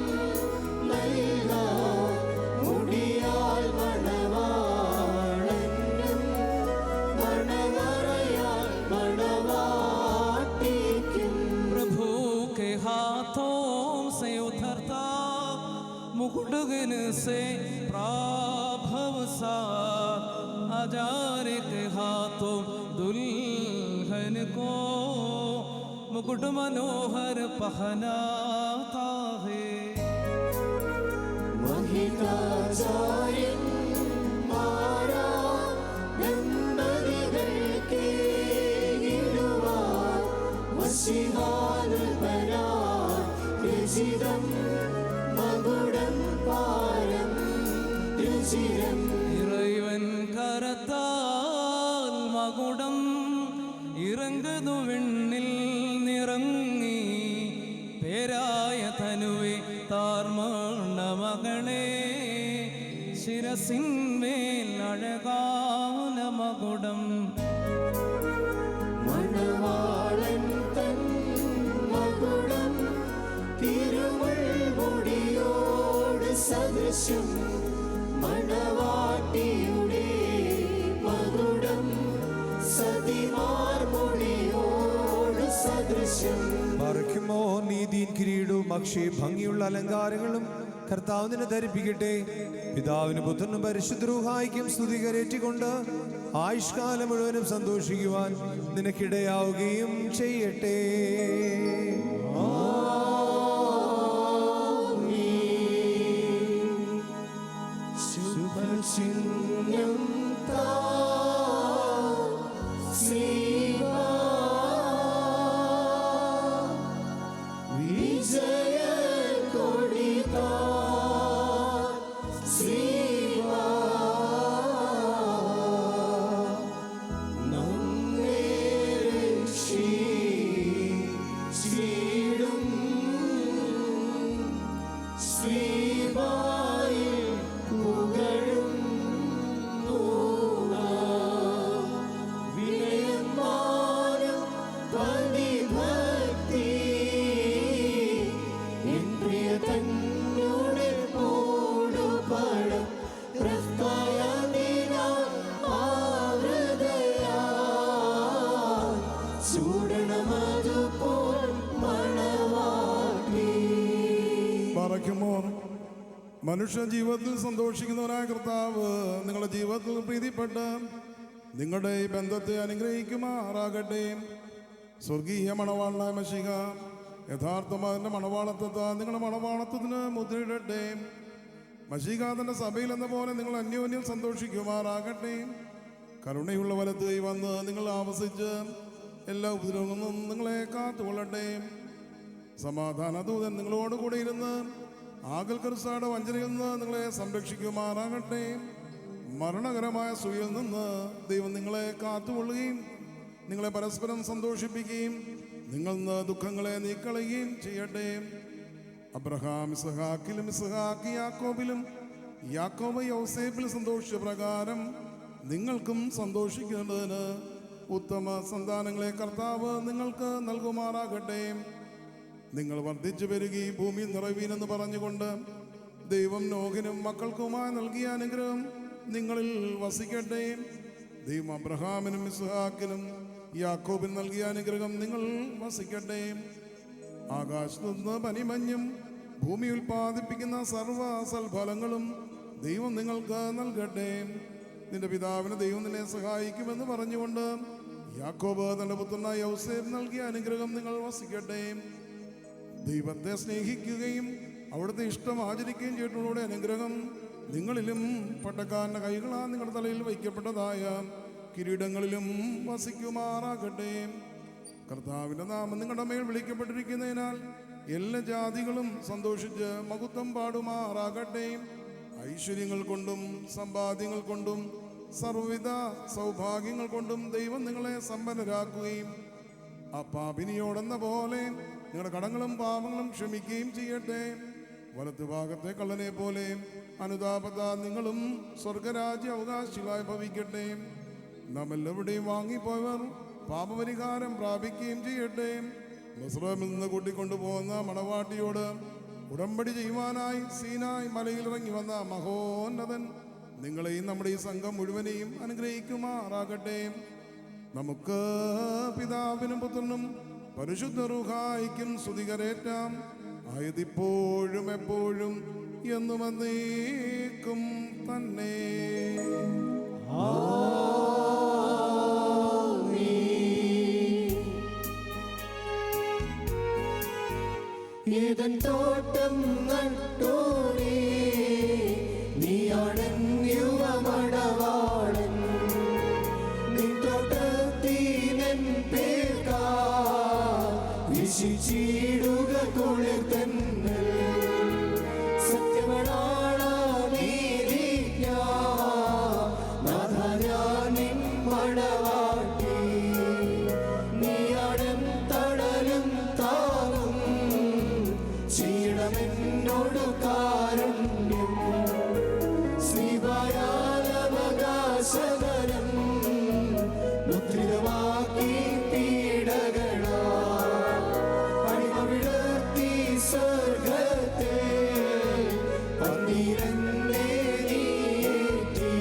നൽകാം മുടിയാൽ മണവാളനും മണവറയാൽ മണവാട്ടിക്കും. प्रभु के हाथों से उतरता मुकुटगन से प्राभव सा हजारे के हाथों दुल्हन को मुकुट मनोहर पहनाता है. മഹിതാചാര്യന്മാരാ ദമ്പതികൾക്ക് ഇടുവാൻ വശിഹാനുപരാൻ രചിതം മകുടം പാരം രുചിരം. ഇറൈവൻ കരത്താൽ മകുടം ഇറങ്ങതു വിണ്ണിൽ നിറങ്ങി പേരായ തനുവെ താർമണ മകളെ ശിരസിന്മേൽ അഴകാന മകുടം. മണവാളൻ തൻ മകുടം തിരുമുൾമുടിയോട് സദൃശം മണവാട്ടിയുടെ മകുടം സതിമാർമുടിയോട് സദൃശം. പാർക്കുമോ നീതിൻ കിരീടവും അക്ഷയ ഭംഗിയുള്ള അലങ്കാരങ്ങളും കർത്താവിനെ ധരിപ്പിക്കട്ടെ. പിതാവിന് പുത്രനും പരിശുദ്ധ റൂഹായിക്കും സ്തുതി കരേറ്റിക്കൊണ്ട് ആയുഷ്കാലം മുഴുവനും സന്തോഷിക്കുവാൻ നിനക്കിടയാവുകയും ചെയ്യട്ടെ. ശുഭചിഹ്നം താ ശ്രീവാ വിജയ കൊടിതാ ശ്രീവാ നമ്മെ രക്ഷിച്ചിടും ശ്രീവായിൽ പുകഴും വിനയന്മാരും പതിഭക്തി എൻ പ്രിയ തന്നോടെ കൂടുപടം ചൂടണമതുപോൽ മണവാട്ടി. പറയ്ക്കുമോർ മനുഷ്യ ജീവിതത്തിൽ സന്തോഷിക്കുന്നവനായ കർത്താവ് നിങ്ങളുടെ ജീവിതത്തിൽ പ്രീതിപ്പെട്ട് നിങ്ങളുടെ ഈ ബന്ധത്തെ അനുഗ്രഹിക്കുമാറാകട്ടെ. സ്വർഗീയ മണവാളനായ മശിഹ യഥാർത്ഥമായ മണവാളത്വത്താൽ നിങ്ങളുടെ മണവാളത്വത്തിന് മുദ്രയിടട്ടെ. മശിഹ തന്റെ സഭയിൽ എന്ന പോലെ നിങ്ങൾ അന്യോന്യം സന്തോഷിക്കുമാറാകട്ടെ. കരുണയുള്ള വലത്ത് കൈ വന്ന് നിങ്ങൾ ആവസിച്ച് എല്ലാ ഉപദ്രവങ്ങളിൽ നിന്നും നിങ്ങളെ കാത്തുകൊള്ളട്ടെ. സമാധാന ദൂതൻ നിങ്ങളോട് കൂടെ ഇരുന്ന് ആകൽ കർസായുടെ വഞ്ചനയിൽ നിന്ന് നിങ്ങളെ സംരക്ഷിക്കുമാറാകട്ടെ. മരണകരമായ സൂയിൽ നിന്ന് ദൈവം നിങ്ങളെ കാത്തുകൊള്ളുകയും നിങ്ങളെ പരസ്പരം സന്തോഷിപ്പിക്കുകയും നിങ്ങൾ നിന്ന് ദുഃഖങ്ങളെ നീക്കളയുകയും ചെയ്യട്ടെ. അബ്രഹാം ഇസ്ഹാക്കിലും ഇസ്ഹാക്ക് യാക്കോബിലും യാക്കോബ് യൗസേപ്പിൽ സന്തോഷിച്ച പ്രകാരം നിങ്ങൾക്കും സന്തോഷിക്കേണ്ടതിന് ഉത്തമ സന്താനങ്ങളെ കർത്താവ് നിങ്ങൾക്ക് നൽകുമാറാകട്ടെ. നിങ്ങൾ വർദ്ധിച്ചു പെരുകി ഭൂമി നിറവീനെന്ന് പറഞ്ഞുകൊണ്ട് ദൈവം നോഹിനും മക്കൾക്കുമായി നൽകിയ അനുഗ്രഹം നിങ്ങളിൽ വസിക്കട്ടെ. ദൈവം അബ്രഹാമിനും ഇസ്ഹാക്കിനും യാക്കോബിന് നൽകിയ അനുഗ്രഹം നിങ്ങൾ വസിക്കട്ടെ. ആകാശത്തു നിന്ന് പനിമഞ്ഞും ഭൂമി ഉൽപ്പാദിപ്പിക്കുന്ന സർവ്വ സൽഫലങ്ങളും ദൈവം നിങ്ങൾക്ക് നൽകട്ടെ. നിന്റെ പിതാവിന് ദൈവം നിന്നെ സഹായിക്കുമെന്ന് പറഞ്ഞുകൊണ്ട് യാക്കോബ് തന്റെ പുത്രനായ യൗസേപ്പ് നൽകിയ അനുഗ്രഹം നിങ്ങൾ വസിക്കട്ടെ. ദൈവത്തെ സ്നേഹിക്കുകയും അവിടുത്തെ ഇഷ്ടം ആചരിക്കുകയും ചെയ്തിട്ടുള്ള അനുഗ്രഹം നിങ്ങളിലും പട്ടക്കാരൻ്റെ കൈകളാൽ നിങ്ങളുടെ തലയിൽ വയ്ക്കപ്പെട്ടതായ കിരീടങ്ങളിലും വസിക്കുമാറാകട്ടെ. കർത്താവിൻ്റെ നാമം നിങ്ങളുടെ മേൽ വിളിക്കപ്പെട്ടിരിക്കുന്നതിനാൽ എല്ലാ ജാതികളും സന്തോഷിച്ച് മഹത്വം പാടുമാറാകട്ടെ. ഐശ്വര്യങ്ങൾ കൊണ്ടും സമ്പാദ്യങ്ങൾ കൊണ്ടും സർവ്വവിധ സൗഭാഗ്യങ്ങൾ കൊണ്ടും ദൈവം നിങ്ങളെ സമ്പന്നരാക്കുകയും ആ പാപിനിയോടെന്ന പോലെ നിങ്ങളുടെ കടങ്ങളും പാപങ്ങളും ക്ഷമിക്കുകയും ചെയ്യട്ടെ. വലത്തുഭാഗത്തെ കള്ളനെ പോലെ അനുതാപത നിങ്ങളും സ്വർഗരാജ്യ അവകാശികളായി ഭവിക്കട്ടെ. നാം എല്ലാവരുടെയും വാങ്ങിപ്പോയവർ പാപപരിഹാരം പ്രാപിക്കുകയും ചെയ്യട്ടെ. മിസ്രൈമിൽ നിന്ന് കൂട്ടിക്കൊണ്ടുപോകുന്ന മണവാട്ടിയോട് ഉടമ്പടി ചെയ്യുവാനായി സീനായ് മലയിൽ ഇറങ്ങി വന്ന മഹോന്നതൻ നിങ്ങളെയും നമ്മുടെ ഈ സംഘം മുഴുവനെയും അനുഗ്രഹിക്കുമാറാകട്ടെ. നമുക്ക് പിതാവിനും പുത്രനും പരിശുദ്ധ റൂഹായിക്കും സ്തുതികരേറ്റാം. ആയതിപ്പോഴും എപ്പോഴും എന്നും എന്നേക്കും തന്നെ. ഏതൻ തോട്ടം നട്ടോരേ നീയാണൻ യുവമടവാളൻ. നിൻ തോട്ടത്തിനൻ പേർക്കാ വിശിച്ചിടുക കൊളുത്തന്നെ. സത്യമണാള നീതിജ്ഞ നാഥ ഞാൻ നിൻ മണവാട്ടി. നീയാണൻ തടലും താങ്ങും ചെയ്യണമെന്നോട് കാരുണ്യം. ശ്രീവായാലവകാശകരം മുദ്രിതമാക്കി പീഡകളാ അടിമവിടർത്തി സ്വർഗത്തെ പന്തിരന്നെ നീറ്റി.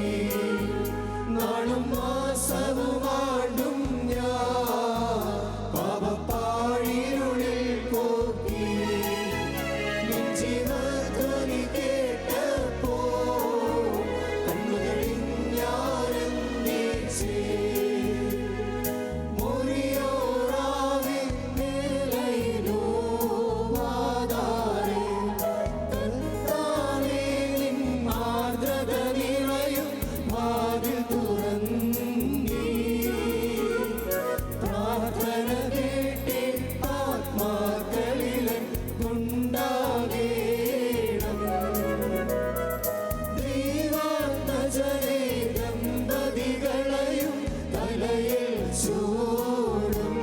നാളും മാസവുമാണ്ടും ഞാൻ പാപപ്പാഴിരുളിൽ പോക്കി. ജീവധ്വനി കേട്ടപ്പോ കണ്ണുകളിൽ ഞാനും നീച്ചേ. മുറിയോറാവിൻ നിലയിലോ വാതാരേ കർത്താവേ നിൻ ആർദ്രത നിറയും വാതിൽ തുറന്നീ. പ്രാർത്ഥന കേട്ടേ ആത്മാക്കളിലൻ ഉണ്ടാകേണം. ദൈവാത്മജനേ ദമ്പതികളെയും തലയിൽ ചൂടും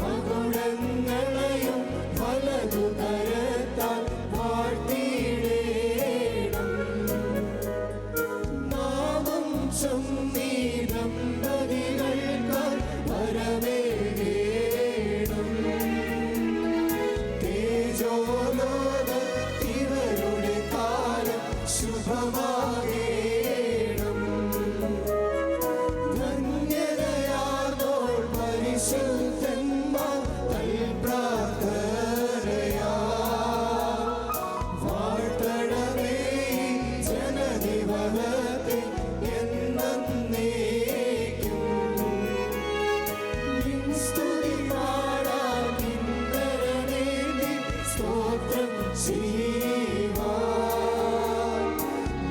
മകുടങ്ങളെയും വലതു കരത്താൽ വാഴ്ത്തിയിടേണം. നാമം ചൊല്ലി ദമ്പതികൾക്കാൽ വരമേകേണം. തേജോലോകത്തിവരുടെ കാലം ശുഭമാകേണം. ധന്യതയാർന്നോൾ പരിശുദ്ധന്മാർ തൽപ്രാർത്ഥനയാ. വാഴ്ത്തണമേ ജനനിവഹത്തെ എന്നേക്കും. നിൻ സ്തുതി പാടാൻ കിന്നരനേ നിൻ സ്തോത്രം ചെയ്യുവാൻ.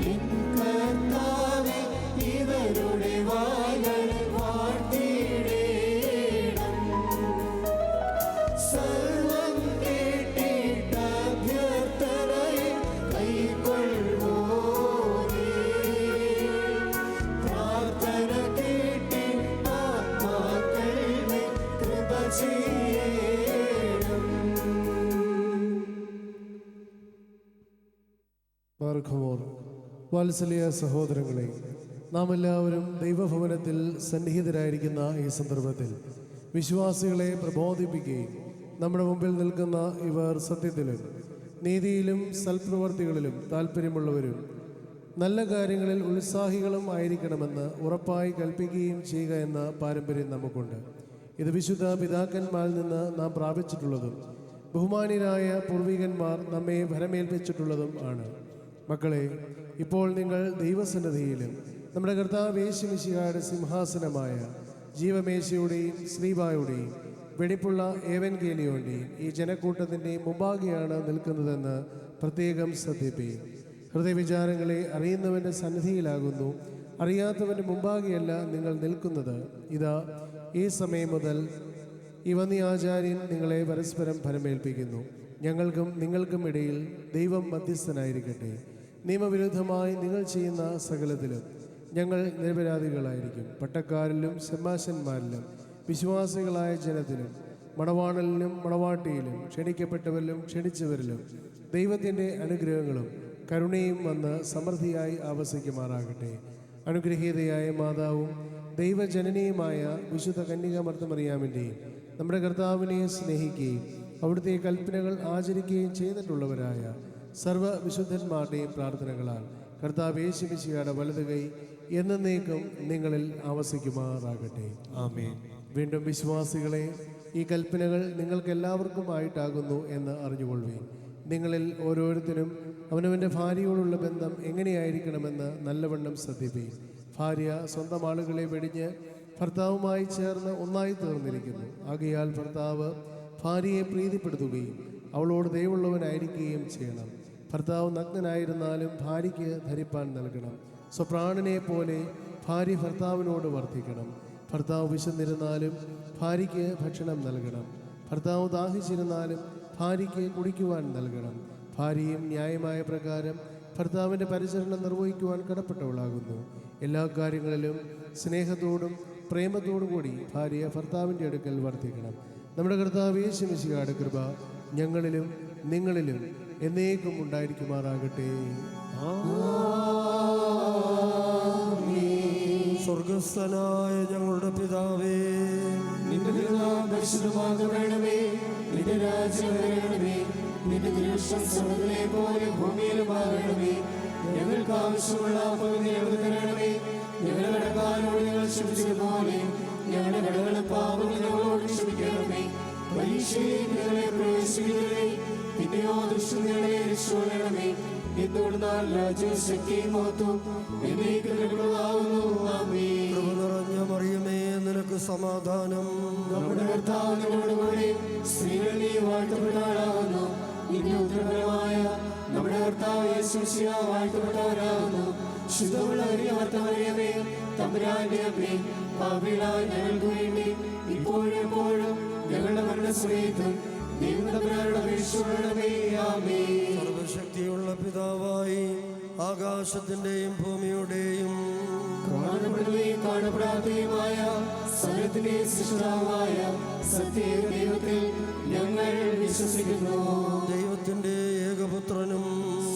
നിൻ വാത്സല്യ സഹോദരങ്ങളെ, നാം എല്ലാവരും ദൈവഭവനത്തിൽ സന്നിഹിതരായിരിക്കുന്ന ഈ സന്ദർഭത്തിൽ വിശ്വാസികളെ പ്രബോധിപ്പിക്കുകയും നമ്മുടെ മുമ്പിൽ നിൽക്കുന്ന ഇവർ സത്യത്തിലും നീതിയിലും സൽപ്രവർത്തികളിലും താല്പര്യമുള്ളവരും നല്ല കാര്യങ്ങളിൽ ഉത്സാഹികളും ആയിരിക്കണമെന്ന് ഉറപ്പായി കൽപ്പിക്കുകയും ചെയ്യുക എന്ന പാരമ്പര്യം നമുക്കുണ്ട്. ഇത് വിശുദ്ധ പിതാക്കന്മാരിൽ നിന്ന് നാം പ്രാപിച്ചിട്ടുള്ളതും ബഹുമാന്യരായ പൂർവികന്മാർ നമ്മെ ഭരമേൽപ്പിച്ചിട്ടുള്ളതും ആണ്. മക്കളെ, ഇപ്പോൾ നിങ്ങൾ ദൈവസന്നിധിയിലും നമ്മുടെ കർത്താവ് യേശു മിശിഹായുടെ സിംഹാസനമായ ജീവമേശയുടെയും ശ്രീബായുടെയും വെടിപ്പുള്ള ഏവൻഗേലിയോന്റെയും ഈ ജനക്കൂട്ടത്തിൻ്റെയും മുമ്പാകെയാണ് നിൽക്കുന്നതെന്ന് പ്രത്യേകം ശ്രദ്ധിപ്പീൻ. ഹൃദയവിചാരങ്ങളെ അറിയുന്നവൻ്റെ സന്നിധിയിലാകുന്നു, അറിയാത്തവൻ്റെ മുമ്പാകെയല്ല നിങ്ങൾ നിൽക്കുന്നത്. ഇതാ, ഈ സമയം മുതൽ ഈ വന്യാചാര്യൻ നിങ്ങളെ പരസ്പരം ഫലമേൽപ്പിക്കുന്നു. ഞങ്ങൾക്കും നിങ്ങൾക്കും ഇടയിൽ ദൈവം മധ്യസ്ഥനായിരിക്കട്ടെ. നിയമവിരുദ്ധമായി നിങ്ങൾ ചെയ്യുന്ന സകലത്തിലും ഞങ്ങൾ നിരപരാധികളായിരിക്കും. പട്ടക്കാരിലും ശമാശന്മാരിലും വിശ്വാസികളായ ജനത്തിലും മണവാളലിലും മണവാട്ടിയിലും ക്ഷണിക്കപ്പെട്ടവരിലും ക്ഷണിച്ചവരിലും ദൈവത്തിൻ്റെ അനുഗ്രഹങ്ങളും കരുണയും വന്ന് സമൃദ്ധിയായി ആവസിക്കുമാറാകട്ടെ. അനുഗ്രഹീതയായ മാതാവും ദൈവജനനിയുമായ വിശുദ്ധ കന്യകാമർത്തമറിയാമിൻ്റെയും നമ്മുടെ കർത്താവിനെ സ്നേഹിക്കുകയും അവിടുത്തെ കൽപ്പനകൾ ആചരിക്കുകയും ചെയ്തിട്ടുള്ളവരായ സർവ്വവിശുദ്ധന്മാരുടെയും പ്രാർത്ഥനകളാൽ കർത്താവ് യേശു മിശിഹായുടെ വലതു കൈ എന്നേക്കും നിങ്ങളിൽ ആവസിക്കുമാറാകട്ടെ. ആമേൻ. വീണ്ടും വിശ്വാസികളെ, ഈ കൽപ്പനകൾ നിങ്ങൾക്കെല്ലാവർക്കുമായിട്ടാകുന്നു എന്ന് അറിഞ്ഞുകൊള്ളുകയും നിങ്ങളിൽ ഓരോരുത്തരും അവനവൻ്റെ ഭാര്യയോടുള്ള ബന്ധം എങ്ങനെയായിരിക്കണമെന്ന് നല്ലവണ്ണം ശ്രദ്ധിപ്പീൻ. ഭാര്യ സ്വന്തം ആളുകളെ വെടിഞ്ഞ് ഭർത്താവുമായി ചേർന്ന് ഒന്നായി തീർന്നിരിക്കുന്നു. ആകയാൽ ഭർത്താവ് ഭാര്യയെ പ്രീതിപ്പെടുത്തുകയും അവളോട് ദയവുള്ളവനായിരിക്കുകയും ചെയ്യണം. ഭർത്താവ് നഗ്നനായിരുന്നാലും ഭാര്യയ്ക്ക് ധരിപ്പാൻ നൽകണം. സ്വപ്രാണനെ പോലെ ഭാര്യ ഭർത്താവിനോട് വർദ്ധിക്കണം. ഭർത്താവ് വിശന്നിരുന്നാലും ഭാര്യയ്ക്ക് ഭക്ഷണം നൽകണം. ഭർത്താവ് ദാഹിച്ചിരുന്നാലും ഭാര്യയ്ക്ക് കുടിക്കുവാൻ നൽകണം. ഭാര്യയും ന്യായമായ പ്രകാരം ഭർത്താവിൻ്റെ പരിചരണം നിർവഹിക്കുവാൻ കടപ്പെട്ടവളാകുന്നു. എല്ലാ കാര്യങ്ങളിലും സ്നേഹത്തോടും പ്രേമത്തോടും കൂടി ഭാര്യ ഭർത്താവിൻ്റെ അടുക്കൽ വർദ്ധിക്കണം. നമ്മുടെ കർത്താവ് യേശു മിശിഹായുടെ കൃപ ഞങ്ങളിലും നിങ്ങളിലും എന്നേക്കും ഉണ്ടായിരിക്കുമാറാകട്ടെ. സ്വർഗസ്ഥനായ ഞങ്ങളുടെ പിതാവേ, നിന്റെ തിരുനാമം പരിശുദ്ധമാകണമേ. നിന്റെ രാജ്യം വരണമേ. നിന്റെ തിരുവിഷ്ടം സ്വർഗ്ഗത്തിലെ പോലെ ഭൂമിയിലുമാകണമേ. ഞങ്ങൾക്ക് ആവശ്യമുള്ള അപ്പം ഞങ്ങൾക്ക് തരണമേ. ഞങ്ങളുടെ കടക്കാരോട് ഞങ്ങൾ ക്ഷമിച്ചതുപോലെ ഞങ്ങളുടെ കടകളും പാപങ്ങളും ഞങ്ങളോട് ക്ഷമിക്കണമേ. പരീക്ഷയിൽ ഞങ്ങളെ പ്രവേശിപ്പിക്കണമേ. പിന്നെയോ ദുഷ്ടൻ ഞങ്ങളെ രക്ഷിക്കണമേ. എന്തുകൊണ്ടാൽ രാജ്യവും ശക്തിയും മഹത്വവും എന്നേക്കും നിനക്കുള്ളതാകുന്നു. ആമേൻ. കൃപ നിറഞ്ഞ മറിയമേ, നിനക്ക് സമാധാനം. നമ്മുടെ കർത്താവ് നിന്നോട് കൂടെ സ്ത്രീകൾ നീ വാഴ്ത്തപ്പെട്ടവരാകുന്നു. നിന്റെ ഉദരഫലമായ നമ്മുടെ കർത്താവ് യേശു മിശിഹാ വാഴ്ത്തപ്പെട്ടവരാകുന്നു. ശുദ്ധമുള്ള മറിയമേ, തമ്പുരാന്റെ അമ്മേ, പാപികളായ ഞങ്ങൾക്ക് വേണ്ടി ഇപ്പോഴും എപ്പോഴും ഞങ്ങളുടെ മരണസമയത്തും ദൈവതമ്പുരാനോട് അപേക്ഷിക്കണമേ. ആമേൻ. സർവശക്തിയുള്ള പിതാവായി ആകാശത്തിൻ്റെയും ഭൂമിയുടെയും കാണപ്പെടുകയും കാണപ്പെടാത്തതുമായ സകലത്തിന്റെ സൃഷ്ടാവായ സത്യേക ദൈവത്തിൽ ഞങ്ങൾ വിശ്വസിക്കുന്നു. ദൈവത്തിൻ്റെ ഏകപുത്രനും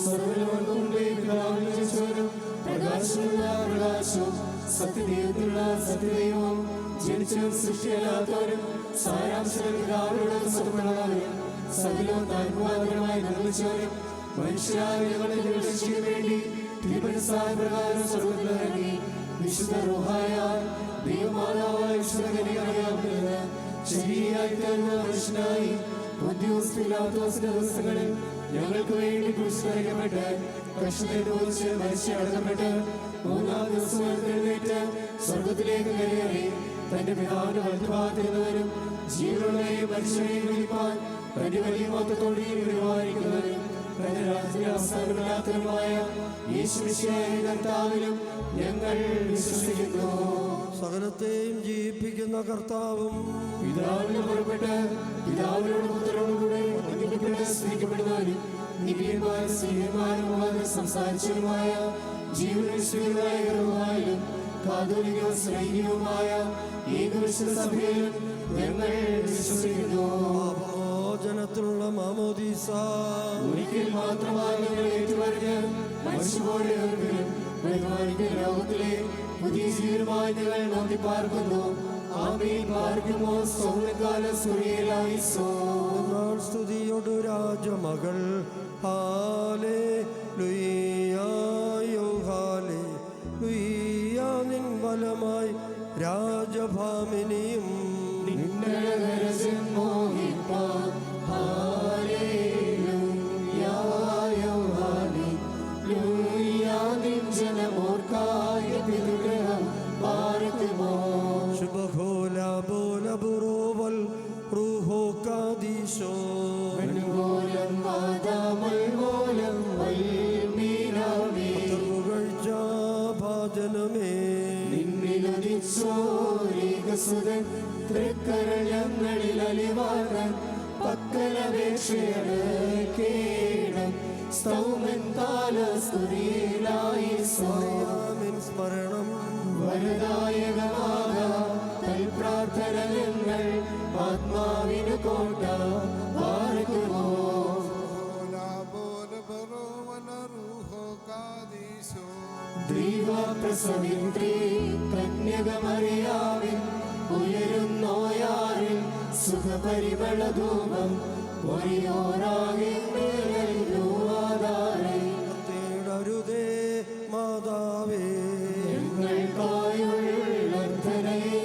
സർവ്വലോകർക്കും മുമ്പേ പിതാവിൽ ജനിച്ചവനും പ്രകാശമുള്ള പ്രകാശവും സത്യദൈവത്തിലുള്ള സത്യദൈവവും ജനിച്ചവരും സൃഷ്ടിയല്ലാത്തവരും സാരാംശത്തിൽ പിതാവിനോട് സ്വന്തമുള്ളവരും സകലവും താൽപര്യമായി നിർമ്മിച്ചവരും മനുഷ്യരായ ഞങ്ങളുടെ രക്ഷയ്ക്ക് വേണ്ടി തിരുമനസ്സായ പ്രകാരം സ്വർഗ്ഗത്തിലിറങ്ങി വിശുദ്ധ റൂഹായാൽ ദൈവമാതാവായ വിശുദ്ധ കന്യകമറിയാമിന് ശരീരയായി തീർന്ന മനുഷ്യനായി പൊന്തിയോസ് പീലാത്തോസിന്റെ ദിവസങ്ങളിൽ ഞങ്ങൾക്ക് വേണ്ടി ക്രൂശിക്കപ്പെട്ട് കഷ്ടതയോച്ച് മരിച്ച് അടക്കപ്പെട്ട് മൂന്നാം ദിവസം എഴുന്നേറ്റ് സ്വർഗത്തിലേക്ക് കയറി തന്റെ പിതാവിന്റെ വലതുഭാഗത്തിരുന്നവരും ജീവനുള്ളവരെയും മരിച്ചവരെയും വിളിപ്പാൻ തന്റെ വലിയ മൊത്തത്തോടെയും വിവാഹിക്കുന്നവരും തന്റെ രാജ്യ അവസാനമില്ലാത്തവരുമായ യേശു മിശിഹായ കർത്താവിലും ഞങ്ങൾ വിശ്വസിക്കുന്നു. സകലത്തെയും ജീവിപ്പിക്കുന്ന കർത്താവും പിതാവിന് പുറപ്പെട്ട് പിതാവിനോട് പുത്രനോട് കൂടെ വന്ദിക്കപ്പെട്ട് സ്നേഹിക്കപ്പെടുന്നവരും നിബിയന്മാരും സ്ത്രീയന്മാരും മുഖാന്തരം സംസാരിച്ചവരുമായ ജീവനിശ്വരനായ ഗർഭമായാലും കാതോലികവും സ്നേഹികവുമായ ഏകവിശുദ്ധ സഭയിലും ഞങ്ങൾ വിശ്വസിക്കുന്നു. പാപമോചനത്തിനുള്ള മാമോദീസ ഒരിക്കൽ മാത്രമായി ഞങ്ങൾ ഏറ്റുപറഞ്ഞ് മനുഷ്യരുടെ ബഹുമാനിക്കുന്ന ലോകത്തിലെ പുതിയ ജീവിതമായി നിങ്ങൾ നോക്കി പാർക്കുന്നു. ആമേൻ. പാർക്കുമോ സൗമ്യകാല സുറിയലായിസോ. സ്തുതിയൊടു രാജമകൾ ഹാലേലൂയ്യായോ ഹാലേലൂയ്യാ. നിൻ ബലമായി രാജഭാമിനിയും മോഹിപ്പാൻ ഹാലേലൂയ്യായോ ഹാലേലൂയ്യാ. നിൻ ജനമോർക്കായ പിതൃഗ്രഹം പാർക്കുമോ. ശുഭഹോല ബോല ബുറോവൽ റൂഹോ കാദീശോ. മനുമൂലം വാദാമൽ മൂലം വൽമീനാമേ. ഭാജനമേ നിന്നിലുദിച്ചോരീകസുതൻ തൃക്കരൾ ഞങ്ങളിൽ അലിവാകൻ പക്കലപേക്ഷയുടെ കേടം സ്തൗമൻ കാലസ്തുതിയിലായി സ്മരണം വരദായകമാക തൽപ്രാർത്ഥന ഞങ്ങൾ ആത്മാവിനു കോട്ട പാർക്കുമോ. ദൈവപ്രസവിത്രീ കന്യകമറിയാവിൻ ഉയരുന്നോയാറിൽ സുഖപരിമളധൂപം ഒരിയോരാകെ തേടരുതേ മാതാവേ. ഞങ്ങൾക്കായുള്ളർത്ഥനയെ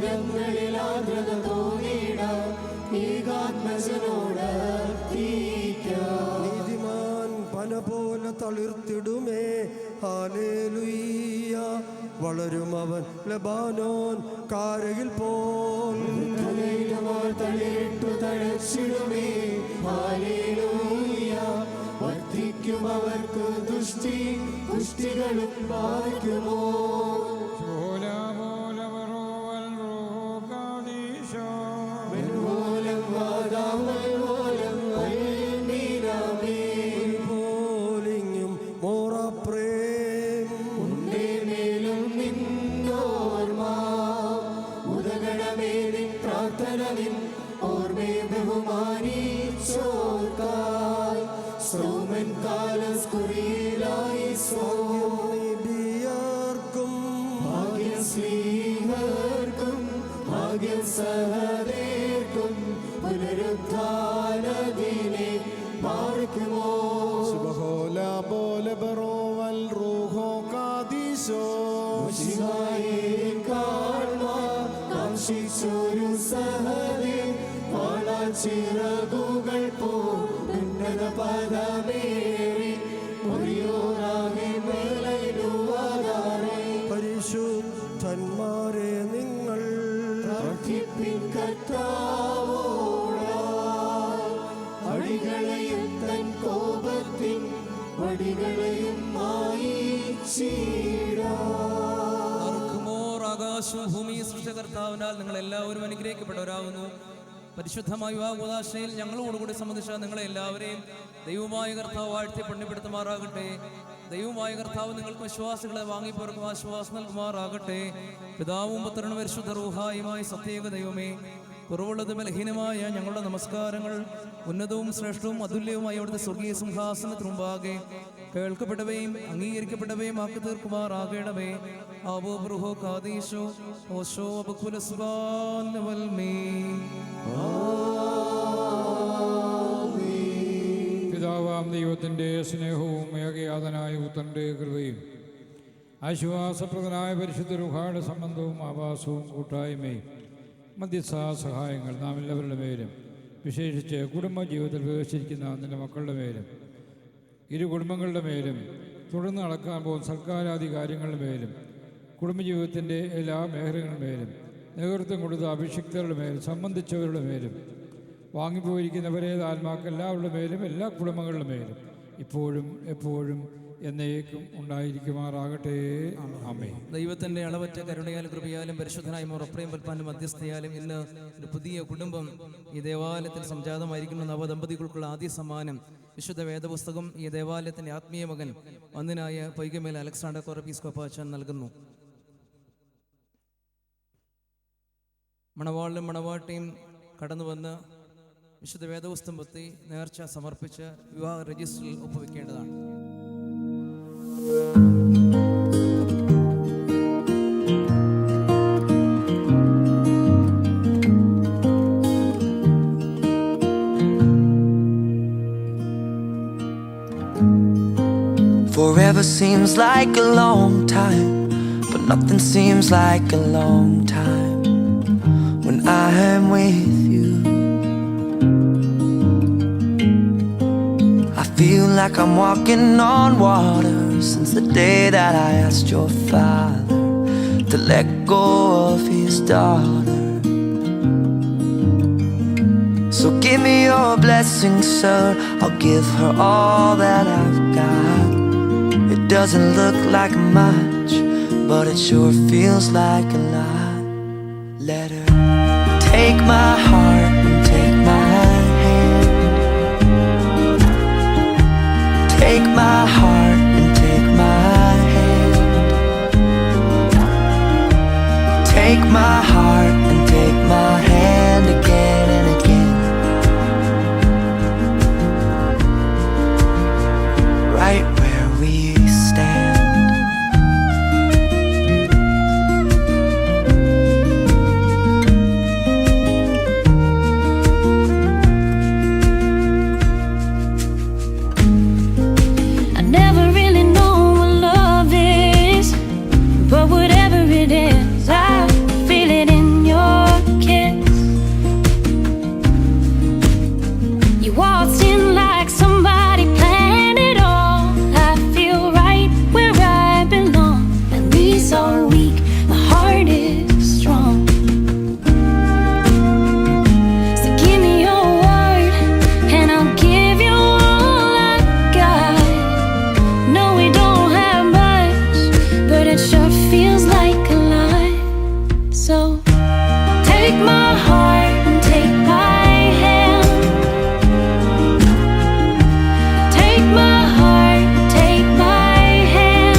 ഞങ്ങളിൽ ആദ്രത തോന്നിയിട ഏകാത്മജനോട് നീതിമാൻ പന പോലെ തളിർത്തിടുമേ ഹാലേലൂയ്യ. വളരും അവൻ ലബാനോൻ കാരകിൽ പോൽ. തളിരിട്ടു തഴച്ചിടുമേ ഹാലേലൂയ്യ. വർദ്ധിക്കും അവർക്ക് പുഷ്ടികളും പാർക്കുമോ. മൂലം വാദാമൽ മൂലം വൽമീനാമേ. പോലിങ്ങും മോറപ്രേം ഉണ്ടേ മേലും നിന്നോർമ്മ ഉദഗണമേ. നിൻ പ്രാർത്ഥന നിൻ ഓർമ്മേ ബഹുമാനിച്ചോർക്കായി സൗമൻ കാലസ്കുറിയിലായി സൗമ്യർക്കും ഭാഗ്യം സ്ലീഹർക്കും ഭാഗ്യം സഹദേർക്കും പുനരുദ്ധാനദിനെ പാർക്കുമോ. ശുഭഹോല ബോല ബറോവൽ റൂഹോ കാദീശോ. കാക്ഷിച്ചൊരു സഹദേ ചിറകുകൾ പോ ഉന്നത പദമേറി മുറിയോറാകെ മേലയിടുവാതാരേ. പരിശുദ്ധന്മാരെ നിങ്ങൾ പ്രാർത്ഥിപ്പിൻ കർത്താവോടായി. അടികളെയും തൻ കോപത്തിൻ വടികളെയും ആകാശവും ഭൂമിയും സൃഷ്ടകർത്താവിനാൽ നിങ്ങൾ എല്ലാവരും അനുഗ്രഹിക്കപ്പെട്ടവരാകുന്നു. പരിശുദ്ധമായ വിവാഹോദാശയിൽ ഞങ്ങളോടുകൂടി സംബന്ധിച്ച നിങ്ങളെ എല്ലാവരെയും ദൈവമായ കർത്താവ് വാഴ്ത്തി പുണ്യപ്പെടുത്തുമാറാകട്ടെ. ദൈവമായ കർത്താവ് നിങ്ങൾക്ക് വിശ്വാസികളെ വാങ്ങിപ്പോർക്കും ആശ്വാസം നൽകുമാറാകട്ടെ. പിതാവും പുത്രനും പരിശുദ്ധ റൂഹായുമായി സത്യേക ദൈവമേ, കുറവുള്ളത് ബലഹീനമായ ഞങ്ങളുടെ നമസ്കാരങ്ങൾ ഉന്നതവും ശ്രേഷ്ഠവും അതുല്യവുമായ അവിടുത്തെ സ്വർഗീയ സിംഹാസനത്തിന് മുമ്പാകെ കേൾക്കപ്പെട്ടവയും അംഗീകരിക്കപ്പെട്ടവയും ആക്കി തീർക്കുമാറാകണമേ. ആവോ ബ്രുഹോ കാദീശോ ഓശോ അബകുലസ്ബാൽമീ. പിതാവാം ദൈവത്തിൻ്റെ സ്നേഹവും ഏകയാതനായ പുത്രൻ്റെ കൃപയും ആശ്വാസപ്രദനായ പരിശുദ്ധ റുഹായുടെ സംബന്ധവും ആവാസവും കൂട്ടായ്മയും മധ്യസ്ഥ സഹായങ്ങൾ നാം എല്ലാവരുടെ മേലും, വിശേഷിച്ച് കുടുംബജീവിതത്തിൽ പ്രവേശിച്ചിരിക്കുന്ന നിന്റെ മക്കളുടെ മേലും, ഇരു കുടുംബങ്ങളുടെ മേലും, തുടർന്ന് നടക്കാൻ പോകുന്ന സർക്കാരാദി കാര്യങ്ങളുടെ മേലും, കുടുംബജീവിതത്തിൻ്റെ എല്ലാ മേഖലകളുടെ മേലും, നേതൃത്വം കൊടുത്ത അഭിഷിക്തരുടെ മേലും, സംബന്ധിച്ചവരുടെ മേലും, വാങ്ങിപ്പോയിരിക്കുന്നവരെ ആത്മാക്കൾ എല്ലാവരുടെ മേലും, എല്ലാ കുടുംബങ്ങളുടെ മേലും ഇപ്പോഴും എപ്പോഴും എന്നേക്കും ഉണ്ടായിരിക്കുമാറാകട്ടെ. ആമേൻ. ദൈവത്തിൻ്റെ അളവറ്റ കരുണയാലും കൃപയാലും പരിശുദ്ധനായ മൊറപ്രേം പൽപ്പാൻ്റെ മധ്യസ്ഥയാലും ഇന്ന് ഒരു പുതിയ കുടുംബം ഈ ദേവാലയത്തിൽ സംജാതമായിരിക്കുന്ന നവദമ്പതികൾക്കുള്ള ആദ്യ സമ്മാനം വിശുദ്ധ വേദപുസ്തകം ഈ ദേവാലയത്തിൻ്റെ ആത്മീയ മകൻ വന്ദനായ പൊയ്കമേൽ അലക്സാണ്ടർ കൊറപ്പീസ്കോപ്പാച്ചൻ നൽകുന്നു. മണവാളിലും മണവാട്ടിയും കടന്നു വന്ന് വിശുദ്ധ വേദപുസ്തകം പൊത്തി നേർച്ച സമർപ്പിച്ച് വിവാഹ രജിസ്റ്ററിൽ ഒപ്പുവെക്കേണ്ടതാണ്. Forever seems like a long time, but nothing seems like a long time when I am with you. I feel like I'm walking on water since the day that I asked your father to let go of his daughter. So give me your blessing, sir. I'll give her all that I've got. It doesn't look like much, but it sure feels like a lot. Let her take my heart and take my hand. Take my heart and take my hand. Take my heart and take my hand again and again. Right where we stand. I never really know what love is, but whatever it is, I feel it in your kiss. You waltzed in like somebody planned it all. I feel right where I belong. My knees are weak, my heart is strong. So give me your word and I'll give you all I got. No, we don't have much, but it sure feels like a lot. So take my heart and take my hand. Take my heart and take my hand.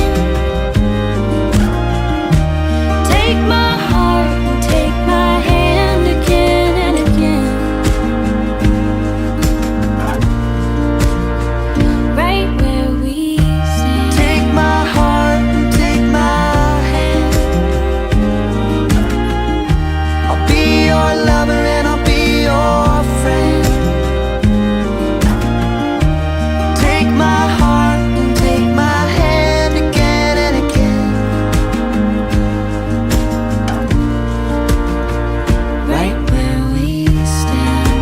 Take my heart and take my hand again and again. Right where we stand. Take my heart and take my hand. I'll be your lover and I'll be your friend. Take my heart and take my hand again and again. Right where we stand.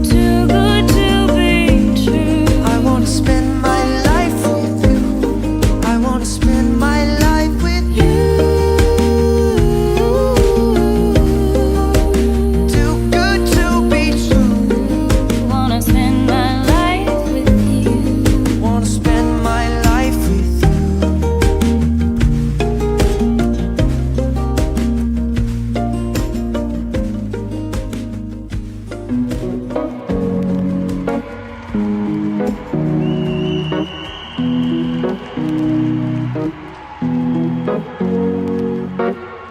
Too good to be true. I wanna spend my life with you. I wanna spend my life with you. Too good to be true. Wanna spend my life with you. Wanna spend my life with you.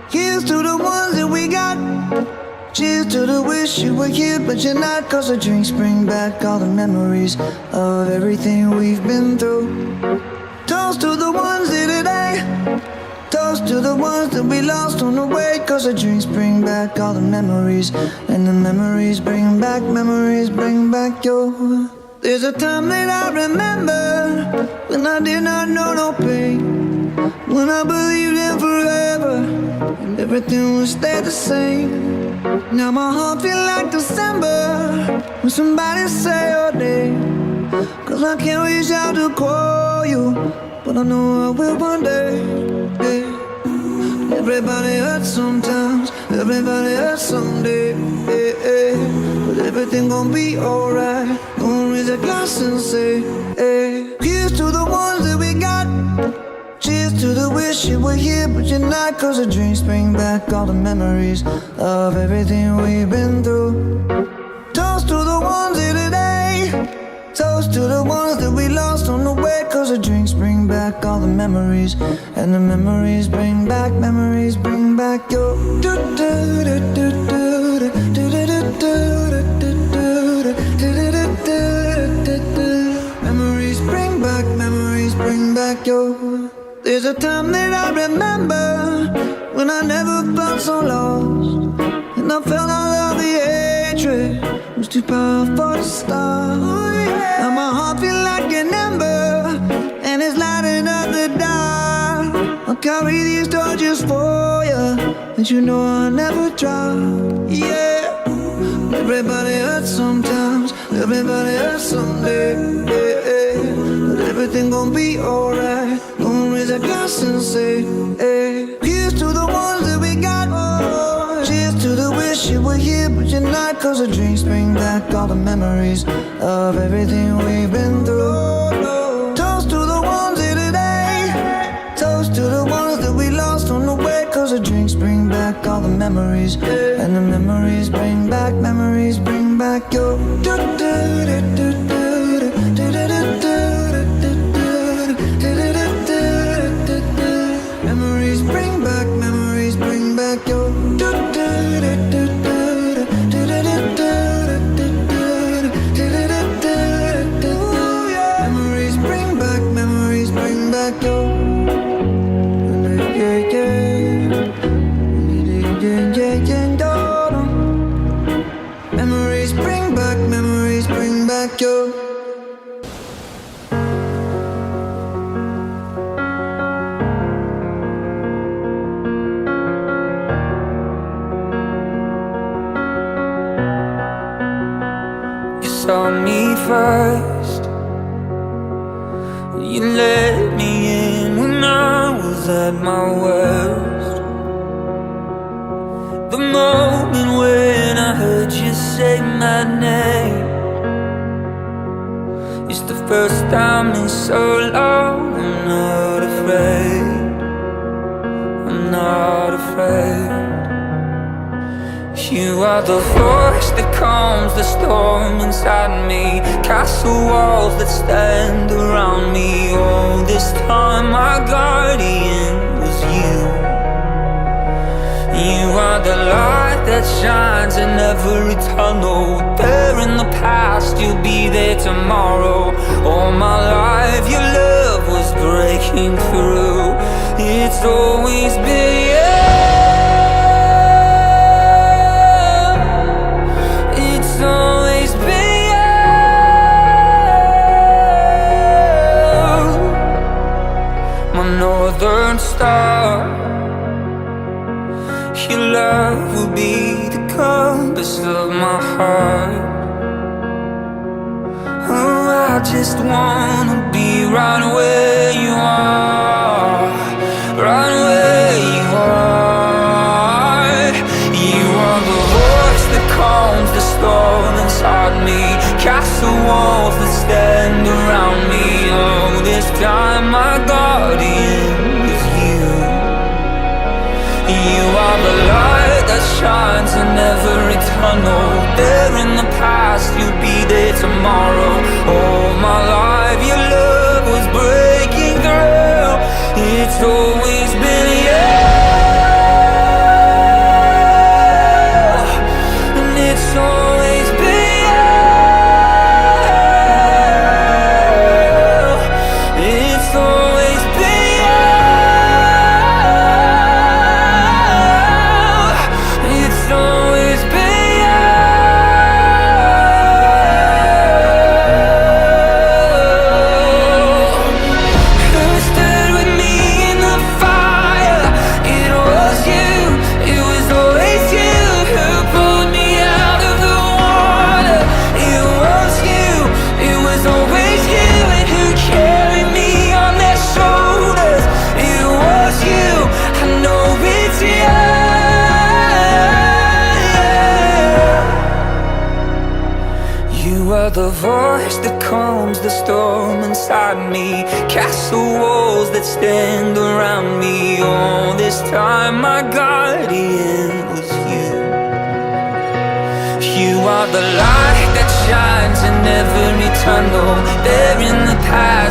Here's to the ones that we got. Cheers to the wish you were here, but you're not. Cause the drinks bring back all the memories of everything we've been through. Toast to the ones here today. Toast to the ones that we lost on the way. Cause the drinks bring back all the memories. And the memories bring back your. There's a time that I remember when I did not know no pain. When I believed in forever and everything would stay the same. Now my heart feel like December when somebody say your name. Cause I can't reach out to call you, but I know I will one day. Yeah. Everybody hurts sometimes, everybody hurts someday. Yeah, yeah. But everything gon' be alright. Gonna raise a glass and say, hey. Here's to the ones that we got. Cheers to the wish you were here, but you're not. Cause the drinks bring back all the memories of everything we've been through. Toast to the ones here today. Toast Toast to the ones that we lost on the way, 'cause the drinks bring back all the memories, and the memories bring back your memories bring back your. There's a time that I remember when I never felt so lost, and I felt all of the hatred was too powerful to stop. Now my heart feel like an ember, and it's lighting up the dark. I'll carry these torches for you, and you know I'll never drop. Yeah, everybody hurts sometimes, everybody hurts someday. But everything gon' be alright. Gonna raise a glass and say, hey, here's to the ones that we got. Oh, cheers to the wish you were here, but you're not. 'Cause the drinks bring back all the memories of everything we've been through. Toast to the ones here today. Toast to the ones that we lost on the way. 'Cause the drinks bring back all the memories, and the memories bring back your. Memories bring back your. Memories bring back your. Memories bring back your. Saw me first, you let me in when I was at my worst. The moment when I heard you say my name, it's the first time in so long. I'm not afraid, I'm not afraid. You are the force that calms the storm inside me, castle walls that stand around me. All this time my guardian was you. You are the light that shines in every tunnel. There in the past, you'll be there tomorrow. All my life your love was breaking through. It's always been you. Always be you, my northern star. Your love will be the compass of my heart. Oh, I just wanna be right where you are, right where you are. You are the voice that calms the storm inside me, castle walls that stand around me. Oh, this time my guardian is you. You are the light that shines in every tunnel. There in the past, you'll be there tomorrow. All my life your love was breaking through. It's always been you. Always be you. It's always be you. It's always be you. Who stood with me in the fire? It was you. It was always you who pulled me out of the water. It was you, it was always you, and who carried me on their shoulders. It was you, I know it's you. You are the voice that calms the storm inside me, castle walls that stand around me. All this time my guardian was you. You are the light that shines in every tremble. They're in the past.